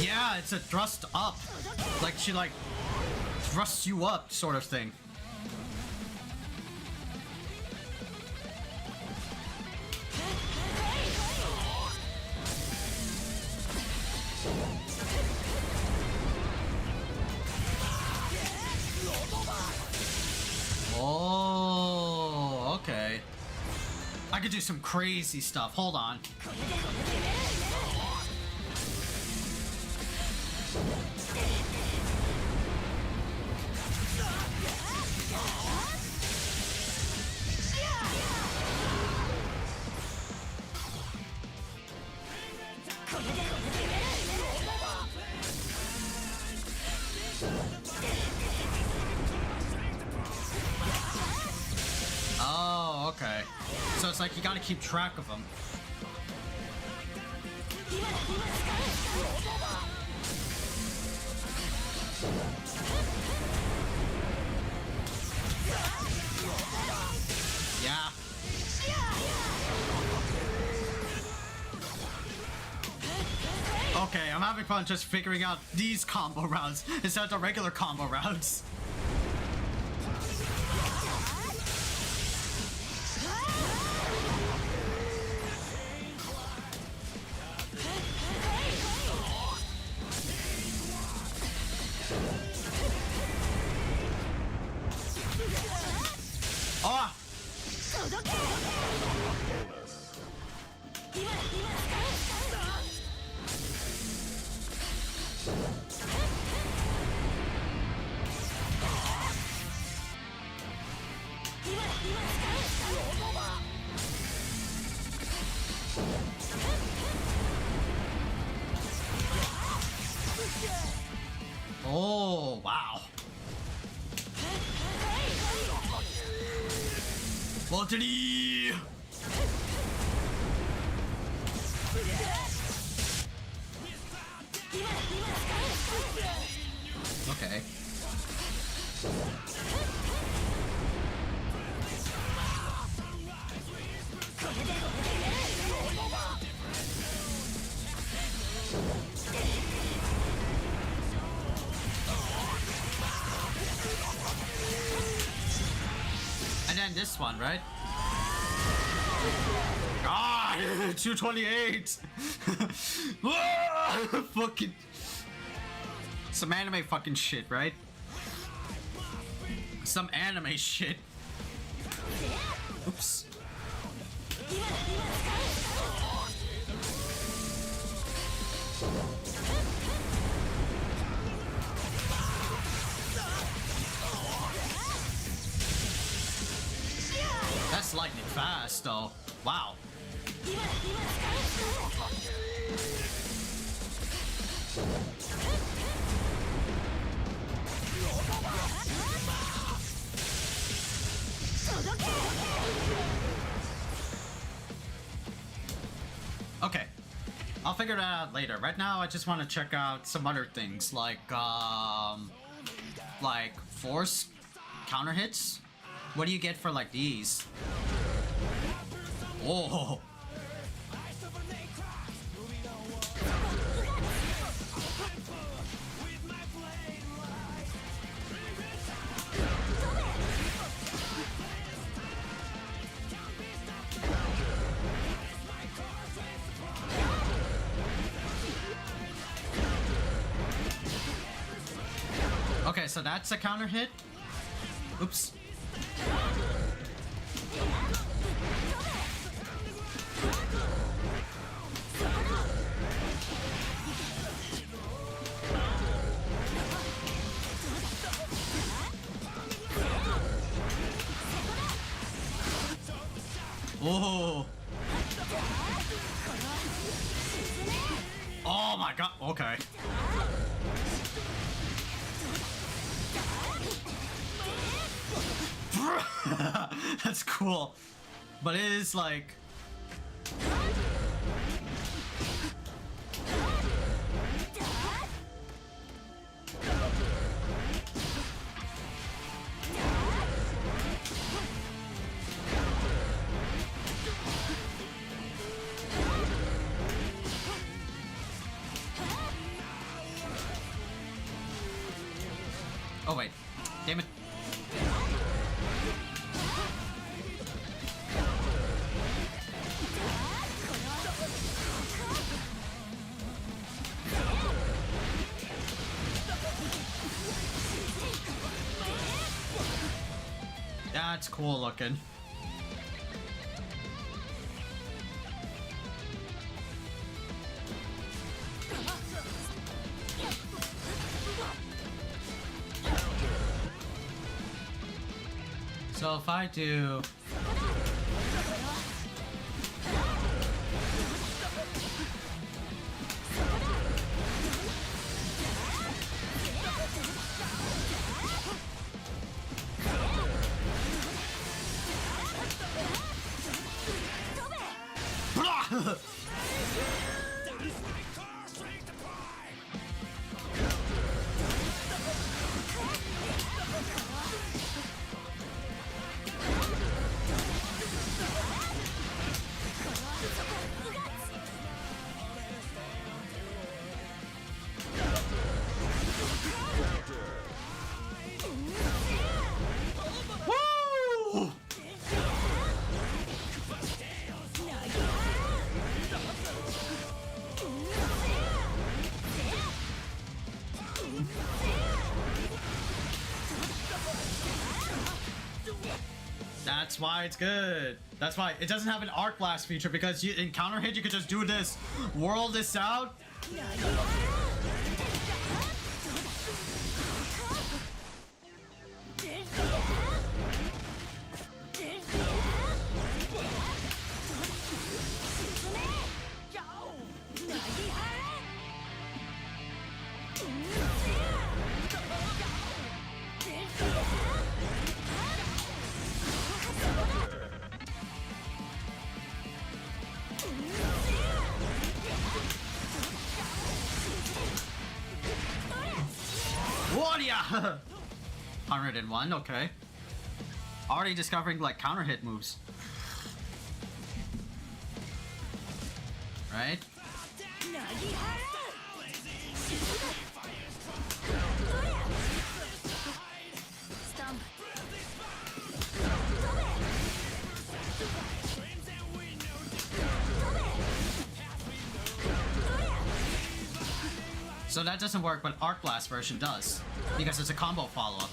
Yeah, it's a thrust up. Like she like thrusts you up sort of thing. Oh, okay. I could do some crazy stuff. Hold on. Oh, okay. So it's like you gotta keep track of them. Yeah. Okay, I'm having fun just figuring out these combo rounds instead of the regular combo rounds. Oh! Oh, wow. Voltini! Okay. one, right? Ah, 228. Fucking some anime fucking shit, right? Some anime shit. Oops. That's lightning fast, though. Wow. Okay. I'll figure that out later. Right now, I just want to check out some other things, like force counter hits. What do you get for like these? Oh. Okay, so that's a counter hit. Oops. Oh. Oh my god. Okay. That's cool. But it is like oh wait. Damn it. That's cool looking. So if I do Woo! That's why it's good. That's why it doesn't have an arc blast feature, because you, in counter hit you could just do this, whirl this out. What? Yeah. 101. Okay. Already discovering like counter hit moves. Right? So that doesn't work, but Arc Blast version does. Because it's a combo follow-up.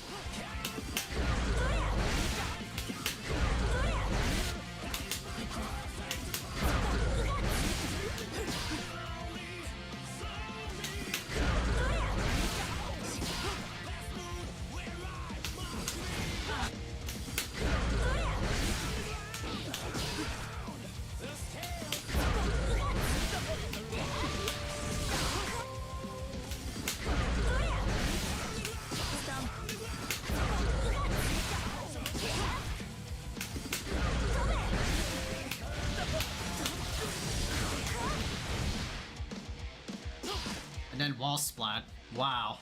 And then wall splat. Wow.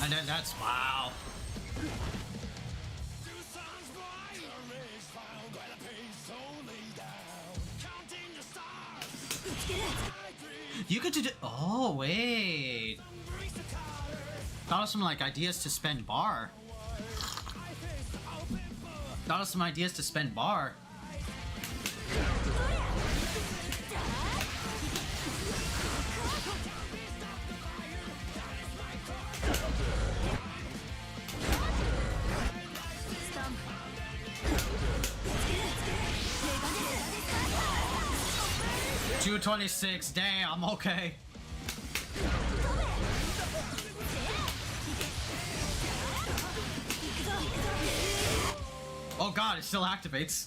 And then that's wow. You could do. Oh wait. Thought of some like ideas to spend bar. Thought of some ideas to spend bar. $226. Damn. Okay. Oh god, it still activates.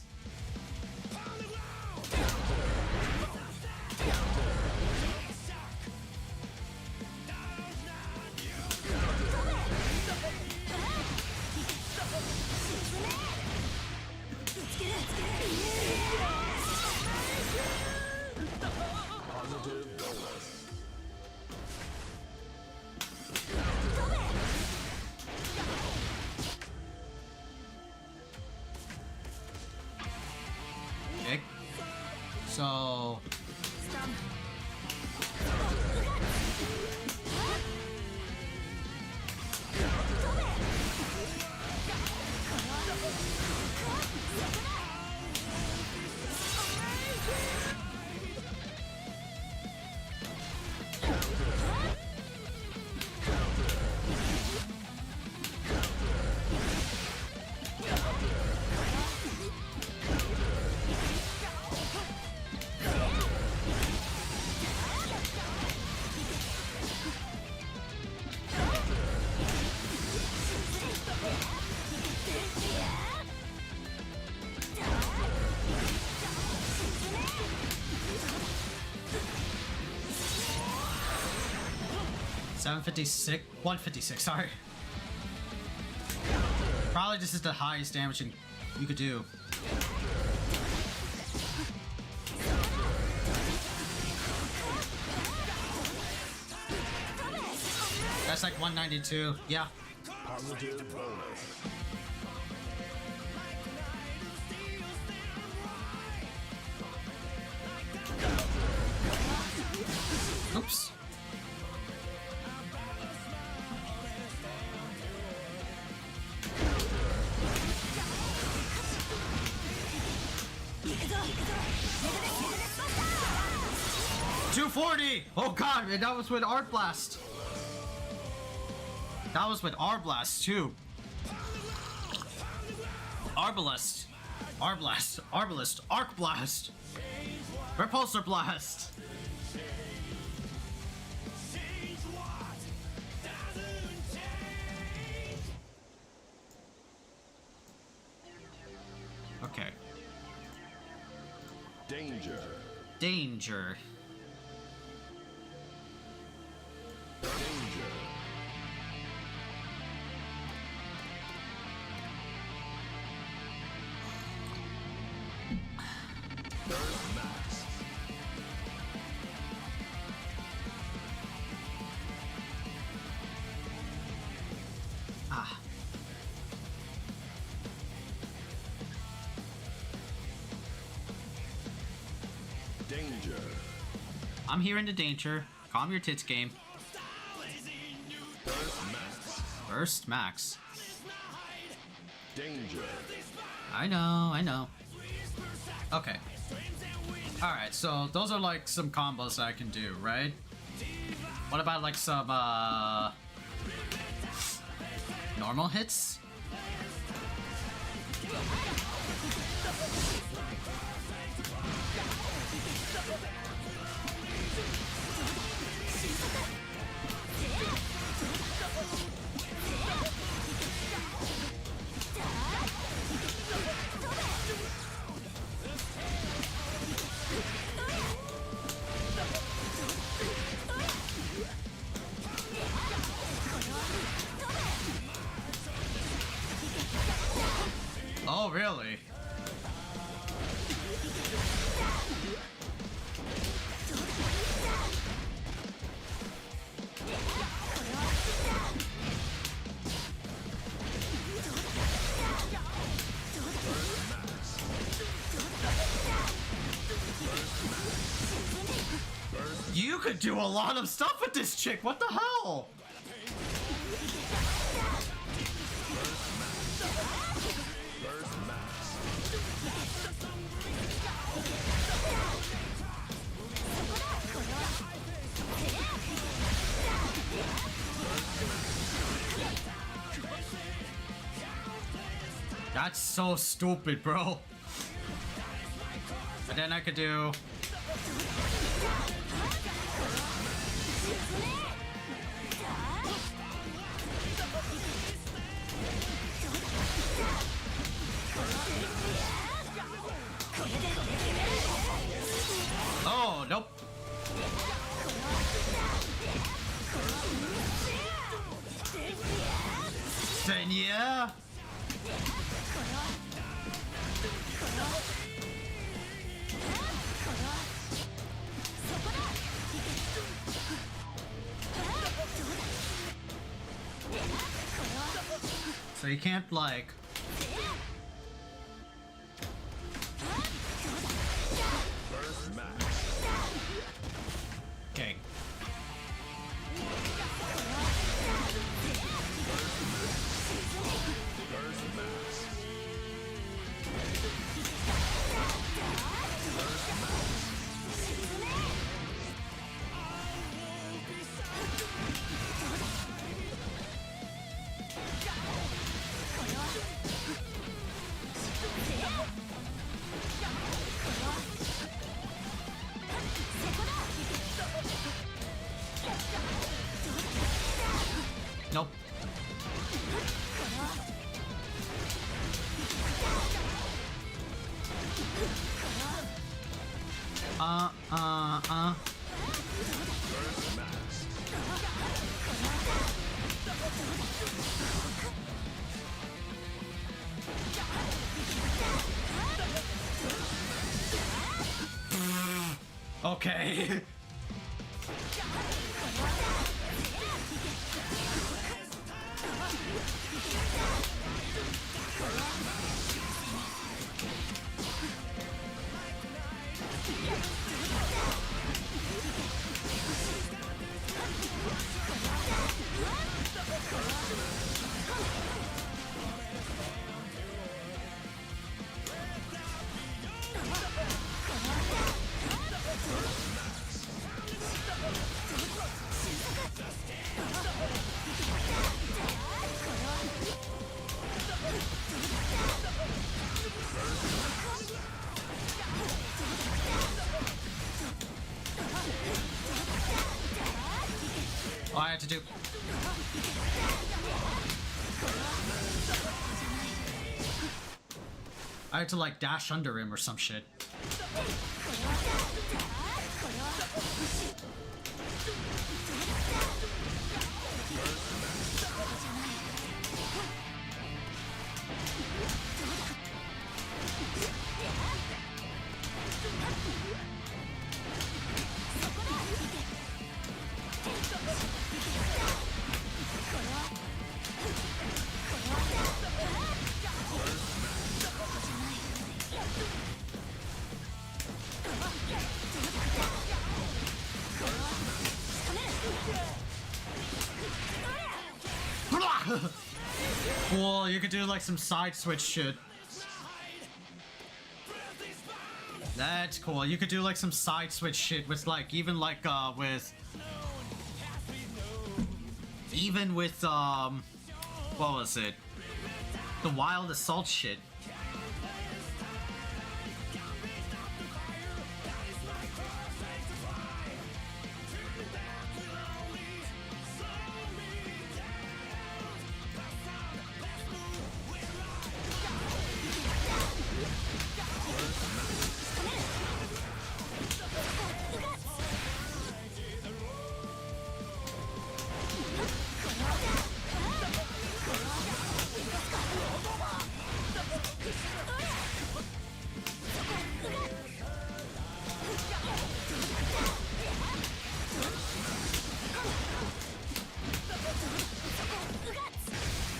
Okay. So... $756, $156, sorry. Probably this is the highest damage you could do. That's like 192, yeah. Oops. $240! Oh god, and that was with Art Blast. That was with Arblast too. Arbalest. Arblast. Arbalest. Arc Blast. Repulsor Blast. Okay. Danger. Danger. Ah. Danger. I'm hearing the danger. Calm your tits game. Burst Max. Danger. I know. Okay. Alright, so those are like some combos I can do, right? What about like some normal hits? Oh, really? You could do a lot of stuff with this chick. What the hell? That's so stupid, bro. And then I could do... Oh, nope. Then yeah. So you can't like... Okay. Nope. Okay. All I had to do. I had to like dash under him or some shit. Cool, you could do like some side switch shit. That's cool. You could do like some side switch shit with like even with what was it? The wild assault shit.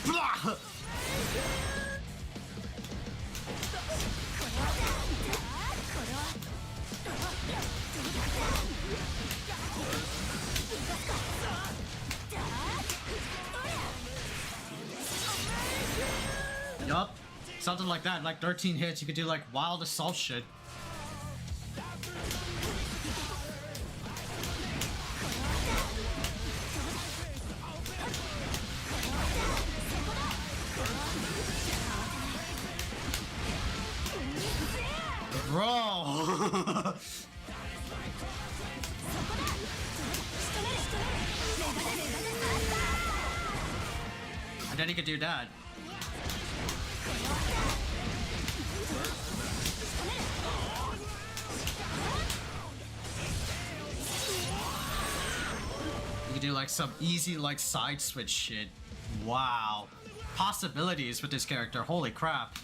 Blah! Yup. Something like that, like 13 hits, you could do like wild assault shit. Bro! And then he could do that. You could do like some easy like side switch shit. Wow. Possibilities with this character, holy crap.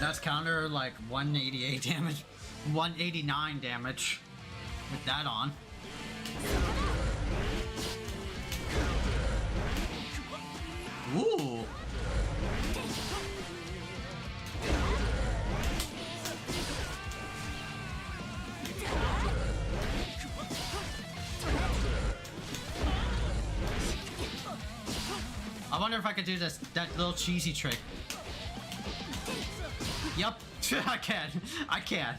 That's counter like 188 damage, 189 damage with that on. Ooh. I wonder if I could do that little cheesy trick. Yup, I can. I can.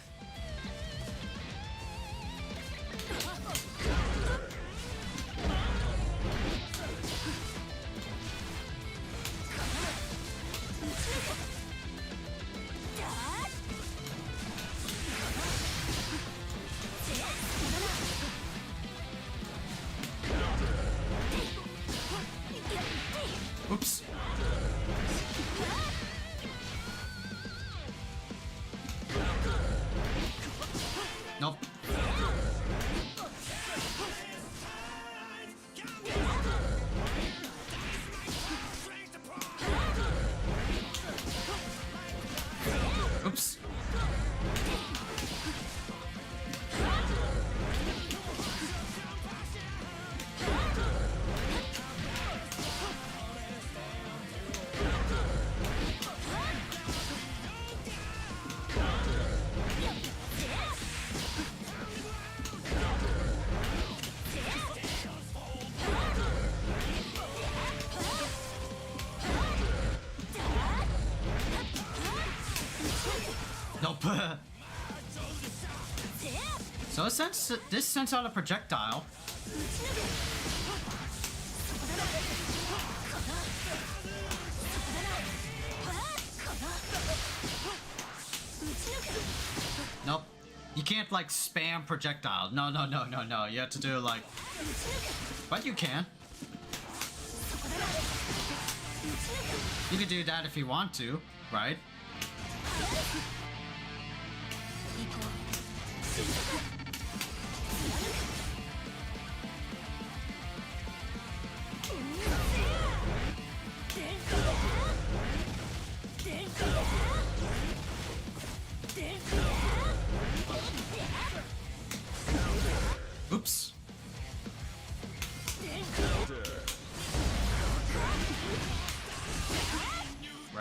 Oops. Nope. Oops. Nope. So since this sends out a projectile. Nope. You can't like spam projectile. No. You have to do like. But you can. You can do that if you want to, right?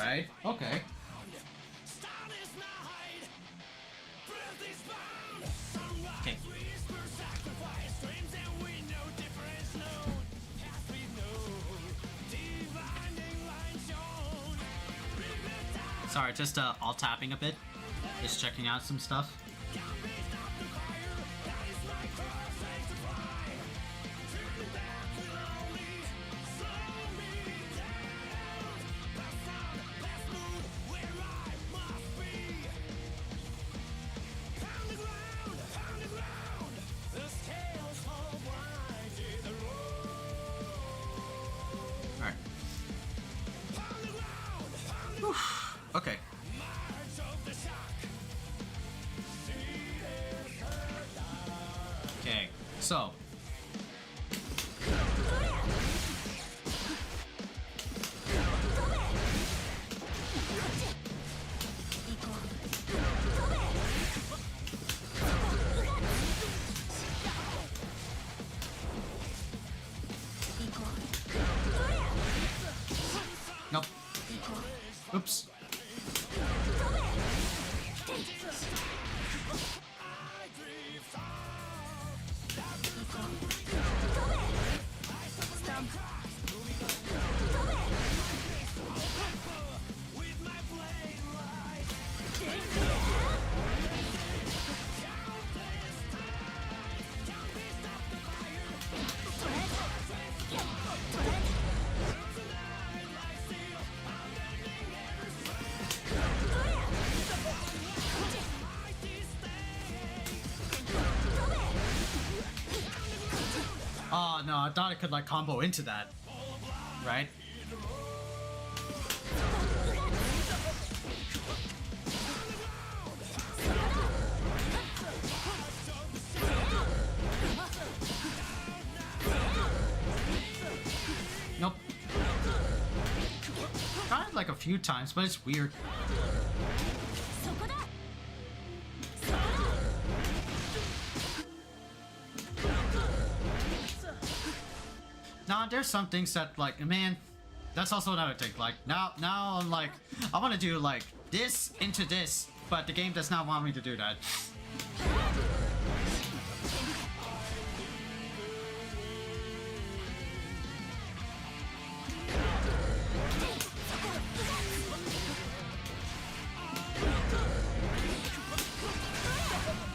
Right? Okay. Okay. Sorry, just alt tapping a bit. Just checking out some stuff. Alright. Okay. Okay, so. Nope. Oops. Oh no, I thought it could like combo into that. Right? Nope. Tried it like a few times, but it's weird. Nah, there's some things that like, man, that's also another thing. Like now I'm like, I want to do like this into this, but the game does not want me to do that.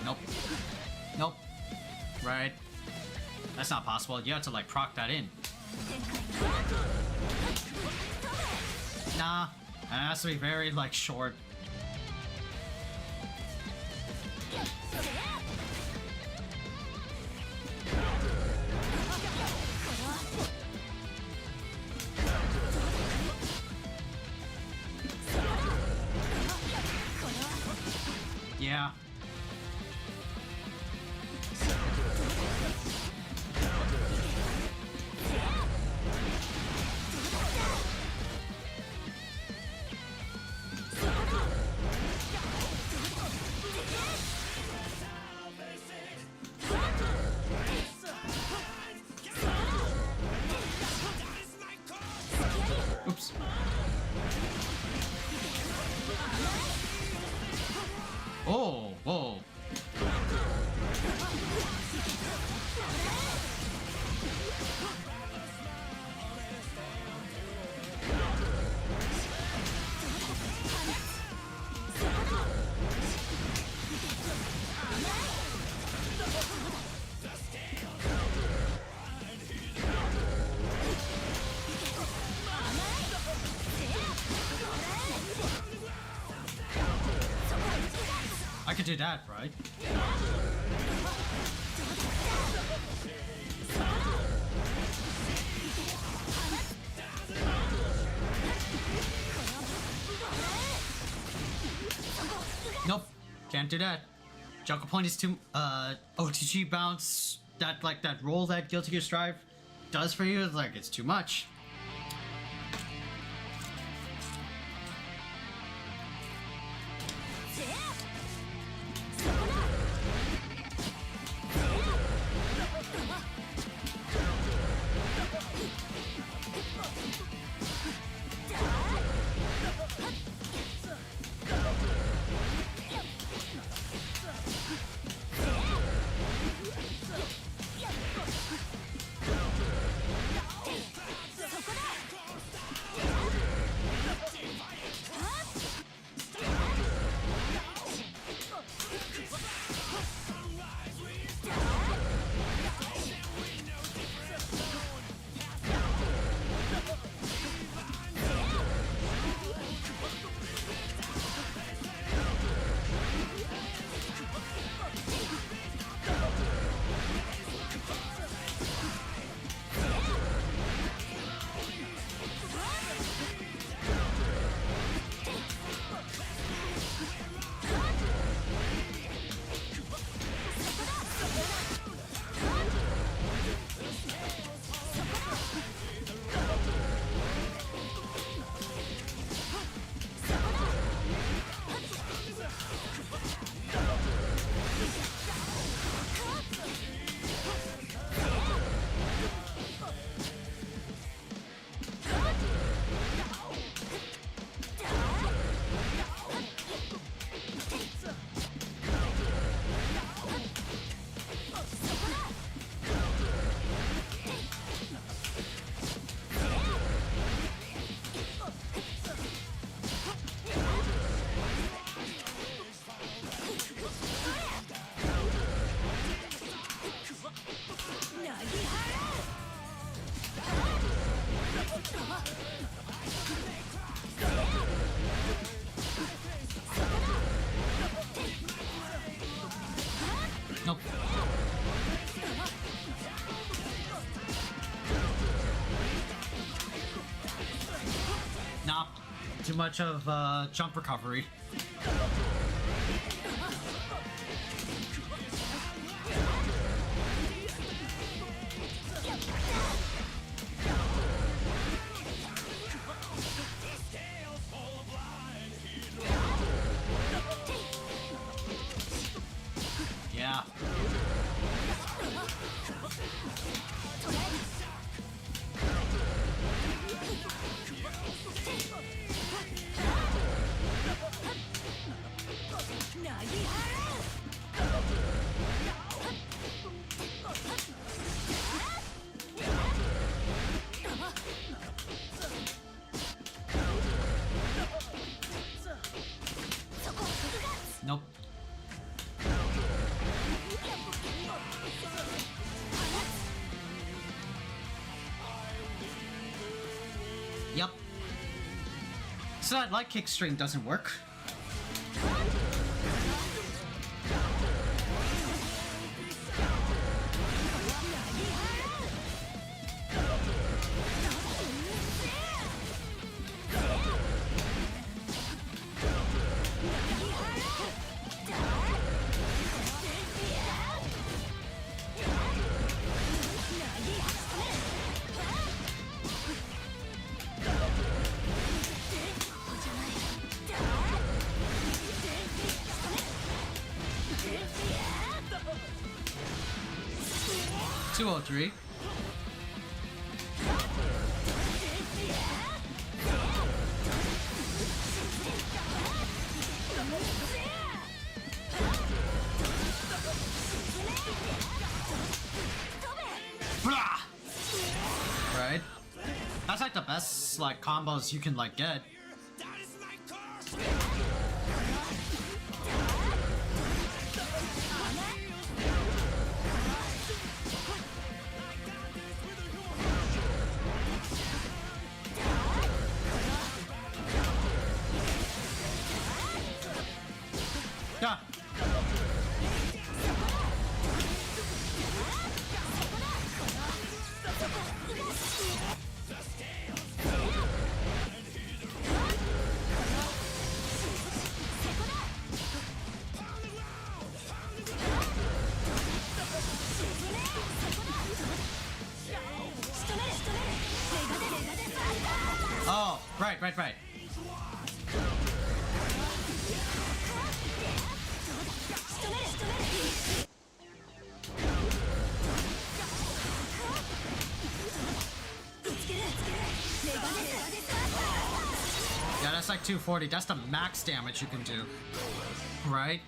Nope. Nope. Right. That's not possible. You have to like proc that in. Nah, it has to be very like short. Yeah. Oops. Oh, whoa. I could do that, right? Nope, can't do that. Joker Point is too OTG bounce, that like that roll that Guilty Gear Strive does for you, like it's too much. Too much of jump recovery. Yeah. Nope. Yep. So that light kick string doesn't work. Three. Right? That's like the best like combos you can like get. Yeah. Oh, right. Yeah, that's like 240. That's the max damage you can do. Right?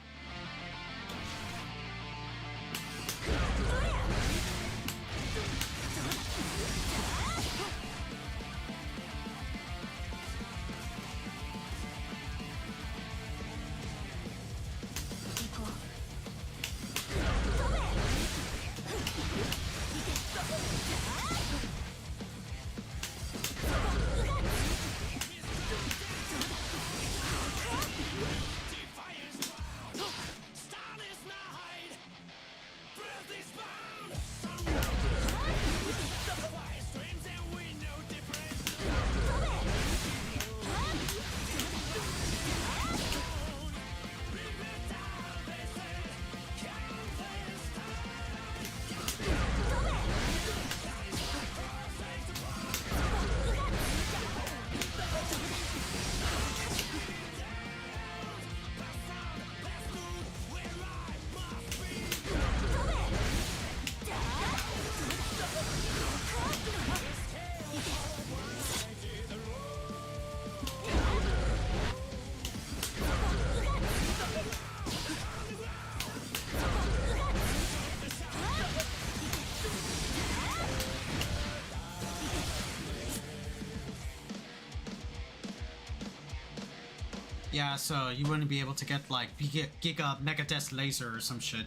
Yeah, so you wouldn't be able to get like Giga Mega Death Laser or some shit,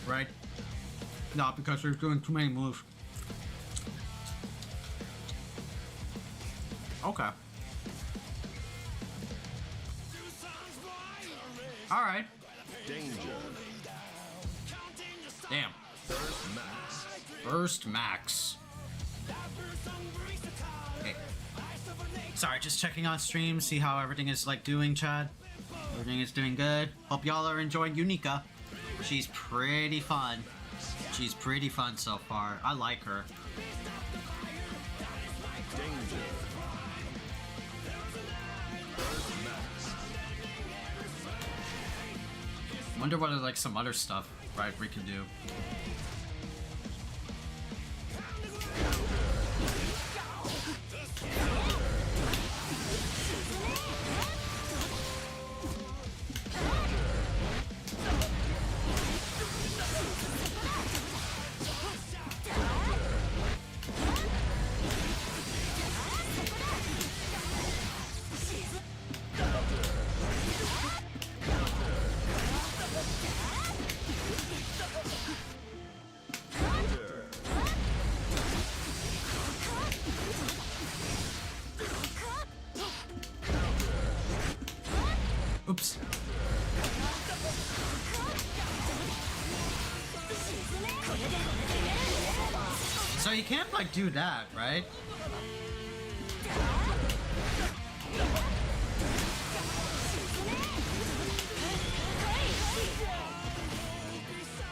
right? No, because we're doing too many moves. Okay. Alright. Danger. Damn. Burst max. Okay. Sorry, just checking on stream, see how everything is like doing, Chad. Everything is doing good. Hope y'all are enjoying Unika. She's pretty fun. She's pretty fun so far. I like her. Wonder what like some other stuff, right, we can do. Oops. So you can't like do that, right?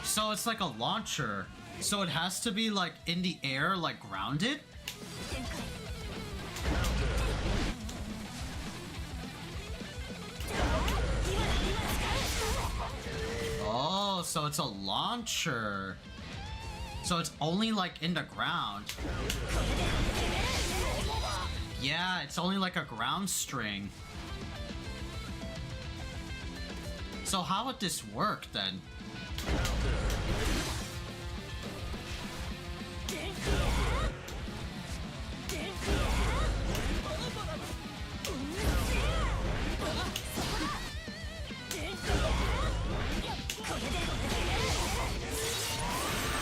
So it's like a launcher. So it has to be like in the air, like grounded? Oh, so it's a launcher. So it's only like in the ground. Yeah, it's only like a ground string. So how would this work then?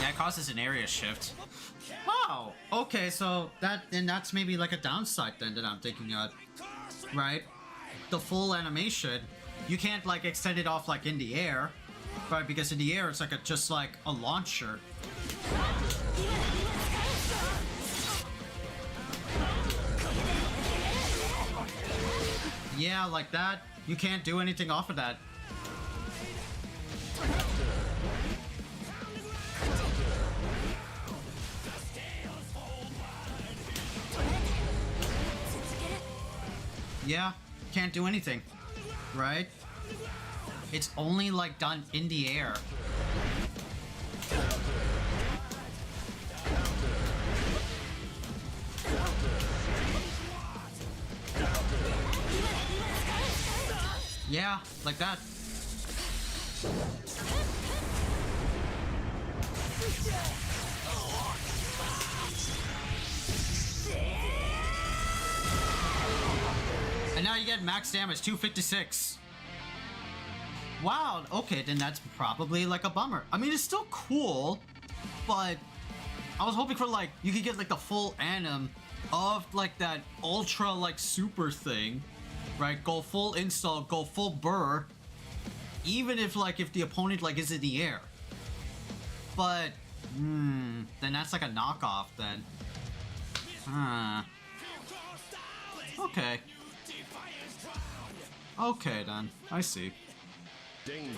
Yeah, it causes an area shift. Oh, okay, so that's maybe like a downside then that I'm thinking of, right? The full animation, you can't like extend it off like in the air, right? Because in the air it's like just like a launcher. Yeah, like that. You can't do anything off of that. Yeah, can't do anything, right? It's only like done in the air. Yeah, like that. And now you get max damage, 256. Wow, okay, then that's probably like a bummer. I mean, it's still cool, but I was hoping for like, you could get like the full anim of like that ultra like super thing, right? Go full install, go full burr, even if like, if the opponent like is in the air. But, then that's like a knockoff then. Okay. Okay then, I see. Danger.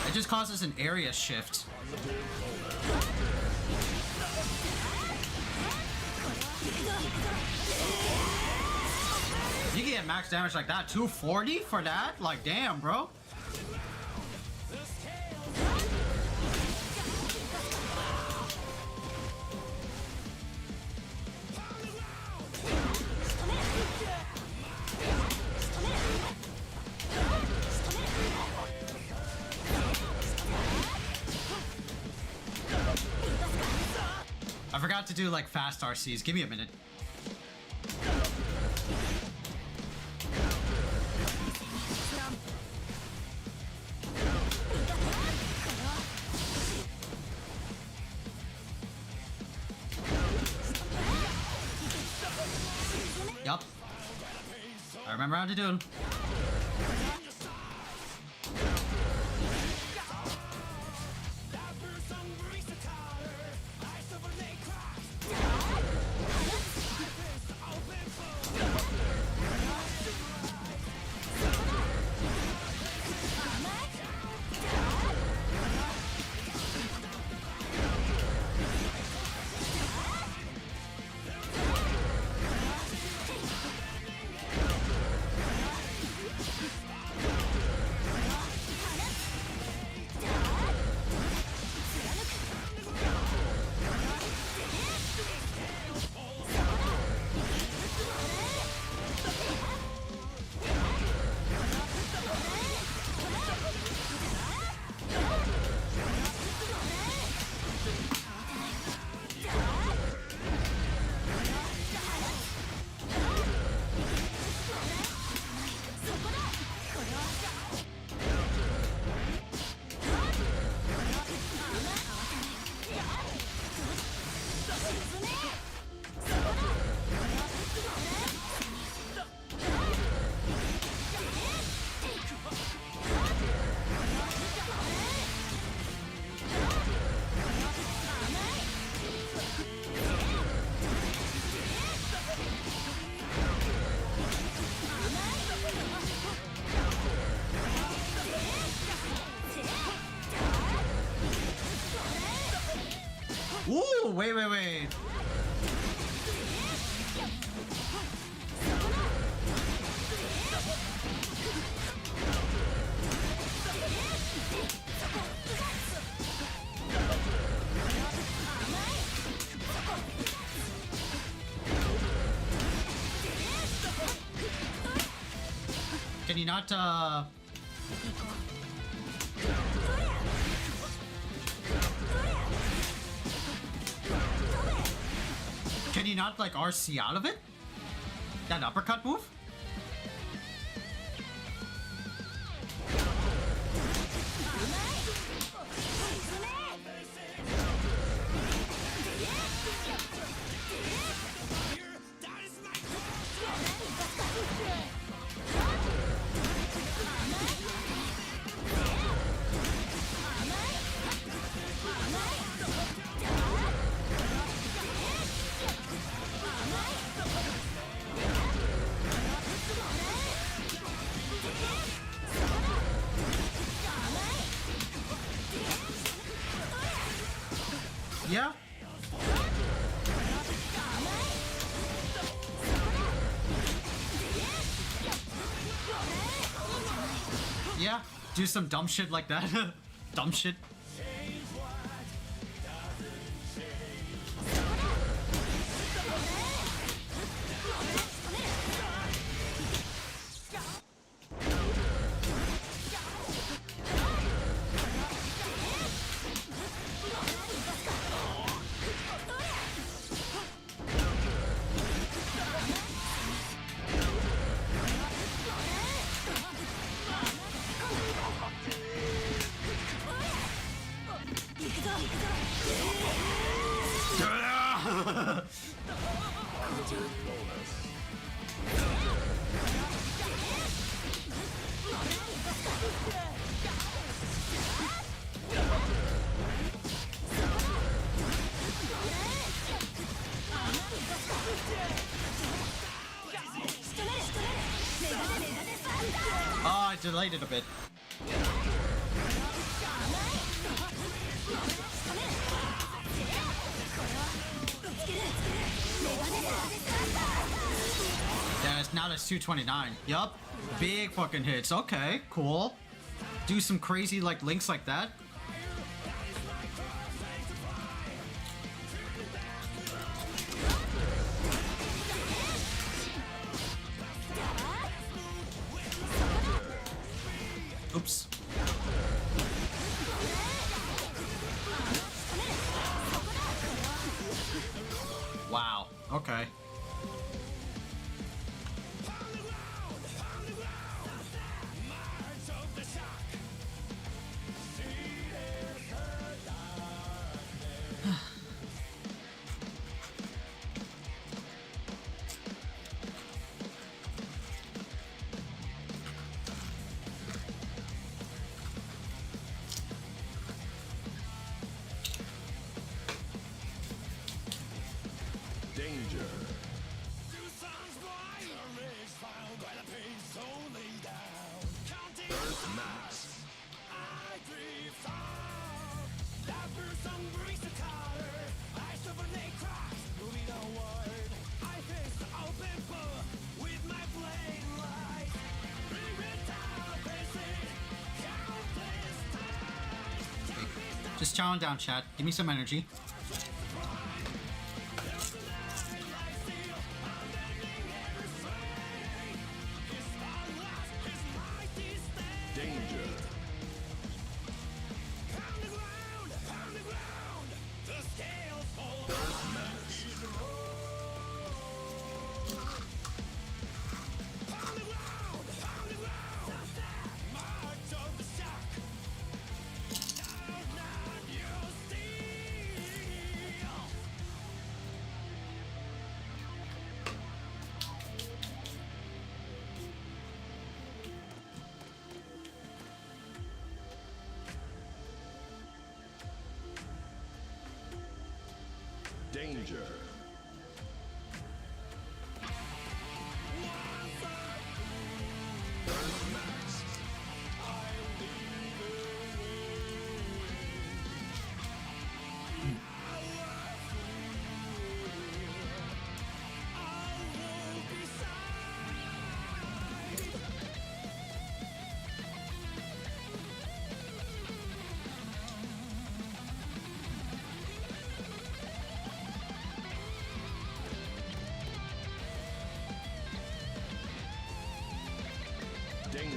It just causes an area shift. You can get max damage like that, 240 for that? Like, damn, bro. I forgot to do like fast RCs. Give me a minute. Yup. I remember how to do it. Ooh, wait. Can you not, Can you not, like, RC out of it? That uppercut move? Yeah. Yeah, do some dumb shit like that. Dumb shit. Oh, I delayed it a bit. Yeah, now that's 229. Yup. Big fucking hits. Okay, cool. Do some crazy like links like that. Oops. Wow. Okay. Just chowing down, chat. Give me some energy. Danger. Danger. Danger.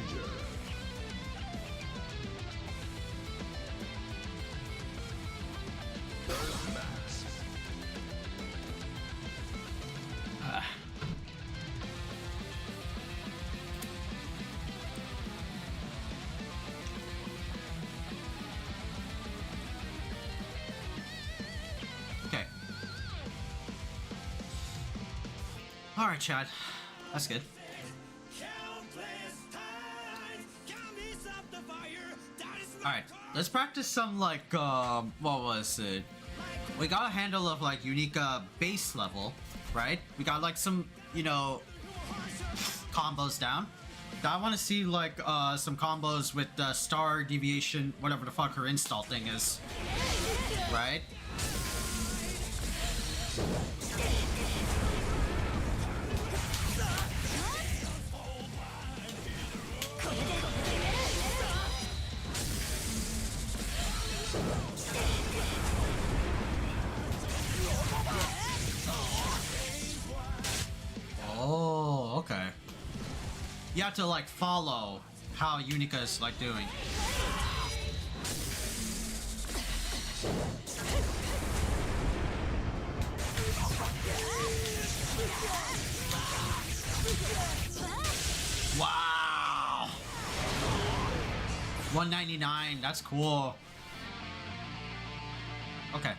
Okay. Alright, Chad. That's good. Alright, let's practice some, like, what was it? We got a handle of, like, Unika base level, right? We got, like, some, you know, combos down. I want to see, like, some combos with star deviation, whatever the fuck her install thing is. Right? Oh, okay. You have to, like, follow how Unika is, like, doing. Wow! 199, that's cool. Okay.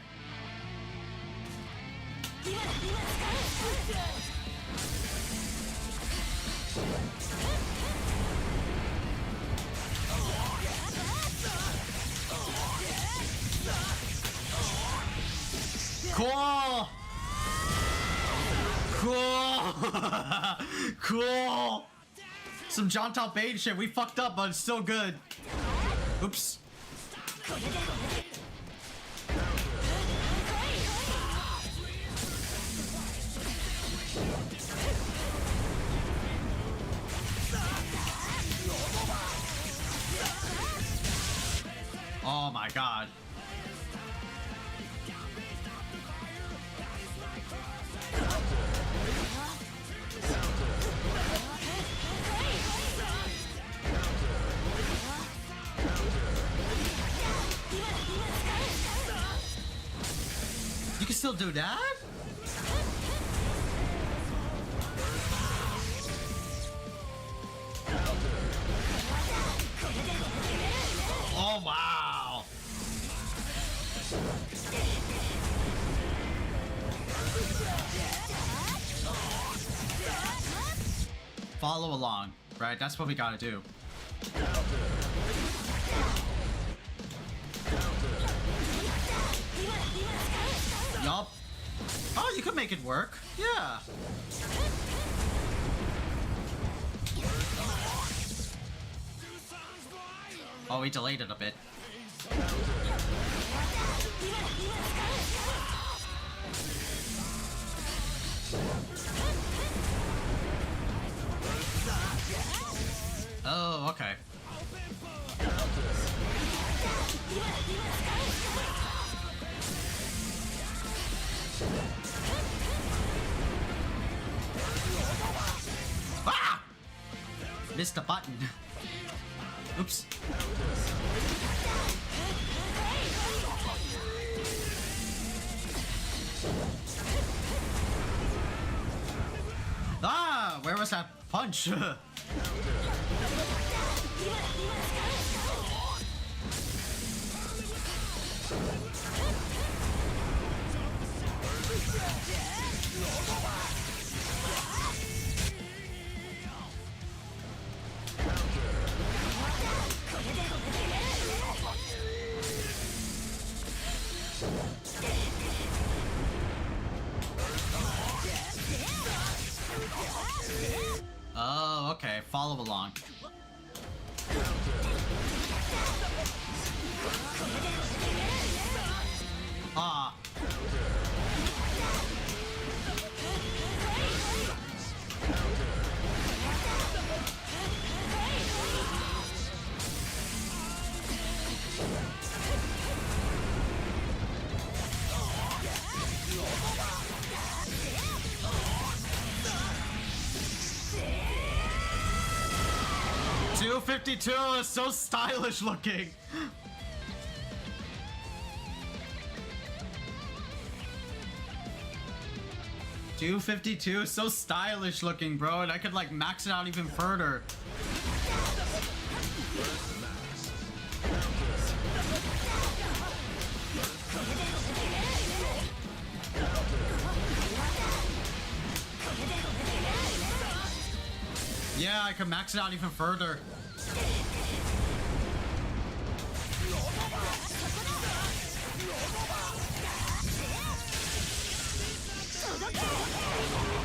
Cool! Cool! Cool! Some John Top 8 shit. We fucked up, but it's still good. Oops. Oh my god. You can still do that? Oh wow. Follow along, right? That's what we gotta do. Yup. Oh, you could make it work. Yeah. Oh, we delayed it a bit. Oh, okay. Missed the button. Oops. Ah, where was that punch? Oh, okay. Follow along. Ah. $252 is so stylish looking. $252 is so stylish looking, bro, and I could like max it out even further. Yeah, I could max it out even further.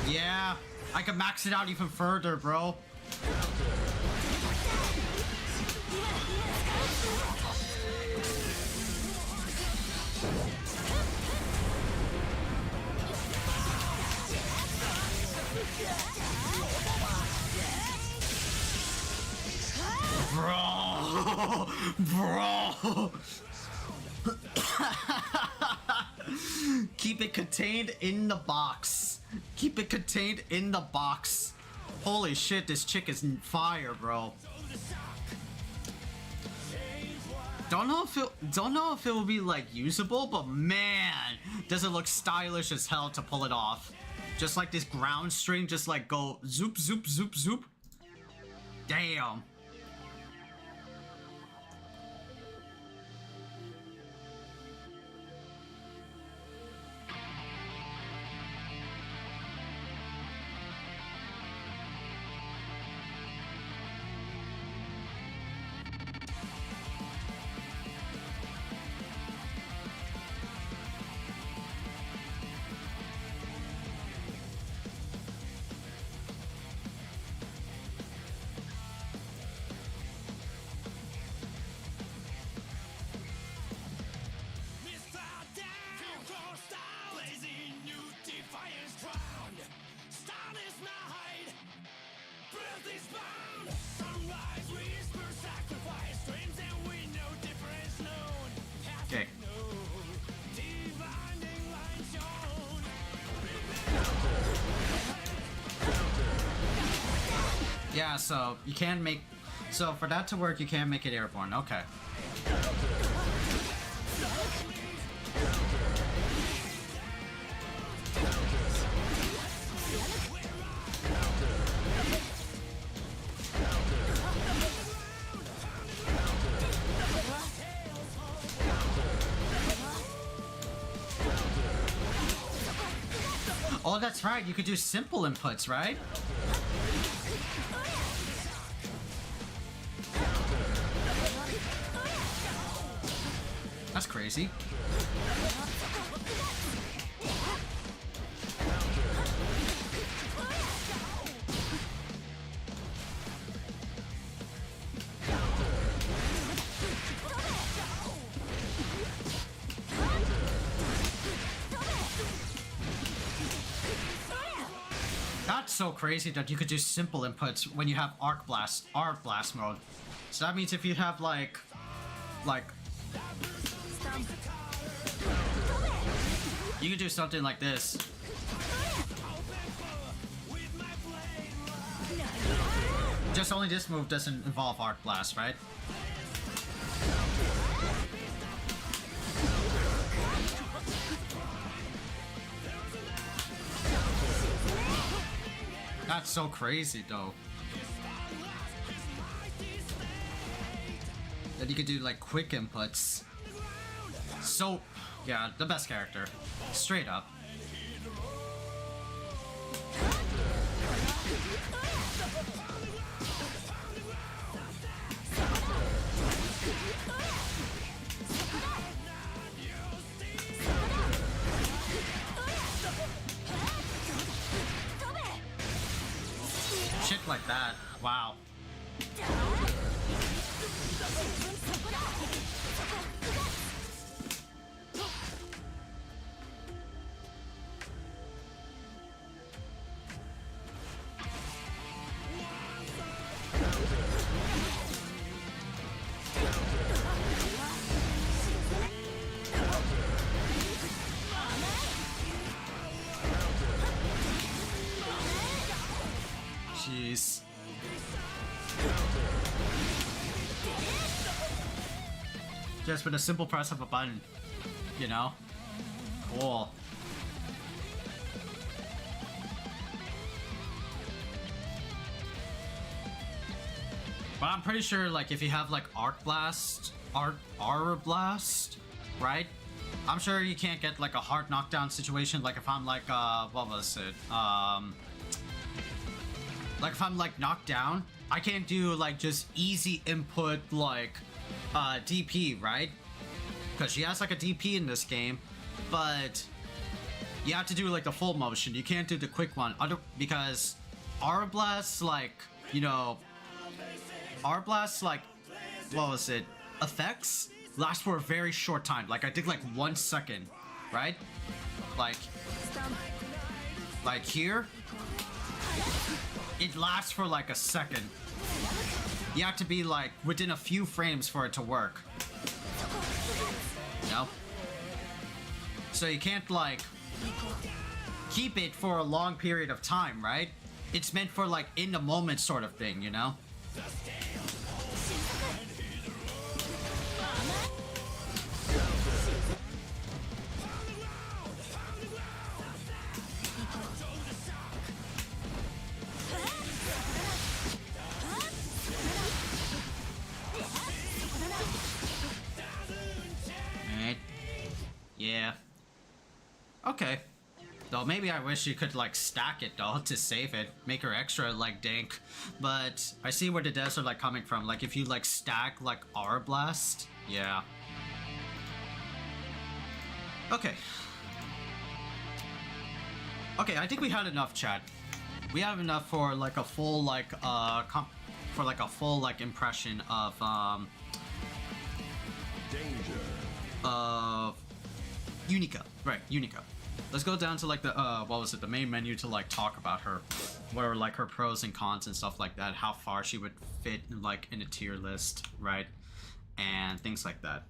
Yeah, I could max it out even further, bro. Bro, bro. Keep it contained in the box. Keep it contained in the box. Holy shit, this chick is fire, bro. Don't know if it will be like usable, but man, does it look stylish as hell to pull it off. Just like this ground string, just like go zoop, zoop, zoop, zoop. Damn. Okay. Yeah, so you can't make... So for that to work, you can't make it airborne. Okay. Oh, that's right. You could do simple inputs, right? That's crazy. That's so crazy that you could do simple inputs when you have arc blast mode. So that means if you have like you could do something like this. Just only this move doesn't involve Arc Blast, right? That's so crazy, though. That you could do like quick inputs. So, yeah, the best character. Straight up. Shit like that. Wow. Jeez. Just with a simple press of a button, you know? Cool. But I'm pretty sure, like, if you have, like, Arc Blast, Aura Blast, right? I'm sure you can't get, like, a hard knockdown situation, like if I'm, like, what was it? Like, if I'm, like, knocked down, I can't do, like, just easy input, like, DP, right? Because she has, like, a DP in this game, but you have to do, like, the full motion. You can't do the quick one, because Aura Blast, like, you know, Aura Blast, like, what was it? Effects last for a very short time. Like, I think, like, 1 second, right? Like here, it lasts for like a second. You have to be like within a few frames for it to work. You know? So you can't like keep it for a long period of time, right? It's meant for like in the moment sort of thing, you know? Yeah. Okay. Though maybe I wish you could like stack it though to save it, make her extra like dank. But I see where the devs are like coming from. Like if you like stack like Aura Blast, yeah. Okay. Okay, I think we had enough, chat. We have enough for like a full like impression of Unika, right? Unika. Let's go down to like the what was it? The main menu to like talk about her. What are like her pros and cons and stuff like that? How far she would fit like in a tier list, right? And things like that.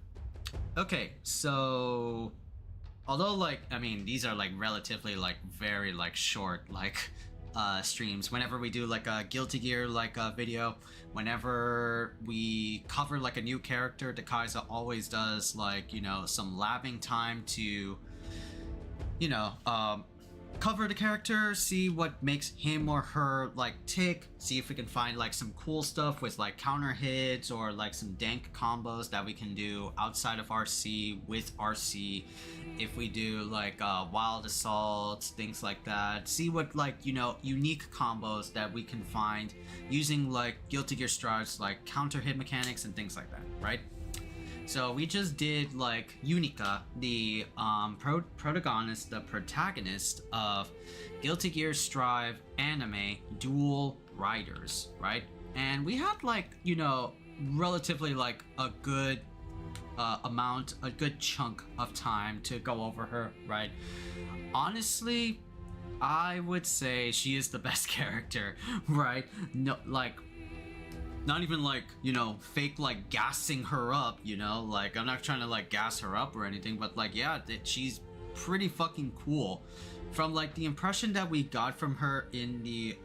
Okay, so although like I mean these are like relatively like very like short like streams. Whenever we do like a Guilty Gear like video, whenever we cover like a new character, the Khaiza always does like, you know, some labbing time to, you know, cover the character, see what makes him or her like tick, see if we can find like some cool stuff with like counter hits or like some dank combos that we can do outside of RC with RC. If we do like wild assaults, things like that, see what like, you know, unique combos that we can find using like Guilty Gear Strive's like counter hit mechanics and things like that, right? So we just did like Unika, the protagonist of Guilty Gear Strive anime Dual Riders, right? And we had like, you know, relatively like a good a good chunk of time to go over her, right? Honestly, I would say she is the best character, right? No, like, not even like, you know, fake like gassing her up, you know, like I'm not trying to like gas her up or anything, but like, yeah, she's pretty fucking cool. From like the impression that we got from her in the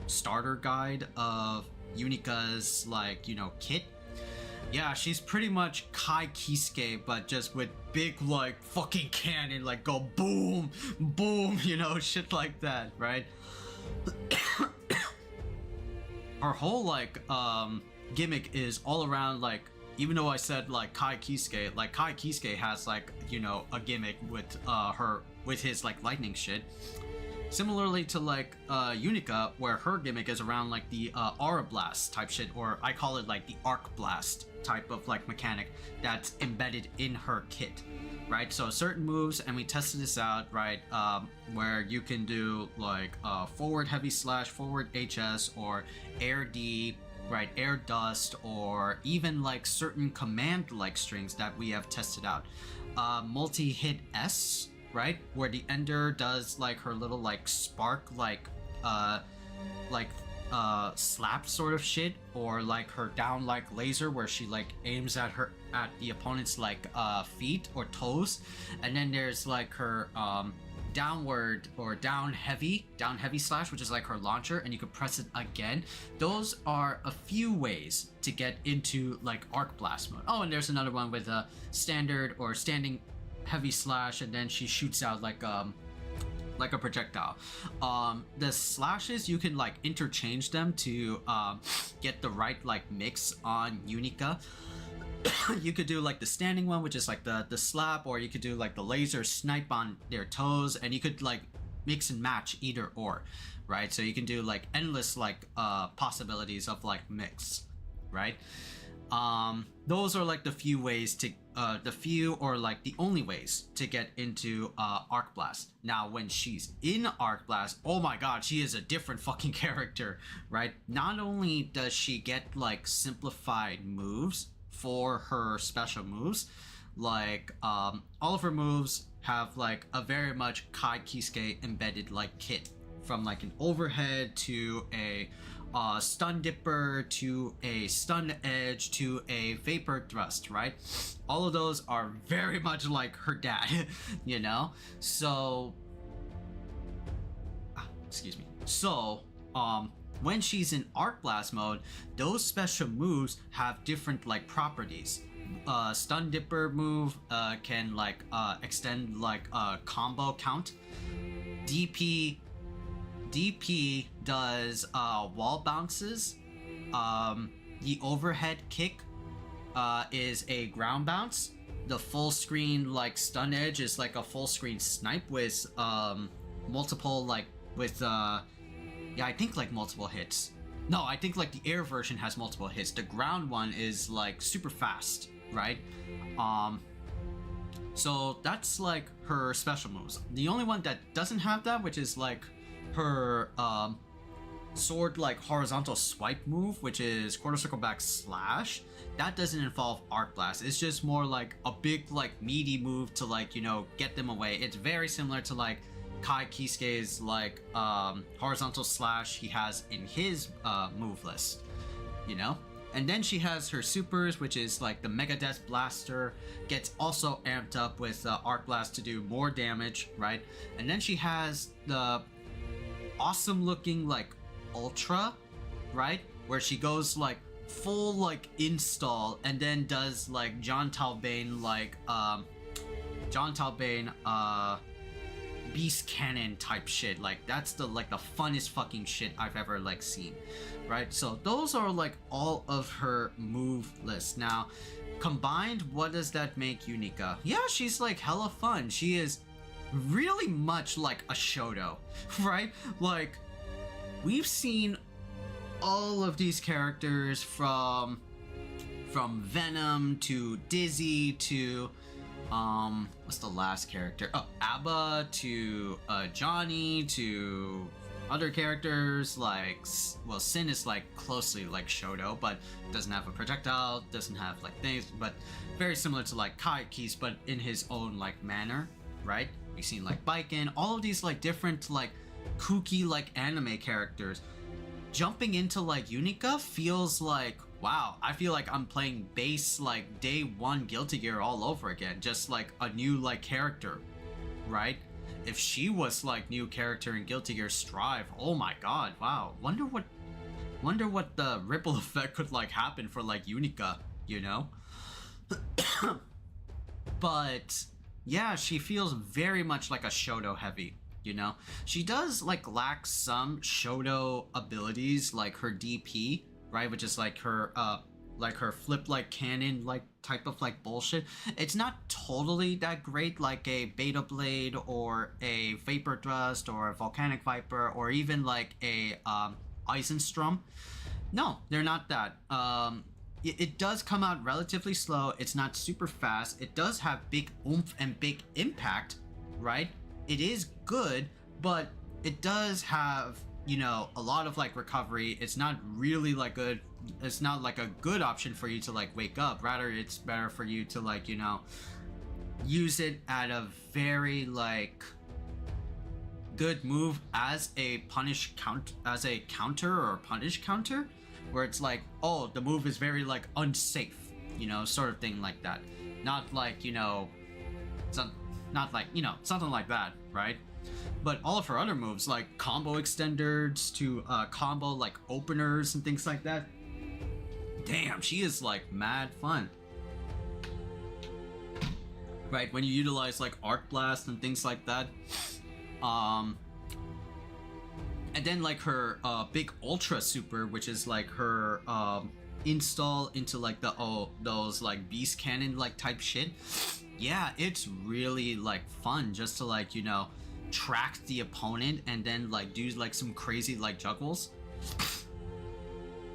starter guide of Unika's like, you know, kit. Yeah, she's pretty much Kai Kisuke, but just with big like fucking cannon, like go boom, boom, you know, shit like that, right? Her whole like gimmick is all around like, even though I said like Kai Kisuke has like, you know, a gimmick with with his like lightning shit. Similarly to like Unika, where her gimmick is around like the aura blast type shit, or I call it like the arc blast type of like mechanic that's embedded in her kit, right? So certain moves, and we tested this out, right, where you can do like forward heavy slash, forward HS, or air D, right, air dust, or even like certain command like strings that we have tested out. Multi-hit S, right, where the ender does like her little like spark like slap sort of shit, or like her down like laser where she like aims at the opponent's like feet or toes. And then there's like her downward or down heavy slash, which is like her launcher, and you can press it again. Those are a few ways to get into like arc blast mode. Oh, and there's another one with a standard or standing heavy slash, and then she shoots out like a projectile. The slashes, you can like interchange them to get the right like mix on Unika. You could do like the standing one, which is like the slap, or you could do like the laser snipe on their toes, and you could like mix and match either or, right? So you can do like endless like possibilities of like mix, right? Those are like the few ways to the only ways to get into Arc Blast. Now when she's in Arc Blast, oh my god, she is a different fucking character, right? Not only does she get like simplified moves for her special moves, like all of her moves have like a very much Kai Kisuke embedded like kit, from like an overhead to a stun dipper to a stun edge to a vapor thrust, right? All of those are very much like her dad, you know? So excuse me. So when she's in Arc Blast mode, those special moves have different like properties. Stun dipper move can like extend like combo count. DP does wall bounces. The overhead kick is a ground bounce. The full screen like stun edge is like a full screen snipe with multiple like with yeah, I think like multiple hits. No, I think like the air version has multiple hits. The ground one is like super fast, right? So that's like her special moves. The only one that doesn't have that, which is like her sword like horizontal swipe move, which is quarter circle back slash, that doesn't involve Arc Blast. It's just more like a big like meaty move to like, you know, get them away. It's very similar to like Kai Kisuke's like horizontal slash he has in his move list, you know? And then she has her supers, which is like the Mega Death Blaster, gets also amped up with Arc Blast to do more damage, right? And then she has the awesome looking like Ultra, right? Where she goes like full like install and then does like John Talbane like beast cannon type shit. Like that's the like the funnest fucking shit I've ever like seen, right? So those are like all of her move lists. Now combined, what does that make Unika? Yeah, she's like hella fun. She is really much like a Shoto, right? Like we've seen all of these characters from Venom to Dizzy to what's the last character? Oh, Abba to Johnny to other characters like, well, Sin is like closely like Shoto, but doesn't have a projectile, doesn't have like things, but very similar to like Kai's, but in his own like manner, right? We've seen like Baiken, all of these like different like kooky like anime characters. Jumping into like Unika feels like, wow, I feel like I'm playing base like day one Guilty Gear all over again, just like a new like character, right? If she was like new character in Guilty Gear Strive, oh my god, wow. Wonder what Wonder what the ripple effect could like happen for like Unika, you know? But yeah, she feels very much like a Shoto heavy, you know? She does like lack some Shoto abilities, like her DP, right? Which is like her flip like cannon like type of like bullshit. It's not totally that great like a Beta Blade or a Vapor Thrust or a Volcanic Viper or even like a Eisenstrom. No, they're not that. It does come out relatively slow. It's not super fast. It does have big oomph and big impact, right? It is good, but it does have, you know, a lot of like recovery. It's not really like good. It's not like a good option for you to like wake up. Rather, it's better for you to like, you know, use it at a very like good move as a counter or punish counter, where it's like, oh, the move is very like unsafe, you know, sort of thing like that. Not like, you know, not like, you know, something like that, right? But all of her other moves, like combo extenders to combo like openers and things like that, damn, she is like mad fun. Right, when you utilize like Arc Blast and things like that. And then like her big Ultra Super, which is like her install into like the those like Beast Cannon like type shit. Yeah, it's really like fun just to like, you know, track the opponent and then like do like some crazy like juggles.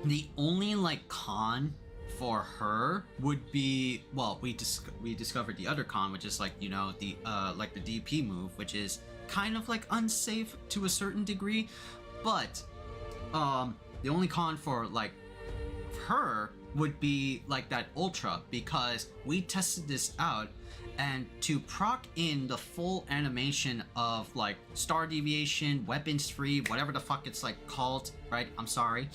The only like con for her would be, well, we discovered the other con, which is like, you know, the like the DP move, which is kind of like unsafe to a certain degree. But the only con for like her would be like that Ultra, because we tested this out, and to proc in the full animation of like star deviation, weapons free, whatever the fuck it's like called, right? I'm sorry.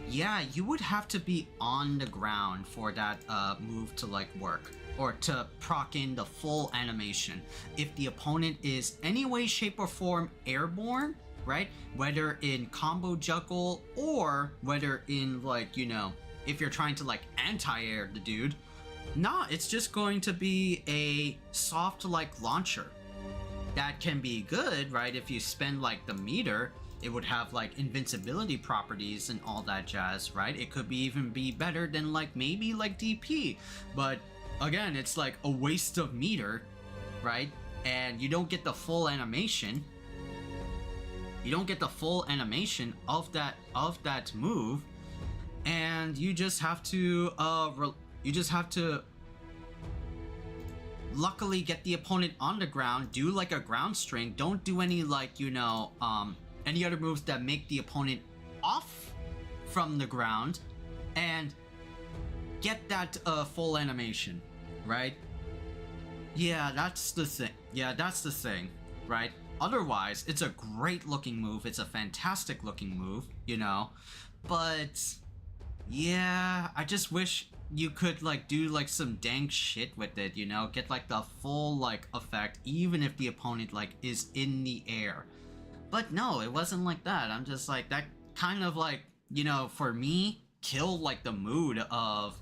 Yeah, you would have to be on the ground for that move to like work, or to proc in the full animation. If the opponent is any way, shape, or form airborne, right? Whether in combo juggle or whether in like, you know, if you're trying to like anti-air the dude, nah, it's just going to be a soft like launcher. That can be good, right? If you spend like the meter, it would have like invincibility properties and all that jazz, right? It could be even be better than like maybe like DP, but again, it's like a waste of meter, right? And you don't get the full animation. You don't get the full animation of that move, and you just have to luckily get the opponent on the ground, do like a ground string, don't do any like, you know, any other moves that make the opponent off from the ground, and get that full animation, right? Yeah, that's the thing, right? Otherwise, it's a great looking move, it's a fantastic looking move, you know, but yeah, I just wish you could like do like some dank shit with it, you know, get like the full like effect even if the opponent like is in the air. But no, it wasn't like that. I'm just like, that kind of like, you know, for me, killed like the mood of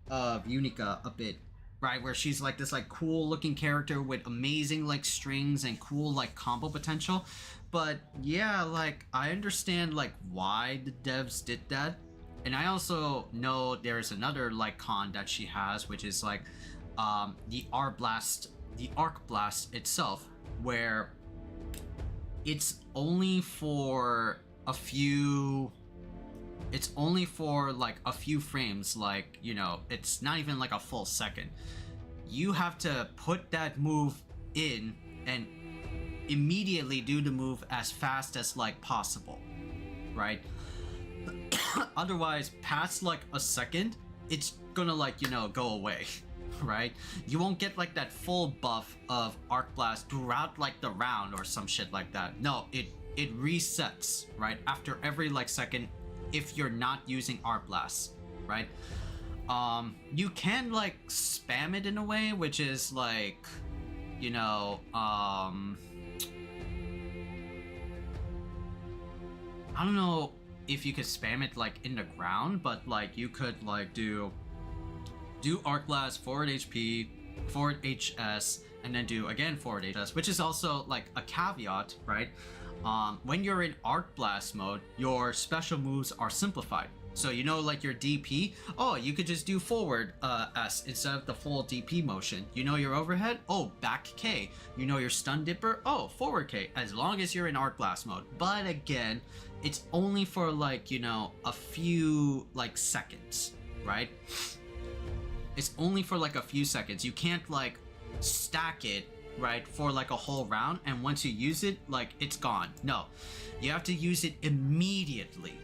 Unika a bit, right? Where she's like this like cool looking character with amazing like strings and cool like combo potential. But yeah, like I understand like why the devs did that. And I also know there's another like con that she has, which is like the Arc Blast itself, where it's only for a few like a few frames, like, you know, it's not even like a full second. You have to put that move in and immediately do the move as fast as like possible, right? Otherwise, past like a second, it's gonna like, you know, go away, right? You won't get like that full buff of Arc Blast throughout like the round or some shit like that. No, it resets, right? After every like second, if you're not using Arc Blast, right? You can like spam it in a way, which is like, you know, I don't know if you could spam it like in the ground, but like you could like do Arc Blast, forward HP, forward HS, and then do again forward HS, which is also like a caveat, right? When you're in Arc Blast mode, your special moves are simplified. So you know, like your DP, oh, you could just do forward S instead of the full DP motion. You know your overhead, oh, back K. You know your stun dipper, oh, forward K, as long as you're in Arc Blast mode. But again, it's only for like, you know, a few like seconds, right? It's only for like a few seconds. You can't like stack it, right, for like a whole round, and once you use it, like it's gone. No, you have to use it immediately,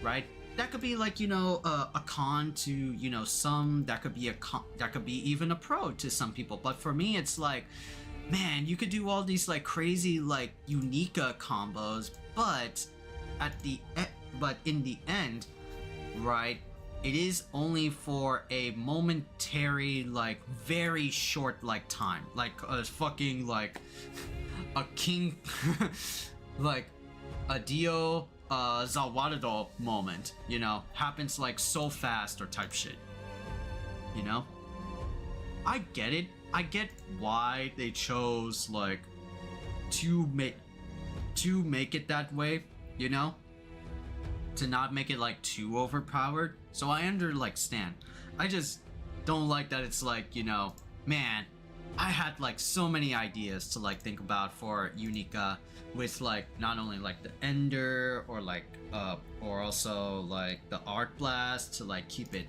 right? That could be like, you know, a con to, you know, some. That could be a con, that could be even a pro to some people. But for me, it's like, man, you could do all these like crazy like Unika combos, but in the end, right, it is only for a momentary, like very short like time, like a fucking like a king, like a Dio Zawardo moment, you know, happens like so fast or type shit, you know. I get it. I get why they chose like to make it that way, you know, to not make it like too overpowered. So I understand. I just don't like that it's like, you know, man, I had like so many ideas to like think about for Unika, with like not only like the Ender or like or also like the Arc Blast to like keep it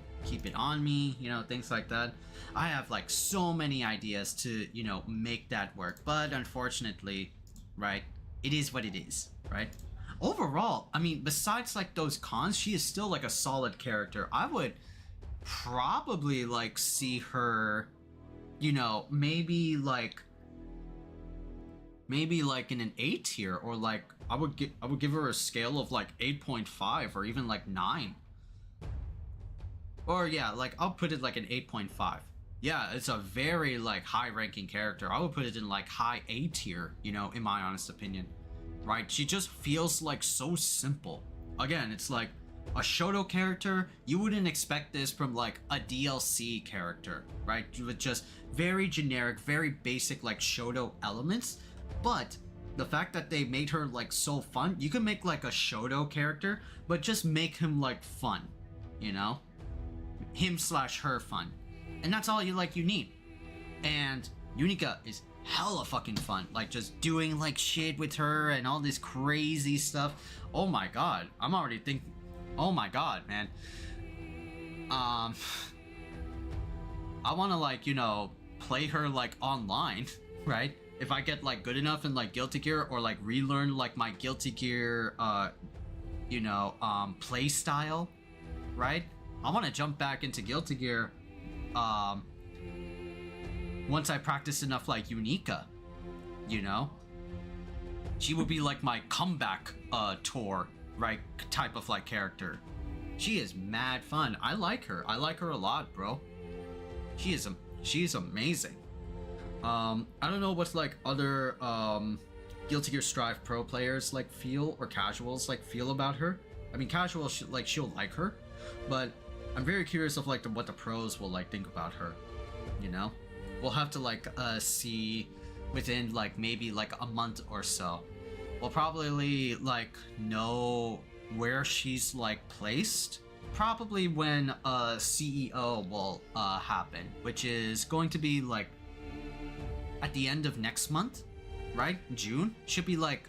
on me, you know, things like that. I have like so many ideas to, you know, make that work, but unfortunately, right, it is what it is, right? Overall, I mean, besides like those cons, she is still like a solid character. I would probably like see her, you know, maybe like in an 8 tier, or like I would give her a scale of like 8.5 or even like 9. Or yeah, like I'll put it like an 8.5. Yeah, it's a very like high ranking character. I would put it in like high A tier, you know, in my honest opinion. Right? She just feels like so simple. Again, it's like a Shoto character. You wouldn't expect this from like a DLC character, right? With just very generic, very basic like Shoto elements. But the fact that they made her like so fun, you can make like a Shoto character, but just make him like fun, you know? Him/her fun. And that's all you need. And Unika is hella fucking fun, like just doing like shit with her and all this crazy stuff. Oh my god, I'm already thinking, oh my god, man. I want to like, you know, play her like online, right? If I get like good enough in like Guilty Gear, or like relearn like my Guilty Gear you know, play style, right? I want to jump back into Guilty Gear once I practice enough like Unika, you know? She would be like my comeback tour, right, type of like character. She is mad fun. I like her. I like her a lot, bro. She is amazing. I don't know what's like other Guilty Gear Strive Pro players like feel, or casuals like feel about her. I mean, casuals she'll like her, but I'm very curious of like what the pros will like think about her, you know? We'll have to like see within like maybe like a month or so. We'll probably like know where she's like placed, probably when CEO will happen, which is going to be like at the end of next month, right? June should be like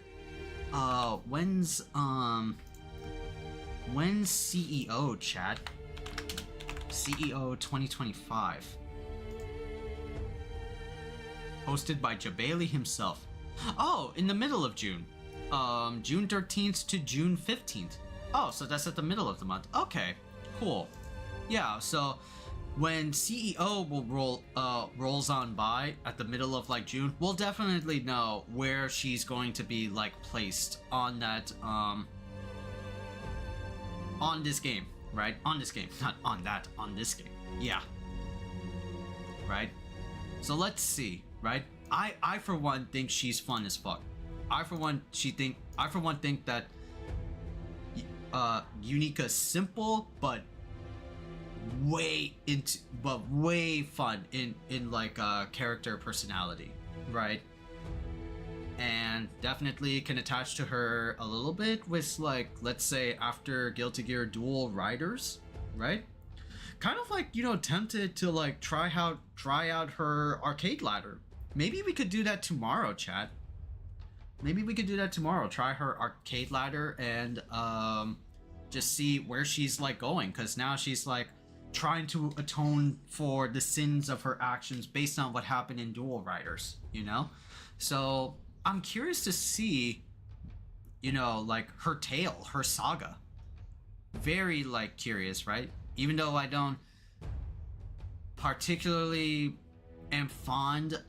when's CEO, chat? CEO 2025. Hosted by Jabali himself. Oh, in the middle of June. June 13th to June 15th. Oh, so that's at the middle of the month. Okay, cool. Yeah, so when CEO will rolls on by at the middle of like June, we'll definitely know where she's going to be like placed on that on this game, right? On this game, not on that, on this game. Yeah. Right? So let's see, right? I for one think she's fun as fuck. I for one think that Unika simple but way fun in like character personality, right? And definitely can attach to her a little bit with, like, let's say after Guilty Gear Dual Riders, right? Kind of like, you know, tempted to like try out her arcade ladder. Maybe we could do that tomorrow, chat. Maybe we could do that tomorrow. Try her arcade ladder and just see where she's like going, because now she's like trying to atone for the sins of her actions based on what happened in Dual Riders, you know? So I'm curious to see, you know, like her tale, her saga. Very like curious, right? Even though I don't particularly am fond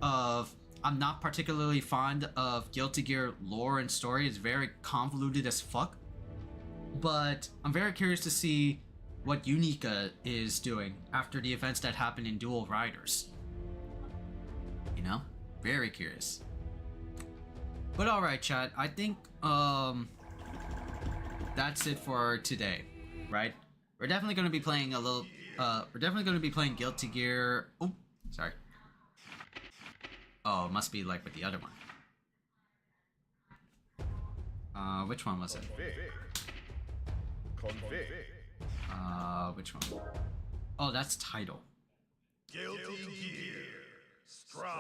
I'm not particularly fond of Guilty Gear lore and story. It's very convoluted as fuck. But I'm very curious to see what Unika is doing after the events that happened in Dual Riders. You know? Very curious. But alright, chat. I think that's it for today, right? We're definitely going to be playing a little we're definitely going to be playing Guilty Gear. Oh, sorry. Oh, it must be like with the other one. Which one was it? Which one? Oh, that's title. Guilty Gear Strive.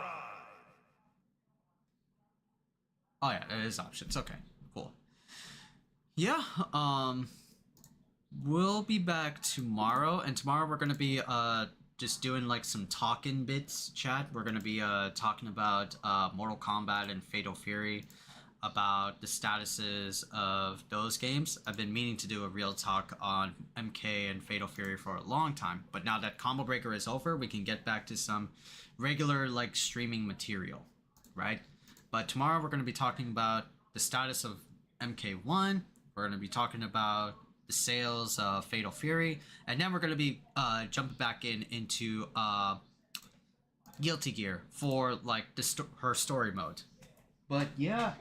Oh yeah, it is options. Okay, cool. Yeah, we'll be back tomorrow, and tomorrow we're gonna be just doing like some talking bits, chat. We're gonna be talking about Mortal Kombat and Fatal Fury, about the statuses of those games. I've been meaning to do a real talk on MK and Fatal Fury for a long time, but now that Combo Breaker is over, we can get back to some regular like streaming material, right? But tomorrow we're going to be talking about the status of MK1. We're going to be talking about the sales of Fatal Fury, and then we're going to be jumping back into Guilty Gear for like her story mode. But yeah,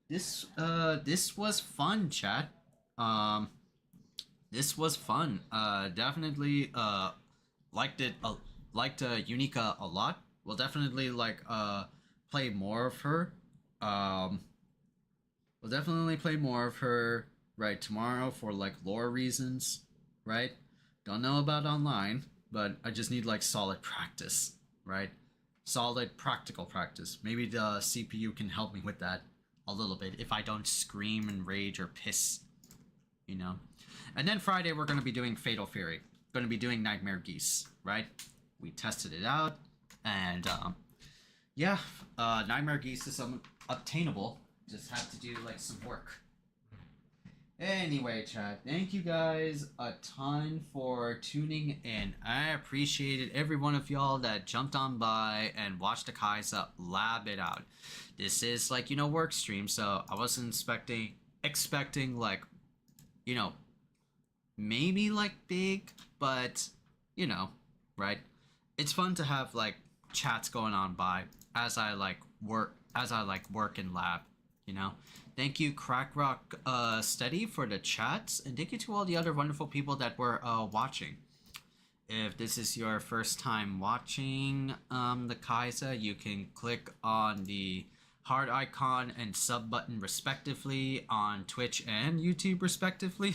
this was fun, chat. This was fun. Definitely liked Unika a lot. We'll definitely like play more of her. We'll definitely play more of her right tomorrow for like lore reasons, right? Don't know about online, but I just need like solid practice, right? Solid practical practice. Maybe the CPU can help me with that a little bit if I don't scream and rage or piss, you know? And then Friday we're going to be doing Fatal Fury. Going to be doing Nightmare Geese, right? We tested it out, and yeah, Nightmare Geese is obtainable. Just have to do like some work. Anyway, chat, thank you guys a ton for tuning in. I appreciated every one of y'all that jumped on by and watched the Khaiza lab it out. This is like, you know, work stream, so I wasn't expecting like, you know, maybe like big, but you know, right? It's fun to have like chats going on by as I work in lab, you know. Thank you, Crackrock Steady, for the chats, and thank you to all the other wonderful people that were watching. If this is your first time watching the Khaiza, you can click on the heart icon and sub button respectively on Twitch and YouTube respectively.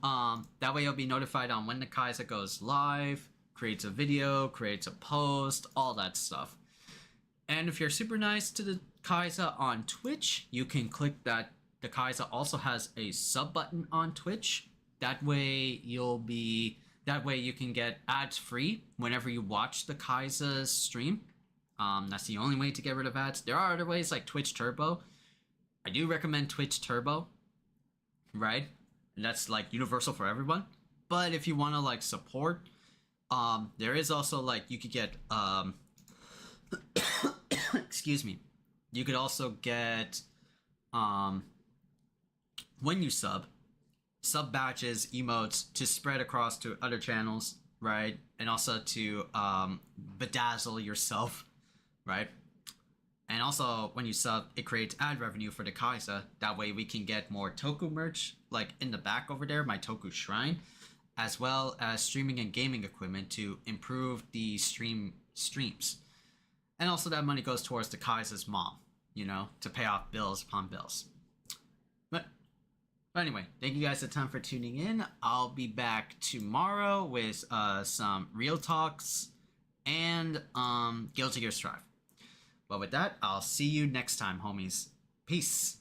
That way you'll be notified on when the Khaiza goes live, creates a video, creates a post, all that stuff. And if you're super nice to the Khaiza on Twitch, you can click that. The Khaiza also has a sub button on Twitch. That way you can get ads free whenever you watch the Khaiza's stream. That's the only way to get rid of ads. There are other ways like Twitch Turbo. I do recommend Twitch Turbo, right? And that's like universal for everyone. But if you want to like support, there is also like you could get excuse me. You could also get when you sub badges, emotes to spread across to other channels, right? And also to bedazzle yourself, right? And also, when you sub, it creates ad revenue for the Khaiza. That way we can get more Toku merch, like in the back over there, my Toku Shrine, as well as streaming and gaming equipment to improve the streams. And also that money goes towards the Khaiza's mom, you know, to pay off bills upon bills. But anyway, thank you guys a ton for tuning in. I'll be back tomorrow with some real talks and Guilty Gear Strive. But with that, I'll see you next time, homies. Peace.